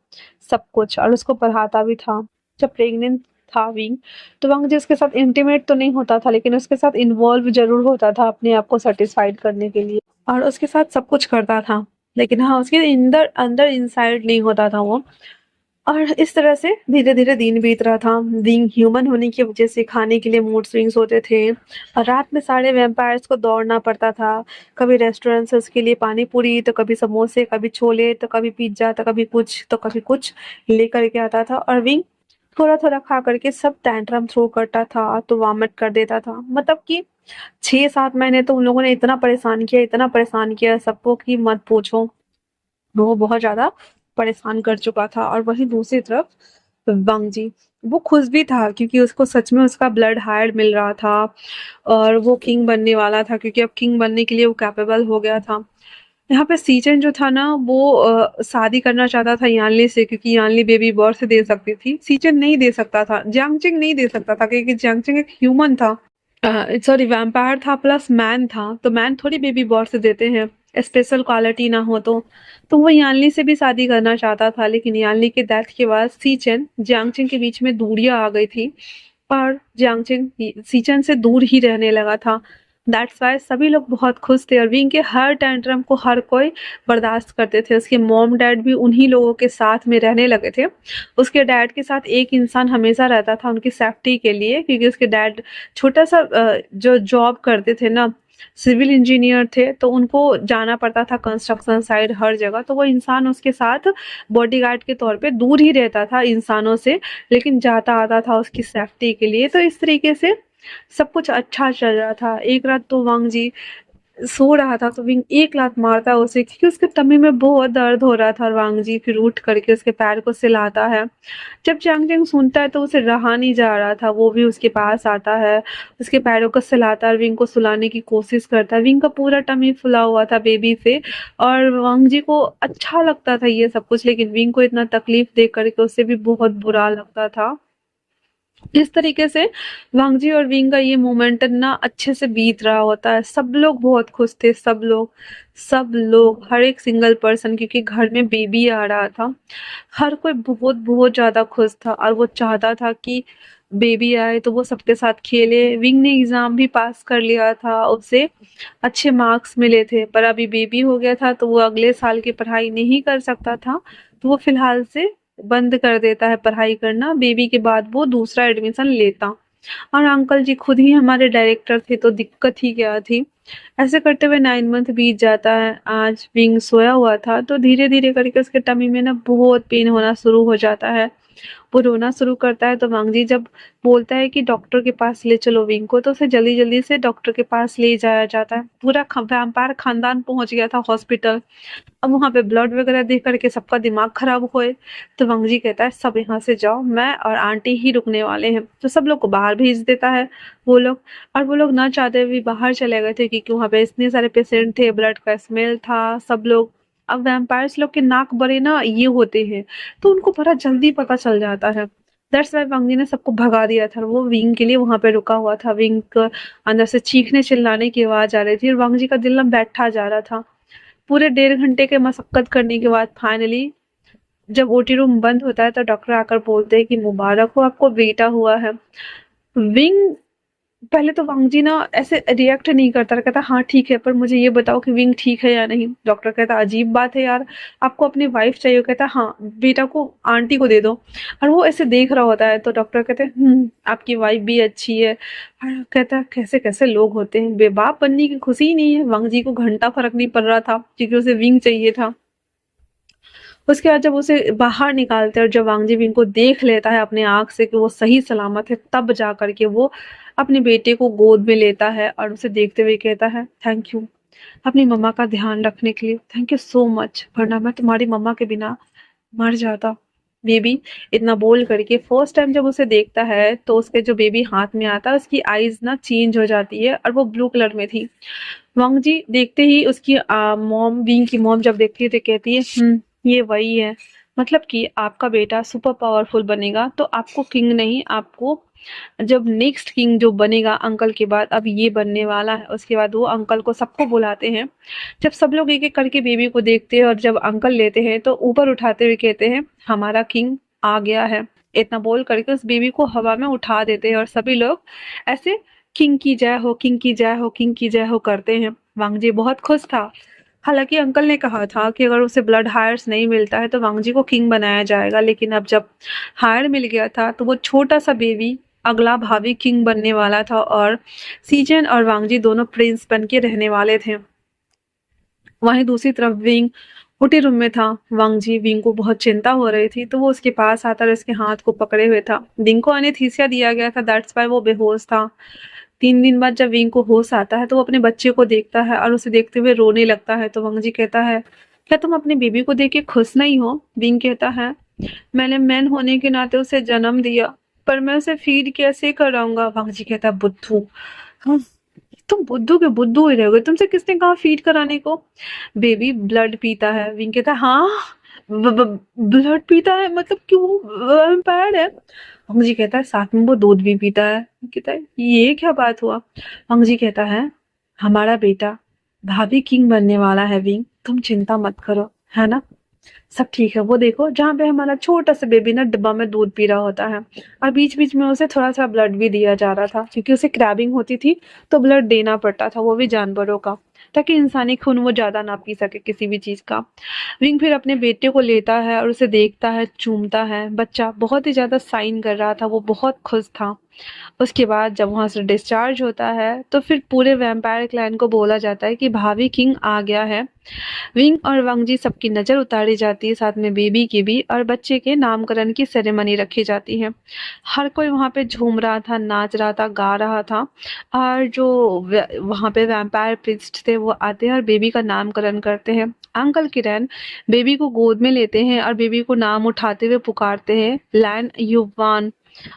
सब कुछ, और उसको पढ़ाता भी था। जब प्रेग्नेंट था विंग, तो वांग जी उसके साथ इंटीमेट तो नहीं होता था लेकिन उसके साथ इन्वॉल्व जरूर होता था अपने आप को सेटिस्फाइड करने के लिए, और उसके साथ सब कुछ करता था, लेकिन हाँ उसके अंदर अंदर इनसाइड नहीं होता था वो। और इस तरह से धीरे धीरे दिन बीत रहा था। बीइंग ह्यूमन होने की वजह से खाने के लिए मूड स्विंग्स होते थे और रात में सारे वैम्पायर्स को दौड़ना पड़ता था, कभी रेस्टोरेंट से उसके लिए पानी पूरी, तो कभी समोसे, कभी छोले, तो कभी पिज्जा, तो कभी कुछ तो कभी कुछ लेकर के आता था। और विंग थोड़ा थोड़ा खा करके सब टैंट्रम थ्रो करता था तो वॉमिट कर देता था। मतलब कि 6-7 महीने तो उन लोगों ने इतना परेशान किया, इतना परेशान किया सबको कि मत पूछो। वो बहुत ज्यादा परेशान कर चुका था। और वहीं दूसरी तरफ बंग जी, वो खुश भी था क्योंकि उसको सच में उसका ब्लड हायर मिल रहा था और वो किंग बनने वाला था, क्योंकि अब किंग बनने के लिए वो कैपेबल हो गया था। यहाँ पे सीजन जो था ना वो शादी करना चाहता था यानली से, क्योंकि यानली बेबी बर्थ दे सकती थी, सीजन नहीं दे सकता था, जियांगचिंग नहीं दे सकता था क्योंकि जियांगचिंग एक ह्यूमन था, सॉरी वैम्पायर था प्लस मैन था, तो मैन थोड़ी बेबी बर्थ देते हैं स्पेशल क्वालिटी ना हो तो वो यानली से भी शादी करना चाहता था, लेकिन यानली के डेथ के बाद सीचन जियांगचिंग के बीच में दूरियां आ गई थी और जियांगचिंग सीचन से दूर ही रहने लगा था। दैट्स वाई सभी लोग बहुत खुश थे और विंग के हर टेंट्रम को हर कोई बर्दाश्त करते थे। उसके मॉम डैड भी उन्हीं लोगों के साथ में रहने लगे थे। उसके डैड के साथ एक इंसान हमेशा रहता था उनकी सेफ्टी के लिए, क्योंकि उसके डैड छोटा सा जो जॉब करते थे ना, सिविल इंजीनियर थे, तो उनको जाना पड़ता था कंस्ट्रक्शन साइड हर जगह, तो वो इंसान उसके साथ बॉडीगार्ड के तौर पे दूर ही रहता था इंसानों से, लेकिन जाता आता था उसकी सेफ्टी के लिए। तो इस तरीके से सब कुछ अच्छा चल रहा था। एक रात तो वांग जी सो रहा था तो विंग एक लात मारता है उसे, क्योंकि उसके टमी में बहुत दर्द हो रहा था। और वांग जी फिर उठ करके उसके पैर को सिलाता है। जब चांग चैंग सुनता है तो उसे रहा नहीं जा रहा था, वो भी उसके पास आता है, उसके पैरों को सिलाता है और विंग को सुलाने की कोशिश करता है। विंग का पूरा टमी फुला हुआ था बेबी से, और वांग जी को अच्छा लगता था ये सब कुछ, लेकिन विंग को इतना तकलीफ देख करके उसे भी बहुत बुरा लगता था। इस तरीके से वांगजी और विंग का ये मोमेंट ना अच्छे से बीत रहा होता है। सब लोग बहुत खुश थे, सब लोग हर एक सिंगल पर्सन, क्योंकि घर में बेबी आ रहा था। हर कोई बहुत बहुत ज्यादा खुश था और वो चाहता था कि बेबी आए तो वो सबके साथ खेले। विंग ने एग्जाम भी पास कर लिया था, उसे अच्छे मार्क्स मिले थे, पर अभी बेबी हो गया था तो वो अगले साल की पढ़ाई नहीं कर सकता था। तो वो फिलहाल से बंद कर देता है पढ़ाई करना। बेबी के बाद वो दूसरा एडमिशन लेता। और अंकल जी खुद ही हमारे डायरेक्टर थे, तो दिक्कत ही क्या थी। ऐसे करते हुए 9 मंथ बीत जाता है। आज विंग सोया हुआ था तो धीरे धीरे करके उसके टमी में ना बहुत पेन होना शुरू हो जाता है। वो रोना शुरू करता है तो वांगजी जब बोलता है कि डॉक्टर के पास ले चलो विंग को, तो उसे जल्दी जल्दी से डॉक्टर के पास ले जाया जाता है। पूरा वैम्पायर खानदान पहुंच गया था हॉस्पिटल। अब वहां पे ब्लड वगैरह देख करके सबका दिमाग खराब हुए। तो वांगजी कहता है सब यहाँ से जाओ, मैं और आंटी ही रुकने वाले हैं। तो सब लोग को बाहर भेज देता है वो लोग। और वो लोग ना चाहते हुए बाहर चले गए थे, क्योंकि वहां पे इतने सारे पेशेंट थे, ब्लड का स्मेल था, सब लोग। अब वैम्पायर्स लोग के नाक बड़े ना ये होते हैं, तो उनको बड़ा जल्दी पता चल जाता है। दैट्स वाई वांगजी ने सबको भगा दिया था। वो विंग के लिए वहां पे रुका हुआ था। विंग अंदर से चीखने चिल्लाने की आवाज आ रही थी और वांगजी का दिल ना बैठा जा रहा था। पूरे 1.5 घंटे के मशक्कत करने के बाद फाइनली जब ओटी रूम बंद होता है तो डॉक्टर आकर बोलते हैं कि मुबारक हो, आपको बेटा हुआ है। विंग पहले तो वांगजी ना ऐसे रिएक्ट नहीं करता, कहता हाँ ठीक है, पर मुझे ये बताओ कि विंग ठीक है या नहीं। डॉक्टर कहता अजीब बात है यार, आपको अपनी वाइफ चाहिए। कहता हाँ, बेटा को आंटी को दे दो। और वो ऐसे देख रहा होता है तो डॉक्टर कहते हैं आपकी वाइफ भी अच्छी है। और कहता है कैसे कैसे लोग होते हैं, बेबाप बनने की खुशी ही नहीं है। वांगजी को घंटा फर्क नहीं पड़ रहा था, क्योंकि उसे विंग चाहिए था। उसके बाद जब उसे बाहर निकालते हैं और जब वांगजी विंग को देख लेता है अपने आंख से कि वो सही सलामत है, तब जा करके वो अपने बेटे को गोद में लेता है और उसे देखते हुए कहता है थैंक यू अपनी मम्मा का ध्यान रखने के लिए, थैंक यू सो मच, वरना मैं तुम्हारी मम्मा के बिना मर जाता। बेबी इतना बोल करके फर्स्ट टाइम जब उसे देखता है तो उसके जो बेबी हाथ में आता है उसकी आईज ना चेंज हो जाती है और वो ब्लू कलर में थी। वांगजी देखते ही उसकी मॉम, विंग की मॉम जब देखती है तो कहती है ये वही है, मतलब कि आपका बेटा सुपर पावरफुल बनेगा, तो आपको किंग नहीं, आपको जब नेक्स्ट किंग जो बनेगा अंकल के बाद अब ये बनने वाला है। उसके बाद वो अंकल को सबको बुलाते हैं। जब सब लोग एक एक करके बेबी को देखते हैं और जब अंकल लेते हैं तो ऊपर उठाते हुए कहते हैं हमारा किंग आ गया है। इतना बोल करके उस बेबी को हवा में उठा देते हैं और सभी लोग ऐसे किंग की जय हो, किंग की जय हो, किंग की जय हो करते हैं। वांगजी बहुत खुश था। हालांकि अंकल ने कहा था कि अगर उसे ब्लड हायर्स नहीं मिलता है तो वांगजी को किंग बनाया जाएगा, लेकिन अब जब हायर मिल गया था तो वो छोटा सा बेबी अगला भावी किंग बनने वाला था और सीजन और वांगजी दोनों प्रिंस बन के रहने वाले थे। वहीं दूसरी तरफ विंग उटी रूम में था। वांगजी विंग को बहुत चिंता हो रही थी तो वो उसके पास आता और उसके हाथ को पकड़े हुए था। विंग को एनेस्थीसिया दिया गया था, दैट्स वाई वो बेहोश था। 3 दिन बाद जब विंग को होश आता है तो वो अपने बच्चे को देखता है और उसे देखते हुए रोने लगता है। तो वांगजी कहता है क्या तुम अपने बेबी को देख के खुश नहीं हो? विंग कहता है मैंने मैन होने के नाते उसे जन्म दिया, पर मैं उसे फीड कैसे कराऊंगा? वांगजी कहता है बुद्धू, हाँ, तुम बुद्धू के बुद्धू ही रहोगे, तुमसे किसने कहा फीड कराने को? बेबी ब्लड पीता है। विंग कहता है हाँ, ब्लड पीता है, मतलब क्यों, वैम्पायर है? वांगजी कहता है साथ में वो दूध भी पीता है। कहता है ये क्या बात हुआ? वांगजी कहता है हमारा बेटा भाभी किंग बनने वाला है विंग, तुम चिंता मत करो, है ना, सब ठीक है। वो देखो जहाँ पे हमारा छोटा सा बेबी ना डिब्बा में दूध पी रहा होता है और बीच बीच में उसे थोड़ा सा ब्लड भी दिया जा रहा था, क्योंकि उसे क्रैबिंग होती थी तो ब्लड देना पड़ता था, वो भी जानवरों का, ताकि इंसानी खून वो ज्यादा ना पी सके किसी भी चीज का। विंग फिर अपने बेटे को लेता है और उसे देखता है, चूमता है। बच्चा बहुत ही ज्यादा साइन कर रहा था, वो बहुत खुश था। उसके बाद जब वहां से डिस्चार्ज होता है तो फिर पूरे वैम्पायर क्लैन को बोला जाता है कि भावी किंग आ गया है। विंग और वांगजी सबकी नजर उतारी जाती जाती है, साथ में बेबी की भी, और बच्चे के नामकरण की सेरेमनी रखी जाती है। हर कोई वहाँ पे झूम रहा था, नाच रहा था, गा रहा था, और जो वहाँ पे वैम्पायर प्रिस्ट थे वो आते हैं और बेबी का नामकरण करते हैं। अंकल किरण बेबी को गोद में लेते हैं और बेबी को नाम उठाते हुए पुकारते हैं, लैन युवान।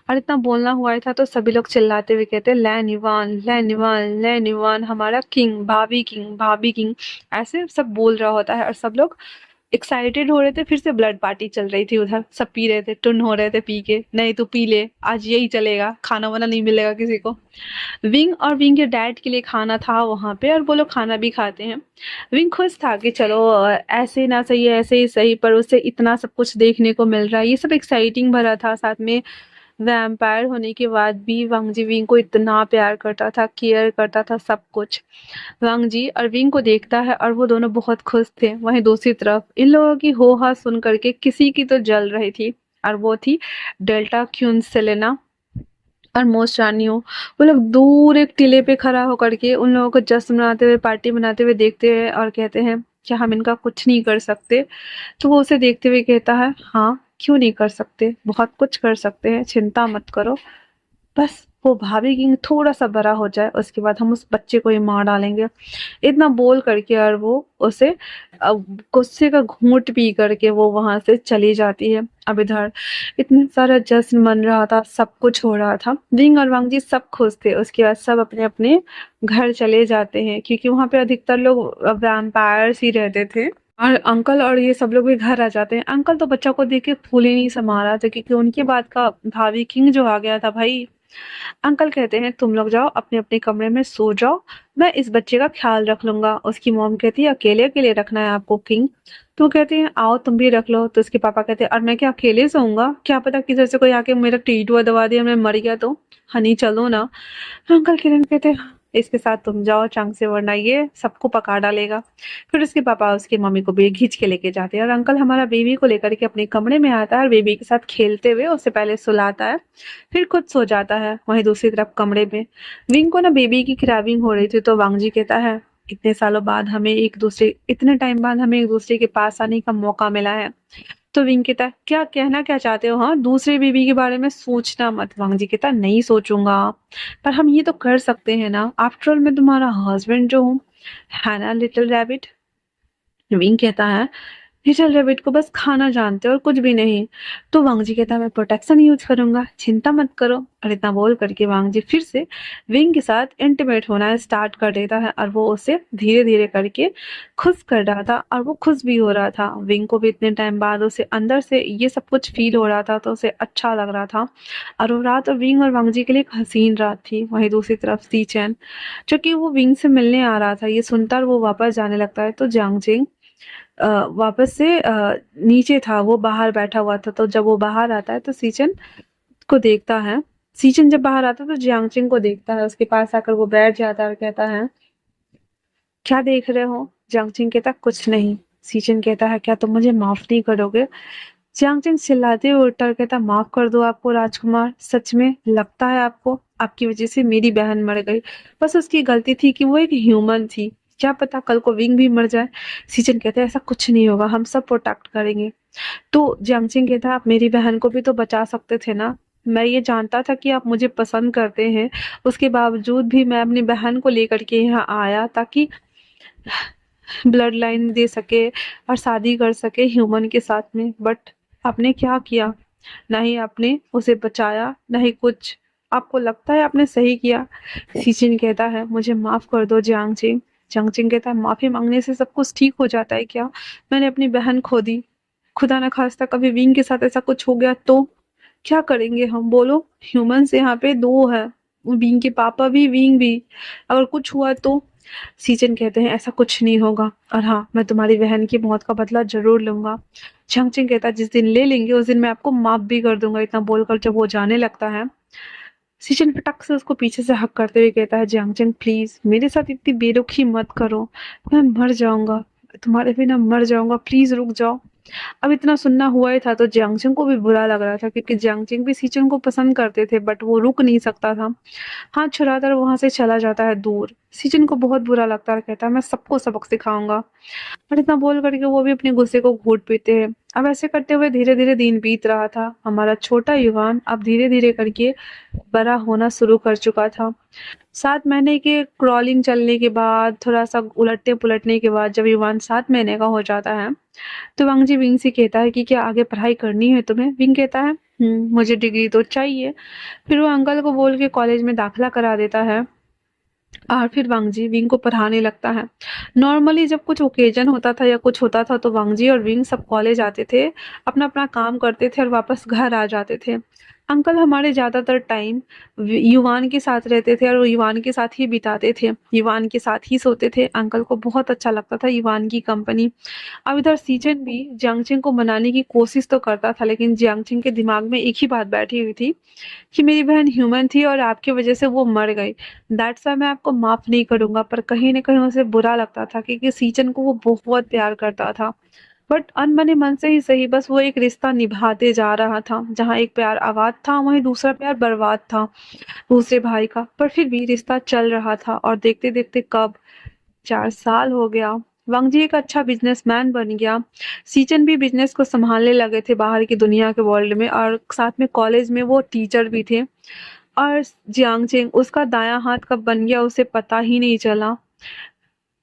और इतना बोलना हुआ था तो सभी लोग चिल्लाते हुए कहते हैं, लैन युवान, लैन युवान, लैन युवान, हमारा किंग, भाभी किंग, भाभी किंग। ऐसे सब बोल रहा होता है और सब लोग एक्साइटेड हो रहे थे। फिर से ब्लड पार्टी चल रही थी उधर, सब पी रहे थे, टुन हो रहे थे पी के, नहीं तू पी ले, आज यही चलेगा, खाना वाना नहीं मिलेगा किसी को। विंग और विंग के डैड के लिए खाना था वहाँ पे और वो लोग खाना भी खाते हैं। विंग खुश था कि चलो ऐसे ना सही है, ऐसे ही सही, पर उससे इतना सब कुछ देखने को मिल रहा है, ये सब एक्साइटिंग भरा था। साथ में वैम्पायर होने के बाद भी वांग जी विंग को इतना प्यार करता था, केयर करता था, सब कुछ। वांग जी और विंग को देखता है और वो दोनों बहुत खुश थे। वहीं दूसरी तरफ इन लोगों की हो हा सुन करके किसी की तो जल रही थी, और वो थी डेल्टा क्यून सेलेना और मोस्ट रानियों। वो लोग दूर एक टीले पे खड़ा होकर के उन लोगों को जश्न मनाते हुए, पार्टी मनाते हुए देखते हैं और कहते हैं, क्या हम इनका कुछ नहीं कर सकते? तो वो उसे देखते हुए कहता है, हाँ क्यों नहीं कर सकते, बहुत कुछ कर सकते हैं, चिंता मत करो, बस वो भाभी किंग थोड़ा सा बड़ा हो जाए उसके बाद हम उस बच्चे को ही मार डालेंगे। इतना बोल करके और वो उसे गुस्से का घूंट पी करके वो वहां से चली जाती है। अब इधर इतने सारा जश्न मन रहा था, सब कुछ हो रहा था, विंग और वांग जी सब खुश थे। उसके बाद सब अपने अपने घर चले जाते हैं क्योंकि वहां पे अधिकतर लोग वैम्पायर्स ही रहते थे। और अंकल और ये सब लोग भी घर आ जाते हैं। अंकल तो बच्चा को देख के फूल ही नहीं समा रहा था क्योंकि उनके बाद का भाभी किंग जो आ गया था भाई। अंकल कहते हैं, तुम लोग जाओ अपने अपने कमरे में सो जाओ, मैं इस बच्चे का ख्याल रख लूंगा। उसकी मॉम कहती है, अकेले अकेले रखना है आपको किंग? तो कहते हैं, आओ तुम भी रख लो। तो उसके पापा कहते हैं, और मैं क्या अकेले सोऊंगा? क्या पता किधर से कोई आके मेरा टीटुआ दबा दिया, मैं मर गया तो। हनी चलो ना। अंकल किरण कहते हैं, इसके साथ तुम जाओ चंग से, वरना ये सबको पका डालेगा। फिर उसके पापा उसकी मम्मी को भी खींच के लेके जाते हैं और अंकल हमारा बेबी को लेकर के अपने कमरे में आता है और बेबी के साथ खेलते हुए उसे पहले सुलाता है, फिर खुद सो जाता है। वहीं दूसरी तरफ कमरे में विंग को ना बेबी की क्राइविंग हो रही थी, तो वांग जी कहता है, इतने टाइम बाद हमें एक दूसरे के पास आने का मौका मिला है। तो विंग कहता, क्या कहना क्या चाहते हो? हाँ, दूसरे बेबी के बारे में सोचना मत। वांग जी कहता, नहीं सोचूंगा, पर हम ये तो कर सकते हैं ना, आफ्टर ऑल मैं तुम्हारा हस्बैंड जो हूँ, है ना लिटिल रैबिट? विंग कहता है, लिटिल रैबिट को बस खाना जानते और कुछ भी नहीं। तो वांग जी कहता है, मैं प्रोटेक्शन यूज करूंगा, चिंता मत करो। और इतना बोल करके वांग जी फिर से विंग के साथ इंटीमेट होना स्टार्ट कर देता है और वो उसे धीरे धीरे करके खुश कर रहा था और वो खुश भी हो रहा था। विंग को भी इतने टाइम बाद उसे अंदर से ये सब कुछ फील हो रहा था, तो उसे अच्छा लग रहा था। और वो रात विंग और वांग जी के लिए एक हसीन रात थी। वहीं दूसरी तरफ सी चैन, जो कि वो विंग से मिलने आ रहा था, ये सुनकर वो वापस जाने लगता है। तो जियांग जिंग वापस से नीचे था, वो बाहर बैठा हुआ था। तो जब वो बाहर आता है तो सीचन को देखता है। सीचन जब बाहर आता है तो जियांगचिंग को देखता है, उसके पास आकर वो बैठ जाता है और कहता है, क्या देख रहे हो? जियांगचिंग कहता, कुछ नहीं। सीचन कहता है, क्या तुम मुझे माफ नहीं करोगे? जियांगचिंग चिल्लाते हुए उठता और कहता, माफ कर दो आपको राजकुमार, सच में लगता है आपको आपकी वजह से मेरी बहन मर गई। बस उसकी गलती थी कि वो एक ह्यूमन थी, क्या पता कल को विंग भी मर जाए। सीचन कहते हैं, ऐसा कुछ नहीं होगा, हम सब प्रोटेक्ट करेंगे। तो जियांगचिंग कहता, आप मेरी बहन को भी तो बचा सकते थे ना। मैं ये जानता था कि आप मुझे पसंद करते हैं, उसके बावजूद भी मैं अपनी बहन को लेकर के यहाँ आया ताकि ब्लड लाइन दे सके और शादी कर सके ह्यूमन के साथ में। बट आपने क्या किया? ना ही आपने उसे बचाया, ना ही कुछ। आपको लगता है आपने सही किया? सीचिन कहता है, मुझे माफ कर दो जियांगचिंग। जियांगचिंग कहता है, माफी मांगने से सब कुछ ठीक हो जाता है क्या? मैंने अपनी बहन खो दी, खुदा न खास्ता कभी विंग के साथ ऐसा कुछ हो गया तो क्या करेंगे हम, बोलो? ह्यूमंस यहाँ पे दो है, विंग के पापा भी, विंग भी, अगर कुछ हुआ तो। सीजन कहते हैं, ऐसा कुछ नहीं होगा, और हाँ, मैं तुम्हारी बहन की मौत का बदला जरूर लूंगा। झंगचिंग कहता है, जिस दिन ले लेंगे उस दिन मैं आपको माफ भी कर दूंगा। इतना बोलकर जब वो जाने लगता है, सीजन फटक से उसको पीछे से हक करते हुए कहता है, जियांगचिंग प्लीज मेरे साथ इतनी बेरुखी मत करो, मैं मर जाऊंगा, तुम्हारे बिना मर जाऊंगा, प्लीज रुक जाओ। अब इतना सुनना हुआ ही था तो जियांगचंग को भी बुरा लग रहा था, क्योंकि जियांगचंग भी सीचन को पसंद करते थे, बट वो रुक नहीं सकता था। हाथ छुड़ाकर वहां से चला जाता है दूर। सीचन को बहुत बुरा लगता है, कहता है मैं सबको सबक सिखाऊंगा। और इतना बोल करके वो भी अपने गुस्से को घूट पीते हैं। अब ऐसे करते हुए धीरे धीरे दिन बीत रहा था। हमारा छोटा युवान अब धीरे धीरे करके बड़ा होना शुरू कर चुका था। 7 महीने के क्रॉलिंग चलने के बाद, थोड़ा सा उलटने पुलटने के बाद, जब युवान 7 महीने का हो जाता है, तो वांगजी विंग से कहता है कि क्या आगे पढ़ाई करनी है तुम्हें? विंग कहता है मुझे डिग्री तो चाहिए। फिर वो अंकल को बोल के कॉलेज में दाखिला करा देता है। और फिर वांगजी विंग को पढ़ाने लगता है। नॉर्मली जब कुछ ओकेजन होता था या कुछ होता था तो वांगजी और विंग सब कॉलेज आते थे, अपना अपना काम करते थे और वापस घर आ जाते थे। अंकल हमारे ज्यादातर टाइम युवान के साथ रहते थे और वो युवान के साथ ही बिताते थे, युवान के साथ ही सोते थे। अंकल को बहुत अच्छा लगता था युवान की कंपनी। अब इधर सीजन भी जियांगचिंग को मनाने की कोशिश तो करता था, लेकिन जियांगचिंग के दिमाग में एक ही बात बैठी हुई थी कि मेरी बहन ह्यूमन थी और आपकी वजह से वो मर गई। दैट्स व्हाई मैं आपको माफ नहीं करूंगा। पर कहीं ना कहीं उसे बुरा लगता था, क्योंकि सीजन को वो बहुत प्यार करता था। बट अनबने मन से ही सही, बस वो एक रिश्ता निभाते जा रहा था। जहाँ एक प्यार आबाद था, वहीं दूसरा प्यार बर्बाद था दूसरे भाई का। पर फिर भी रिश्ता चल रहा था। और देखते देखते कब 4 साल हो गया। वांगजी एक अच्छा बिजनेसमैन बन गया। सीचन भी बिजनेस को संभालने लगे थे बाहर की दुनिया के वर्ल्ड में, और साथ में कॉलेज में वो टीचर भी थे। और जियांगचेंग उसका दायां हाथ कब बन गया उसे पता ही नहीं चला।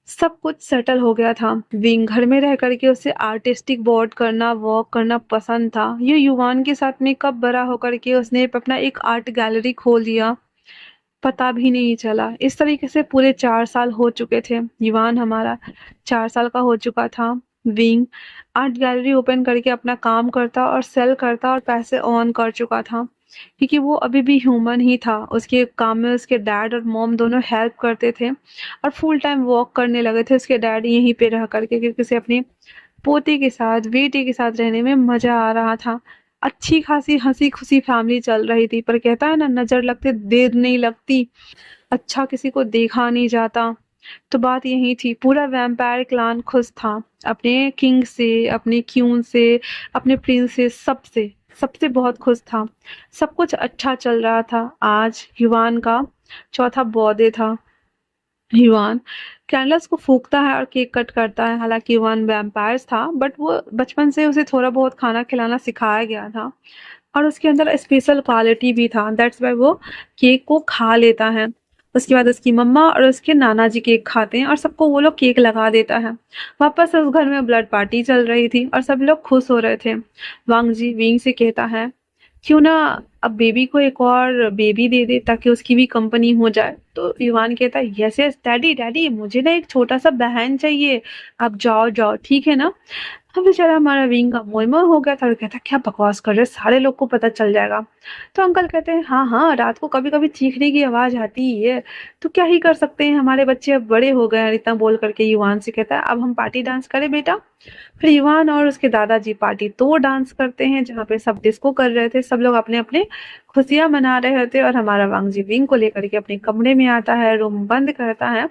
सब कुछ सेटल हो गया था। विंग घर में रह करके उसे आर्टिस्टिक बोर्ड करना, वॉक करना पसंद था। ये युवान के साथ में कब बड़ा होकर के उसने अपना एक आर्ट गैलरी खोल दिया, पता भी नहीं चला। इस तरीके से पूरे 4 साल हो चुके थे। युवान हमारा 4 साल का हो चुका था। विंग आर्ट गैलरी ओपन करके अपना काम करता और सेल करता और पैसे अर्न कर चुका था, क्योंकि वो अभी भी ह्यूमन ही था। उसके काम में उसके डैड और मॉम दोनों हेल्प करते थे और फुल टाइम वॉक करने लगे थे उसके डैड यहीं पे रह करके, क्योंकि उसे अपने पोते के साथ, बेटे के साथ रहने में मजा आ रहा था। अच्छी खासी हंसी खुशी फैमिली चल रही थी। पर कहता है ना, नजर लगते देर नहीं लगती, अच्छा किसी को देखा नहीं जाता। तो बात यही थी। पूरा वैम्पायर क्लान खुश था, अपने किंग से, अपने क्यून से, अपने प्रिंस से, सबसे सबसे बहुत खुश था। सब कुछ अच्छा चल रहा था। आज युवान का चौथा बर्थडे था। युवान कैंडल्स को फूकता है और केक कट करता है। हालांकि युवान वैम्पायर्स था, बट वो बचपन से उसे थोड़ा बहुत खाना खिलाना सिखाया गया था और उसके अंदर स्पेशल क्वालिटी भी था। दैट्स वाई वो केक को खा लेता है। उसके बाद उसकी मम्मा और उसके नाना जी केक खाते हैं और सबको वो लोग केक लगा देता है। वापस उस घर में ब्लड पार्टी चल रही थी और सब लोग खुश हो रहे थे। वांग जी विंग से कहता है क्यों ना अब बेबी को एक और बेबी दे दे ताकि उसकी भी कंपनी हो जाए। तो युवान कहता है यस यस डैडी डैडी, मुझे ना एक छोटा सा बहन चाहिए। आप जाओ जाओ, ठीक है ना। अब बेचारा हमारा विंग का मोह मोह हो गया था और कहता क्या बकवास कर रहे, सारे लोग को पता चल जाएगा। तो अंकल कहते हैं हाँ हाँ, रात को कभी कभी चीखने की आवाज आती ही है, तो क्या ही कर सकते हैं, हमारे बच्चे अब बड़े हो गए हैं। इतना बोल करके युवान से कहता है अब हम पार्टी डांस करें बेटा। फिर युवान और उसके दादाजी पार्टी तो डांस करते हैं, जहाँ पे सब डिस्को कर रहे थे। सब लोग अपने अपने खुशियां मना रहे थे और हमारा वांगजी विंग को लेकर के अपने कमरे में आता है, रूम बंद करता है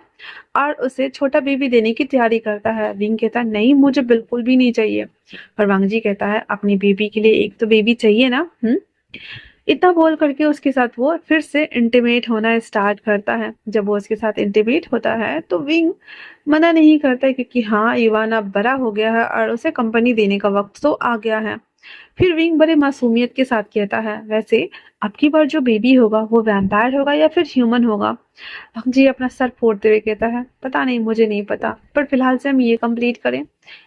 और उसे छोटा बेबी देने की तैयारी करता है। विंग कहता है नहीं, मुझे बिल्कुल भी नहीं चाहिए। पर वांगजी कहता है अपनी बेबी के लिए एक तो बेबी चाहिए ना। इतना बोल करके उसके साथ वो फिर से इंटीमेट होना स्टार्ट करता है। जब वो उसके साथ इंटीमेट होता है तो विंग मना नहीं करता है, क्योंकि हाँ युवान अब बड़ा हो गया है और उसे कंपनी देने का वक्त तो आ गया है। फिर विंग बड़े मासूमियत के साथ कहता है वैसे अब की बार जो बेबी होगा वो वैम्पायर होगा या फिर ह्यूमन होगा। जी अपना सर फोड़ते हुए कहता है पता नहीं, मुझे नहीं पता, पर फिलहाल से हम ये कंप्लीट करें।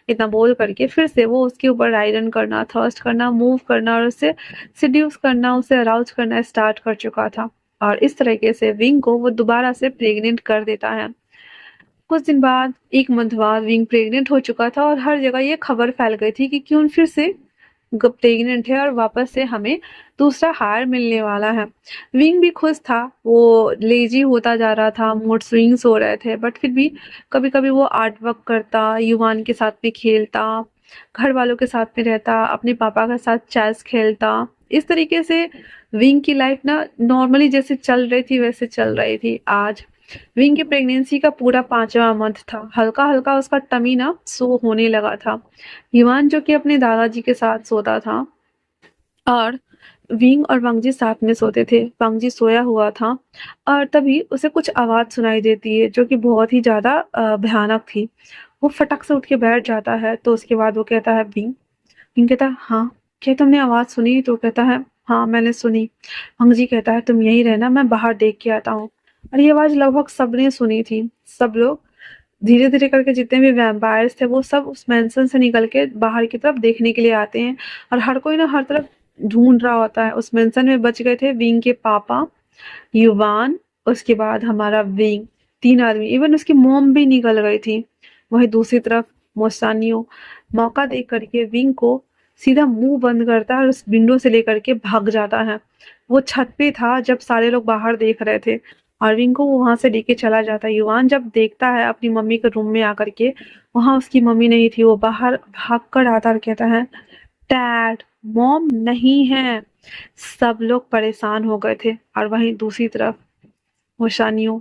इतना बोल करके फिर से वो उसके ऊपर राइडन करना, थर्स्ट करना, मूव करना और उसे सिड्यूस करना, उसे अराउज करना स्टार्ट कर चुका था। और इस तरीके से विंग को वो दोबारा से प्रेग्नेंट कर देता है। कुछ दिन बाद, एक मंथ बाद, विंग प्रेग्नेंट हो चुका था और हर जगह ये खबर फैल गई थी कि क्यों फिर से प्रेग्नेंट है और वापस से हमें दूसरा हार मिलने वाला है। विंग भी खुश था। वो लेजी होता जा रहा था, मूड स्विंग्स हो रहे थे, बट फिर भी कभी कभी वो आर्ट वर्क करता, युवान के साथ में खेलता, घर वालों के साथ में रहता, अपने पापा के साथ चेस खेलता। इस तरीके से विंग की लाइफ ना नॉर्मली जैसे चल रही थी वैसे चल रही थी। आज विंग की प्रेगनेंसी का पूरा 5वां मंथ था। हल्का-हल्का उसका टमी ना शो होने लगा था। युवान जो कि अपने दादाजी के साथ सोता था और विंग और वांगजी साथ में सोते थे। वांगजी सोया हुआ था और तभी उसे कुछ आवाज़ सुनाई देती है जो कि बहुत ही ज़्यादा भयानक थी। वो फटक से उठ के बैठ जाता है तो उसके बाद वो कहता है विंग। विंग कहता है हाँ, क्या तुमने आवाज़ सुनी? तो कहता है हाँ, मैंने सुनी। वांगजी कहता है तुम यहीं रहना, मैं बाहर देख के आता हूँ। और ये आवाज़ लगभग सबने सुनी थी। सब लोग धीरे-धीरे करके जितने भी वैम्पायर्स थे वो सब उस मेंशन से निकल के बाहर की तरफ देखने के लिए आते हैं और हर कोई ना हर तरफ ढूंढ रहा होता है। उस मेंशन में बच गए थे विंग के पापा, युवान, उसके बाद हमारा विंग, 3 आदमी। इवन उसकी मॉम भी निकल गई थी। वहीं दूसरी तरफ मोसानियो मौका देख करके विंग को सीधा मुंह बंद करता है और उस विंडो से लेकर के भाग जाता है। वो छत पे था जब सारे लोग बाहर देख रहे थे और विंग को वो वहां से लेके चला जाता है। युवान जब देखता है अपनी मम्मी के रूम में आकर के, वहां उसकी मम्मी नहीं थी। वो बाहर भाग कर आता और कहता है डैड, मॉम नहीं है। सब लोग परेशान हो गए थे और वहीं दूसरी तरफ होशानियों,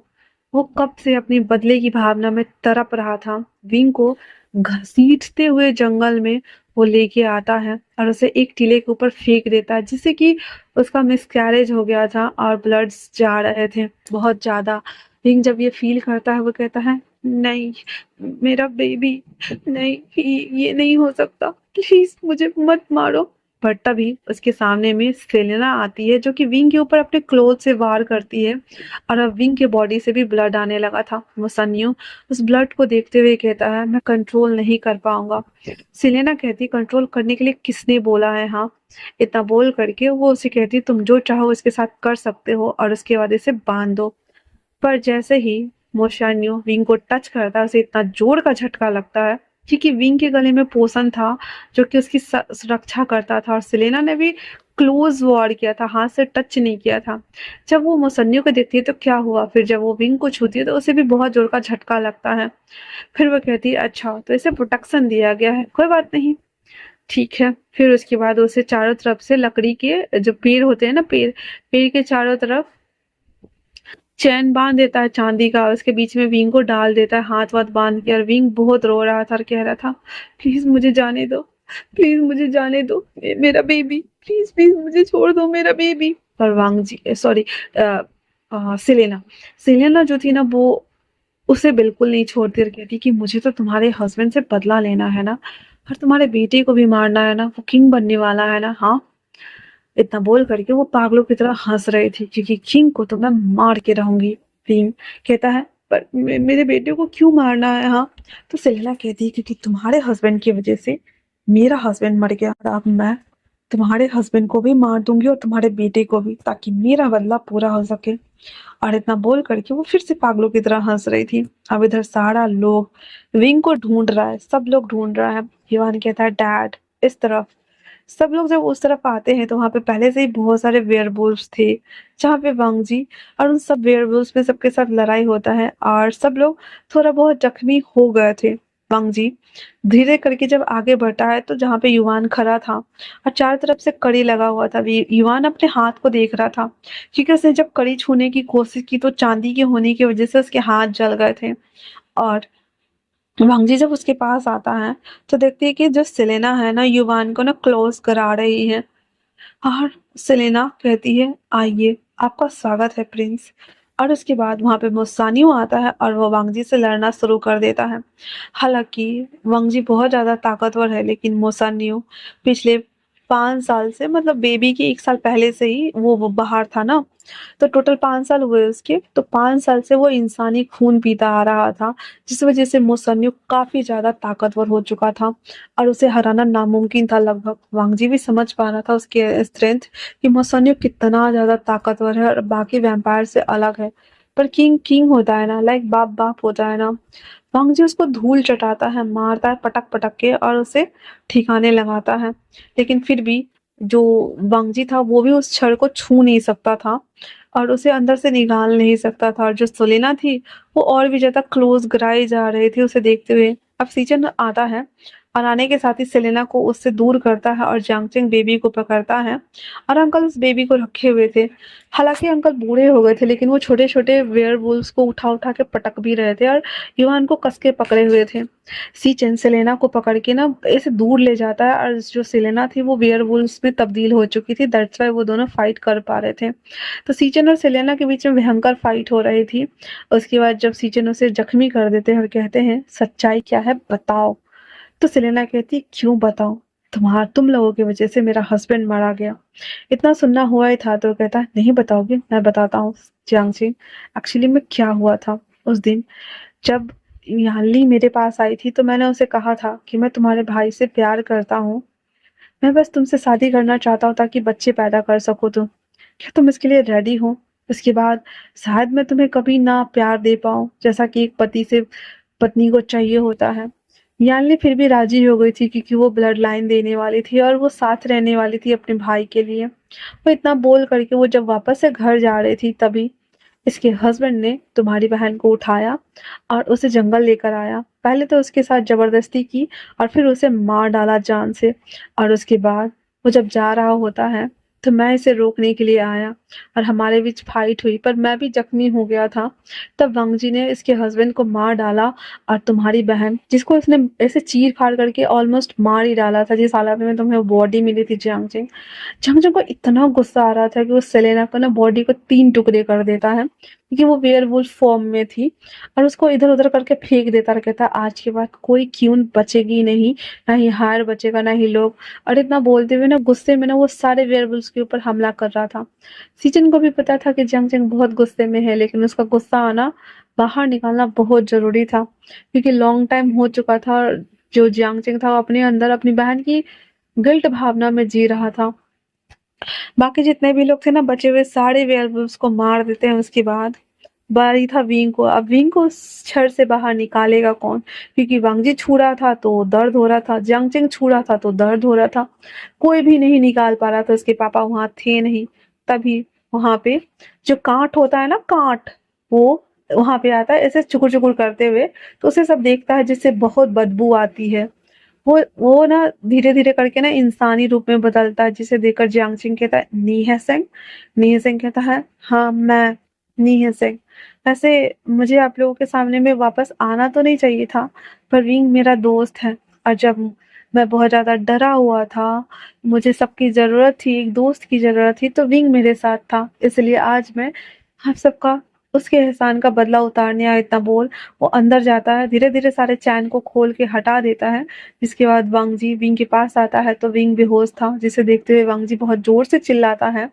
वो कब से अपनी बदले की भावना में तड़प रहा था। विंग को घसीटते हुए जंगल में वो लेके आता है और उसे एक टीले के ऊपर फेंक देता है जिससे कि उसका मिसकैरेज हो गया था और ब्लड्स जा रहे थे बहुत ज्यादा। विंग जब ये फील करता है वो कहता है नहीं, मेरा बेबी नहीं, ये नहीं हो सकता, प्लीज मुझे मत मारो। पर तभी उसके सामने में सेलेना आती है जो कि विंग के ऊपर अपने क्लोथ से वार करती है और अब विंग के बॉडी से भी ब्लड आने लगा था। वो सन्नियो उस ब्लड को देखते हुए कहता है मैं कंट्रोल नहीं कर पाऊंगा। सेलेना कहती कंट्रोल करने के लिए किसने बोला है? हाँ, इतना बोल करके वो उसे कहती तुम जो चाहो इसके साथ कर सकते हो और उसके बाद इसे बांध दो। पर जैसे ही मोशान्यो विंग को टच करता है उसे इतना जोर का झटका लगता है क्योंकि विंग के गले में पोषण था जो कि उसकी सुरक्षा करता था और सेलेना ने भी क्लोज वॉर किया था, हाथ से टच नहीं किया था। जब वो मोसन्यो को देखती है तो क्या हुआ, फिर जब वो विंग को छूती है तो उसे भी बहुत जोर का झटका लगता है। फिर वो कहती है अच्छा तो इसे प्रोटेक्शन दिया गया है, कोई बात नहीं, ठीक है। फिर उसके बाद उसे चारों तरफ से लकड़ी के जो पेड़ होते हैं ना, पेड़ पेड़ के चारों तरफ चैन बांध देता है चांदी का, उसके बीच में विंग को डाल देता है हाथ वाथ बांध के। और विंग बहुत रो रहा था और कह रहा था प्लीज मुझे जाने दो, प्लीज मुझे जाने दो, मेरा बेबी, प्लीज प्लीज मुझे छोड़ दो मेरा बेबी। पर वांग जी सॉरी सेलेना सेलेना जो थी ना वो उसे बिल्कुल नहीं छोड़ती और कहती कि मुझे तो तुम्हारे हस्बैंड से बदला लेना है ना, और तुम्हारे बेटे को भी मारना है ना, वो किंग बनने वाला है ना। हाँ, इतना बोल करके वो पागलों की तरह हंस रही थी क्योंकि किंग को तो मैं मार के रहूंगी। किंग कहता है पर मेरे बेटे को क्यों मारना है? हाँ, तो सेलेना कहती है क्योंकि तुम्हारे हस्बैंड की वजह से मेरा हस्बैंड मर गया और अब मैं तुम्हारे हस्बैंड को भी मार दूंगी और तुम्हारे बेटे को भी, ताकि मेरा बदला पूरा हो सके। और इतना बोल करके वो फिर से पागलों की तरह हंस रही थी। अब इधर सारा लोग विंग को ढूंढ रहा है, सब लोग ढूंढ रहा है। युवान कहता है डैड इस तरफ। सब लोग जब उस तरफ आते हैं तो वहां पे पहले से ही बहुत सारे वेयरवुल्व्स थे जहाँ पे वांगजी और उन सब वेयरवुल्व्स में सबके साथ लड़ाई होता है और सब लोग थोड़ा बहुत जख्मी हो गए थे। वांगजी धीरे करके जब आगे बढ़ता है तो जहाँ पे युवान खड़ा था और चारों तरफ से कड़ी लगा हुआ था, युवान अपने हाथ को देख रहा था क्योंकि उसने जब कड़ी छूने की कोशिश की तो चांदी के होने की वजह से उसके हाथ जल गए थे। और वांगजी जब उसके पास आता है तो देखती है कि जो सेलेना है ना युवान को ना क्लोज करा रही है और सेलेना कहती है आइए, आपका स्वागत है प्रिंस। और उसके बाद वहां पे मुस्सानियो आता है और वो वांगजी से लड़ना शुरू कर देता है। हालांकि वांगजी बहुत ज्यादा ताकतवर है लेकिन मुस्सानियो पिछले 5 साल से, मतलब बेबी के 1 साल पहले से ही वो बाहर था ना, तो टोटल 5 साल हुए उसके, तो 5 साल से वो इंसानी खून पीता आ रहा था जिस वजह से मुसन्यु काफी ज्यादा ताकतवर हो चुका था और उसे हराना नामुमकिन था लगभग। वांगजी भी समझ पा रहा था उसके स्ट्रेंथ कि मुसन्यु कितना ज्यादा ताकतवर है और बाकी वैम्पायर से अलग है। पर किंग किंग होता है ना, लाइक बाप बाप होता है ना। वांगजी उसको धूल चटाता है, मारता है पटक पटक के और उसे ठिकाने लगाता है, लेकिन फिर भी जो वांगजी था वो भी उस छड़ को छू नहीं सकता था और उसे अंदर से निकाल नहीं सकता था। और जो सोलेना थी वो और भी ज्यादा क्लोज कराई जा रही थी उसे देखते हुए। अब सीजन आता है और आने के साथ ही सेलेना को उससे दूर करता है और जांगचिंग बेबी को पकड़ता है और अंकल उस बेबी को रखे हुए थे। हालांकि अंकल बूढ़े हो गए थे लेकिन वो छोटे छोटे वेयरवुल्व्स को उठा उठा के पटक भी रहे थे और युआन को कस के पकड़े हुए थे। सीचेन सेलेना को पकड़ के ना ऐसे दूर ले जाता है और जो सेलेना थी वो वेयरवुल्व्स में तब्दील हो चुकी थी, दैट्स व्हाई वो दोनों फाइट कर पा रहे थे। तो सीचेन और सेलेना के बीच में भयंकर फाइट हो रही थी। उसके बाद जब सीचेन उसे जख्मी कर देते हैं और कहते हैं सच्चाई क्या है बताओ, तो सेलेना कहती क्यों बताऊं, तुम लोगों की वजह से मेरा हस्बैंड मारा गया, इतना सुनना हुआ ही था। तो कहता है नहीं बताओगे, मैं बताता हूँ जियांगची, एक्चुअली में क्या हुआ था उस दिन जब यानली मेरे पास आई थी तो मैंने उसे कहा था कि मैं तुम्हारे भाई से प्यार करता हूँ, मैं बस तुमसे शादी करना चाहता हूँ ताकि बच्चे पैदा कर सको। तुम क्या तुम इसके लिए रेडी हो? इसके बाद शायद मैं तुम्हें कभी ना प्यार दे पाऊं जैसा कि एक पति से पत्नी को चाहिए होता है। यानली फिर भी राजी हो गई थी क्योंकि वो ब्लड लाइन देने वाली थी और वो साथ रहने वाली थी अपने भाई के लिए। वो इतना बोल करके वो जब वापस से घर जा रही थी तभी इसके हस्बैंड ने तुम्हारी बहन को उठाया और उसे जंगल लेकर आया। पहले तो उसके साथ जबरदस्ती की और फिर उसे मार डाला जान से। और उसके बाद वो जब जा रहा होता है तो मैं इसे रोकने के लिए आया और हमारे बीच फाइट हुई पर मैं भी जख्मी हो गया था। तब वांग जी ने इसके हस्बैंड को मार डाला और तुम्हारी बहन जिसको इसने ऐसे चीर फाड़ करके ऑलमोस्ट मार ही डाला था, जिस हालत में तुम्हें बॉडी मिली थी जियांगजिंग। जियांगजिंग को इतना गुस्सा आ रहा था कि वो सेलेना को ना बॉडी को 3 टुकड़े कर देता है क्योंकि वो वेयरवुल्फ फॉर्म में थी और उसको इधर उधर करके फेंक देता और कहता आज के बाद कोई क्यून बचेगी नहीं, ना ही हायर बचेगा ना ही लोग। और इतना बोलते हुए ना गुस्से में ना वो सारे वेयरवुल्व्स के ऊपर हमला कर रहा था। सीजन को भी पता था कि जियांगजिंग बहुत गुस्से में है लेकिन उसका गुस्सा आना बाहर निकालना बहुत जरूरी था क्योंकि लॉन्ग टाइम हो चुका था और जो जियांगजिंग था वो अपने अंदर अपनी बहन की गिल्ट भावना में जी रहा था। बाकी जितने भी लोग थे ना बचे हुए सारे वेयरवुल्व्स को मार देते हैं। उसके बाद बारी था विंग को। अब विंग को उस छड़ से बाहर निकालेगा कौन, क्योंकि वांगजी छू रहा था तो दर्द हो रहा था, जियांगचिंग छू रहा था तो दर्द हो रहा था, कोई भी नहीं निकाल पा रहा था। उसके पापा वहां थे नहीं। तभी वहां पे जो कांट होता है ना, कांट, वो वहां पे आता है ऐसे चुकुर चुकुर करते हुए, तो उसे सब देखता है जिससे बहुत बदबू आती है। वो ना धीरे धीरे करके ना इंसानी रूप में बदलता है जिसे देखकर जियांगचिंग कहता है नी है सेंग। नी है सेंग कहता है हाँ मैं नी है सेंग। वैसे मुझे आप लोगों के सामने में वापस आना तो नहीं चाहिए था पर विंग मेरा दोस्त है और जब मैं बहुत ज्यादा डरा हुआ था, मुझे सबकी जरूरत थी, एक दोस्त की जरूरत थी, तो विंग मेरे साथ था, इसलिए आज मैं आप सबका उसके एहसान का बदला उतारने आया। इतना बोल वो अंदर जाता है, धीरे धीरे सारे चैन को खोल के हटा देता है। जिसके बाद वांग जी विंग के पास आता है तो विंग बेहोश था, जिसे देखते हुए वांग जी बहुत जोर से चिल्लाता है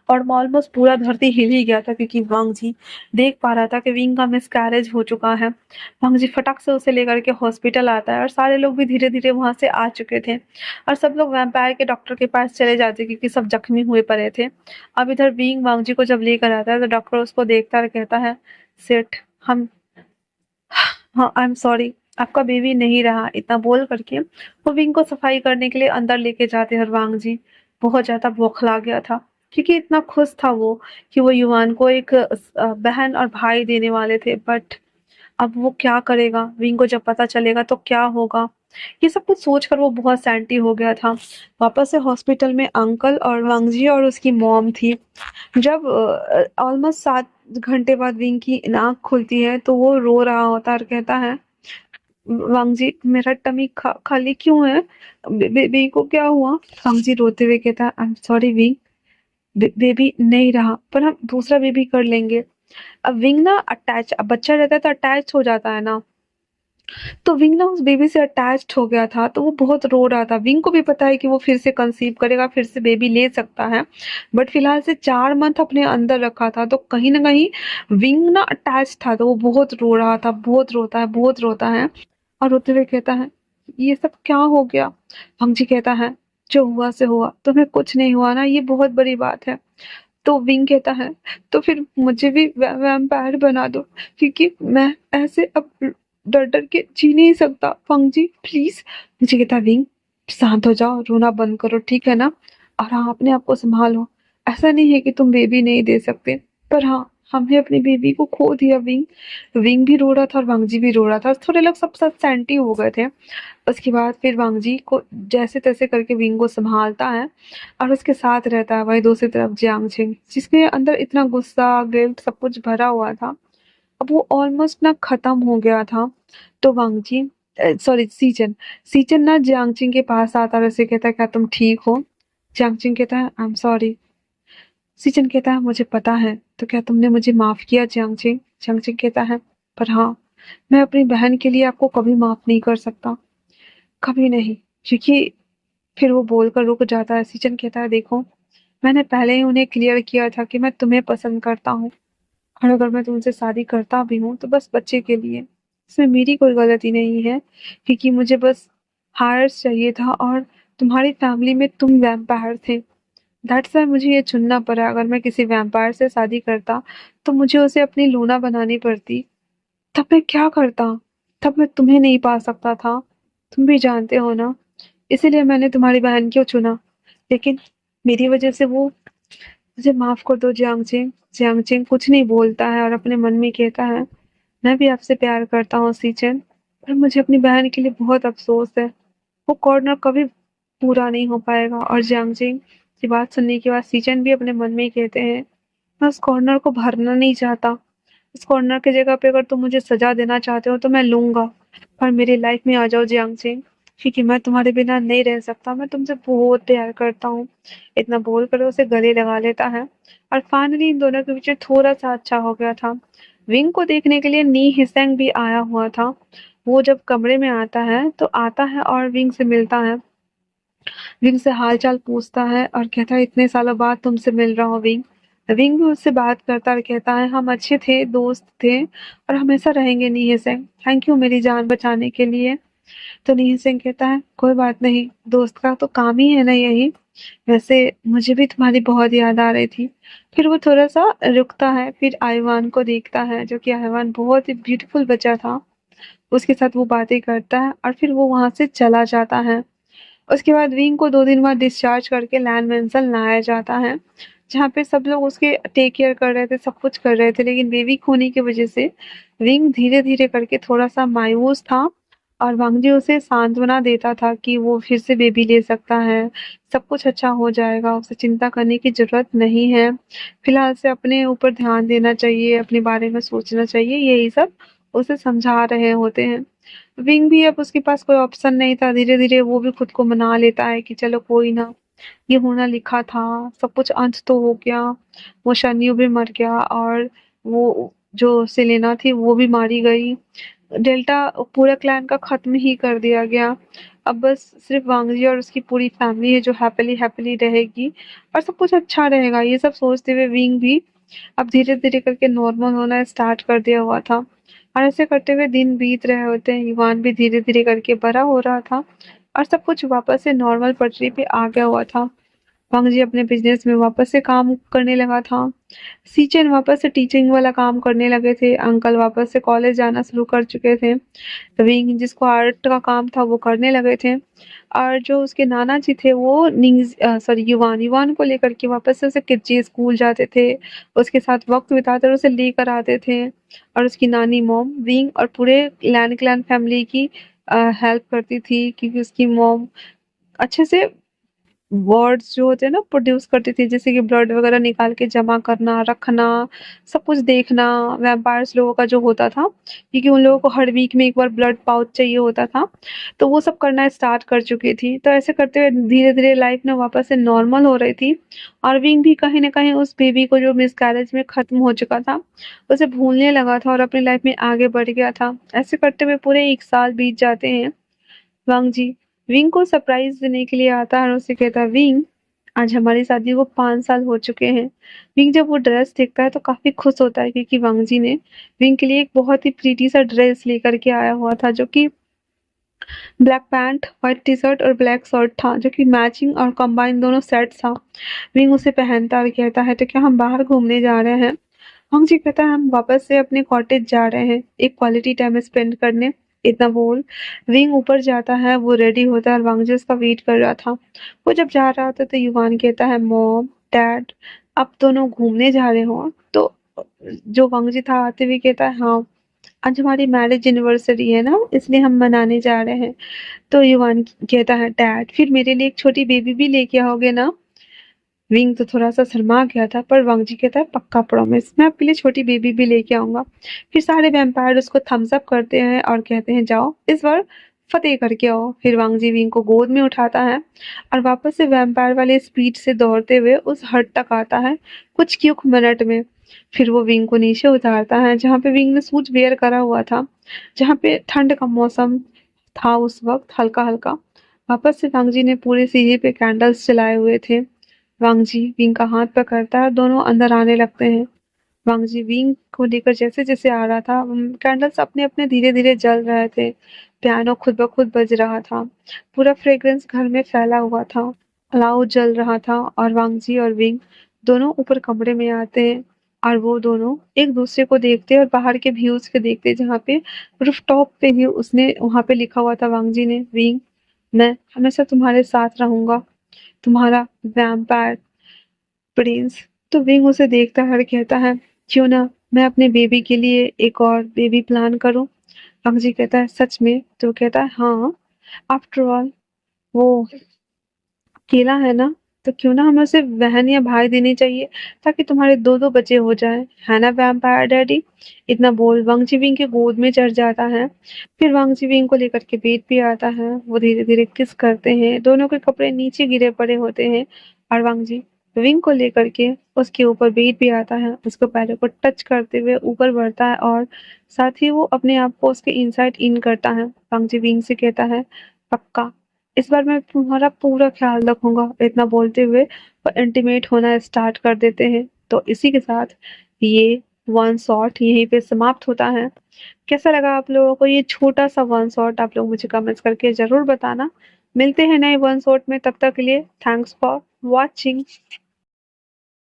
और ऑलमोस्ट पूरा धरती हिल ही गया था क्योंकि वांग जी देख पा रहा था कि विंग का मिसकैरेज हो चुका है। वांग जी फटक से उसे लेकर के हॉस्पिटल आता है और सारे लोग भी धीरे धीरे वहां से आ चुके थे और सब लोग वैम्पायर के डॉक्टर के पास चले जाते क्योंकि सब जख्मी हुए पड़े थे। अब इधर विंग वांग जी को जब लेकर आता है तो डॉक्टर उसको देखता है और कहता है सेठ हम हाँ आई एम सॉरी, आपका बेबी नहीं रहा। इतना बोल करके वो विंग को सफाई करने के लिए अंदर लेके जाते हैं और वांग जी बहुत ज्यादा बौखला गया था क्योंकि इतना खुश था वो कि वो युवान को एक बहन और भाई देने वाले थे। बट अब वो क्या करेगा, विंग को जब पता चलेगा तो क्या होगा, ये सब कुछ सोचकर वो बहुत सैंटी हो गया था। वापस से हॉस्पिटल में अंकल और वांगजी और उसकी मॉम थी। जब ऑलमोस्ट 7 घंटे बाद विंग की आंख खुलती है तो वो रो रहा होता है और कहता है वांगजी मेरा टमी खाली क्यों है, बेबी को क्या हुआ? वांगजी रोते हुए कहता है I am sorry wing, baby नहीं रहा पर हम दूसरा बेबी कर लेंगे। अब विंग ना अटैच, अब बच्चा रहता है तो अटैच हो जाता है ना, तो विंग ना उस बेबी से अटैच्ड हो गया था तो वो बहुत रो रहा था। विंग को भी पता है कि वो फिर से कंसीव करेगा, फिर से बेबी ले सकता है, बट फिलहाल से 4 मंथ अपने अंदर रखा था तो कहीं ना कहीं विंग ना अटैच था तो वो बहुत रो रहा था, बहुत रोता है, बहुत रोता है और रोते हुए कहता है ये सब क्या हो गया? भंगजी कहता है जो हुआ से हुआ, तुम्हें कुछ नहीं हुआ ना, ये बहुत बड़ी बात है। तो विंग कहता है तो फिर मुझे भी वैम्पायर बना दो क्योंकि मैं ऐसे अब डर डर के जी नहीं सकता। फंगजी प्लीज। मुझे कहता विंग शांत हो जाओ, रोना बंद करो, ठीक है ना, और हाँ अपने आप को संभालो। ऐसा नहीं है कि तुम बेबी नहीं दे सकते, पर हाँ हमने अपनी बेबी को खो दिया विंग। विंग भी रो रहा था और वांगजी भी रो रहा था। थोड़े लोग सब साथ सैंटी हो गए थे। उसके बाद फिर वांगजी को जैसे तैसे करके विंग को संभालता है और उसके साथ रहता है। वही दूसरी तरफ जियांग छिंग, जिसके अंदर इतना गुस्सा, गिल्ट सब कुछ भरा हुआ था, अब वो ऑलमोस्ट ना खत्म हो गया था। तो वांगजी, सॉरी सीजन, सीजन ना जियांगचिंग के पास आता है और उसे कहता है क्या तुम ठीक हो? जियांगचिंग कहता है आई एम सॉरी। सीजन कहता है मुझे पता है, तो क्या तुमने मुझे माफ किया जियांगचिंग? जियांगचिंग कहता है पर हाँ, मैं अपनी बहन के लिए आपको कभी माफ नहीं कर सकता, कभी नहीं। क्योंकि फिर वो बोलकर रुक जाता है। सीजन कहता है देखो, मैंने पहले ही उन्हें क्लियर किया था कि मैं तुम्हें पसंद करता हूँ, और अगर मैं तुमसे शादी करता भी हूँ तो बस बच्चे के लिए। इसमें मेरी कोई गलती नहीं है, क्योंकि मुझे बस हायर्स चाहिए था और तुम्हारी फैमिली में तुम वैम्पायर थे। दैट्स वाई मुझे ये चुनना पड़ा। अगर मैं किसी वैम्पायर से शादी करता तो मुझे उसे अपनी लूना बनानी पड़ती। तब मैं क्या करता? तब मैं तुम्हें नहीं पा सकता था, तुम भी जानते हो ना। इसीलिए मैंने तुम्हारी बहन को चुना। लेकिन मेरी वजह से वो, मुझे माफ कर दो जियांगचिंग। जियांगचिंग कुछ नहीं बोलता है और अपने मन में कहता है मैं भी आपसे प्यार करता हूँ सीचन, पर मुझे अपनी बहन के लिए बहुत अफसोस है। वो कॉर्नर कभी पूरा नहीं हो पाएगा। और जियांगचिंग की बात सुनने के बाद सीचन भी अपने मन में ही कहते हैं मैं उस कॉर्नर को भरना नहीं चाहता। इस कॉर्नर की जगह पे अगर तुम मुझे सजा देना चाहते हो तो मैं लूंगा, पर मेरी लाइफ में आ जाओ जियांगचिंग, क्योंकि मैं तुम्हारे बिना नहीं रह सकता। मैं तुमसे बहुत प्यार करता हूँ। इतना बोल कर उसे गले लगा लेता है। और फाइनली इन दोनों के बीच थोड़ा सा अच्छा हो गया था। विंग को देखने के लिए नी हिसेंग भी आया हुआ था। वो जब कमरे में आता है तो आता है और विंग से मिलता है। विंग से हालचाल पूछता है और कहता है इतने सालों बाद तुमसे मिल रहा हूँ विंग। विंग भी उससे बात करता और कहता है हम अच्छे थे, दोस्त थे और हमेशा रहेंगे नी हिसेंग। थैंक यू मेरी जान बचाने के लिए। तो नील सिंह कहता है कोई बात नहीं, दोस्त का तो काम ही है ना यही। वैसे मुझे भी तुम्हारी बहुत याद आ रही थी। फिर वो थोड़ा सा रुकता है, फिर आईवान को देखता है, जो कि आईवान बहुत ही ब्यूटीफुल बच्चा था। उसके साथ वो बातें करता है और फिर वो वहां से चला जाता है। उसके बाद विंग को 2 दिन बाद डिस्चार्ज करके लैंड मेंसल लाया जाता है, जहाँ पे सब लोग उसके टेक केयर कर रहे थे, सब कुछ कर रहे थे। लेकिन बेबी खोने की वजह से विंग धीरे धीरे करके थोड़ा सा मायूस था। और वांगजी उसे सांत्वना देता था कि वो फिर से बेबी ले सकता है, सब कुछ अच्छा हो जाएगा, उसे चिंता करने की जरूरत नहीं है, फिलहाल से अपने ऊपर ध्यान देना चाहिए, अपने बारे में सोचना चाहिए, यही सब उसे समझा रहे होते हैं। विंग भी, अब उसके पास कोई ऑप्शन नहीं था। धीरे धीरे वो भी खुद को मना लेता है कि चलो कोई ना, ये होना लिखा था, सब कुछ अंत तो हो गया। वो शनियु भी मर गया और वो जो सेलेना थी वो भी मारी गई। डेल्टा पूरा क्लैन का खत्म ही कर दिया गया। अब बस सिर्फ वांगजी और उसकी पूरी फैमिली है जो हैप्पीली हैप्पीली रहेगी और सब कुछ अच्छा रहेगा। ये सब सोचते हुए विंग भी अब धीरे धीरे करके नॉर्मल होना स्टार्ट कर दिया हुआ था। और ऐसे करते हुए दिन बीत रहे होते हैं। युवान भी धीरे धीरे करके बड़ा हो रहा था और सब कुछ वापस से नॉर्मल पटरी पे आ गया हुआ था। वांगजी अपने बिजनेस में वापस से काम करने लगा था। सीचेन वापस से टीचिंग वाला काम करने लगे थे। अंकल वापस से कॉलेज जाना शुरू कर चुके थे। विंग जिसको आर्ट का काम था वो करने लगे थे। और जो उसके नाना जी थे वो सॉरी युवान युवान को लेकर के वापस से उसे किड्जी स्कूल जाते थे, उसके साथ वक्त बिताते और उसे लेकर आते थे। और उसकी नानी मॉम विंग और पूरे लैन क्लैन फैमिली की हेल्प करती थी, क्योंकि उसकी मॉम अच्छे से वर्ड्स जो होते हैं ना प्रोड्यूस करती थी, जैसे कि ब्लड वगैरह निकाल के जमा करना, रखना, सब कुछ देखना। वैम्पायर्स लोगों का जो होता था, क्योंकि उन लोगों को हर वीक में एक बार ब्लड पाउच चाहिए होता था, तो वो सब करना स्टार्ट कर चुकी थी। तो ऐसे करते हुए धीरे धीरे लाइफ ना वापस से नॉर्मल हो रही थी। और विंग भी कहीं ना कहीं उस बेबी को जो मिसकैरेज में खत्म हो चुका था उसे भूलने लगा था और अपनी लाइफ में आगे बढ़ गया था। ऐसे करते हुए पूरे 1 साल बीत जाते हैं। वांग जी विंग को सरप्राइज देने के लिए आता है और उसे कहता है विंग, आज हमारी शादी को 5 साल हो चुके हैं। विंग जब वो ड्रेस देखता है तो काफी खुश होता है, क्योंकि वांग जी ने विंग के लिए एक बहुत ही प्रीटी सा ड्रेस लेकर के आया हुआ था, जो कि black pant, white T shirt और ब्लैक शर्ट था, जो कि मैचिंग और कंबाइन दोनों सेट था। विंग उसे पहनता और कहता है तो क्या हम बाहर घूमने जा रहे हैं? वांग जी कहता है हम वापस से अपने कॉटेज जा रहे हैं, एक क्वालिटी टाइम स्पेंड करने। इतना बोल विंग ऊपर जाता है, वो रेडी होता है और वांग जी उसका वेट कर रहा था। वो जब जा रहा था तो युवान कहता है मॉम डैड, आप दोनों घूमने जा रहे हो तो जो वांग जी था आते हुए कहता है, हाँ आज हमारी मैरिज एनिवर्सरी है ना, इसलिए हम मनाने जा रहे हैं। तो युवान कहता है, डैड फिर मेरे लिए एक छोटी बेबी भी लेके आओगे ना? विंग तो थोड़ा सा शर्मा गया था, पर वांग जी कहता है, पक्का प्रॉमिस, मैं आपके लिए छोटी बेबी भी लेके आऊंगा। फिर सारे वैम्पायर उसको थम्स अप करते हैं और कहते हैं, जाओ इस बार फतेह करके आओ। फिर वांग जी विंग को गोद में उठाता है और वापस से वैम्पायर वाले स्पीड से दौड़ते हुए उस हट तक आता है कुछ क्यों मिनट में। फिर वो विंग को नीचे उतारता है जहाँ पे विंग ने सूट वेयर करा हुआ था, जहाँ पे ठंड का मौसम था उस वक्त हल्का हल्का। वापस से वांग जी ने पूरे सीढ़ी पे कैंडल्स जलाए हुए थे। वांग जी विंग का हाथ पकड़ता है और दोनों अंदर आने लगते हैं। वांग जी विंग को लेकर जैसे जैसे आ रहा था, कैंडल्स अपने अपने धीरे धीरे जल रहे थे। पियानो खुद ब खुद बज रहा था। पूरा फ्रेग्रेंस घर में फैला हुआ था। अलाव जल रहा था और वांग जी और विंग दोनों ऊपर कमरे में आते हैं और वो दोनों एक दूसरे को देखते और बाहर के व्यूज के देखते, जहाँ पे रूफटॉप पे भी उसने वहां पे लिखा हुआ था वांग जी ने, विंग मैं हमेशा तुम्हारे साथ रहूंगा, तुम्हारा वैम्पायर प्रिंस। तो विंग उसे देखता है और कहता है, क्यों ना मैं अपने बेबी के लिए एक और बेबी प्लान करूं। अंग्रेजी कहता है, सच में? तो कहता है, हाँ आफ्टर ऑल वो अकेला है ना, तो क्यों ना हमें उसे बहन या भाई देनी चाहिए, ताकि तुम्हारे दो दो बच्चे हो जाए, है ना वैम्पायर डैडी? इतना बोल वांग जीविंग के गोद में चढ़ जाता है। फिर वांग जीविंग को लेकर के बेड पे आता है। वो धीरे धीरे किस करते हैं, दोनों के कपड़े नीचे गिरे पड़े होते हैं और वांग जी विंग को लेकर के उसके ऊपर बेड पे आता है, उसको पैरों को टच करते हुए ऊपर बढ़ता है और साथ ही वो अपने आप को उसके इनसाइड इन करता है। वांग जी विंग से कहता है, पक्का इस बार मैं तुम्हारा पूरा ख्याल रखूंगा। इतना बोलते हुए वो इंटीमेट होना स्टार्ट कर देते हैं। तो इसी के साथ ये वन शॉट यहीं पे समाप्त होता है। कैसा लगा आप लोगों को ये छोटा सा वन शॉट? आप लोग मुझे कमेंट्स करके जरूर बताना। मिलते हैं नए वन शॉट में, तब तक के लिए थैंक्स फॉर वॉचिंग।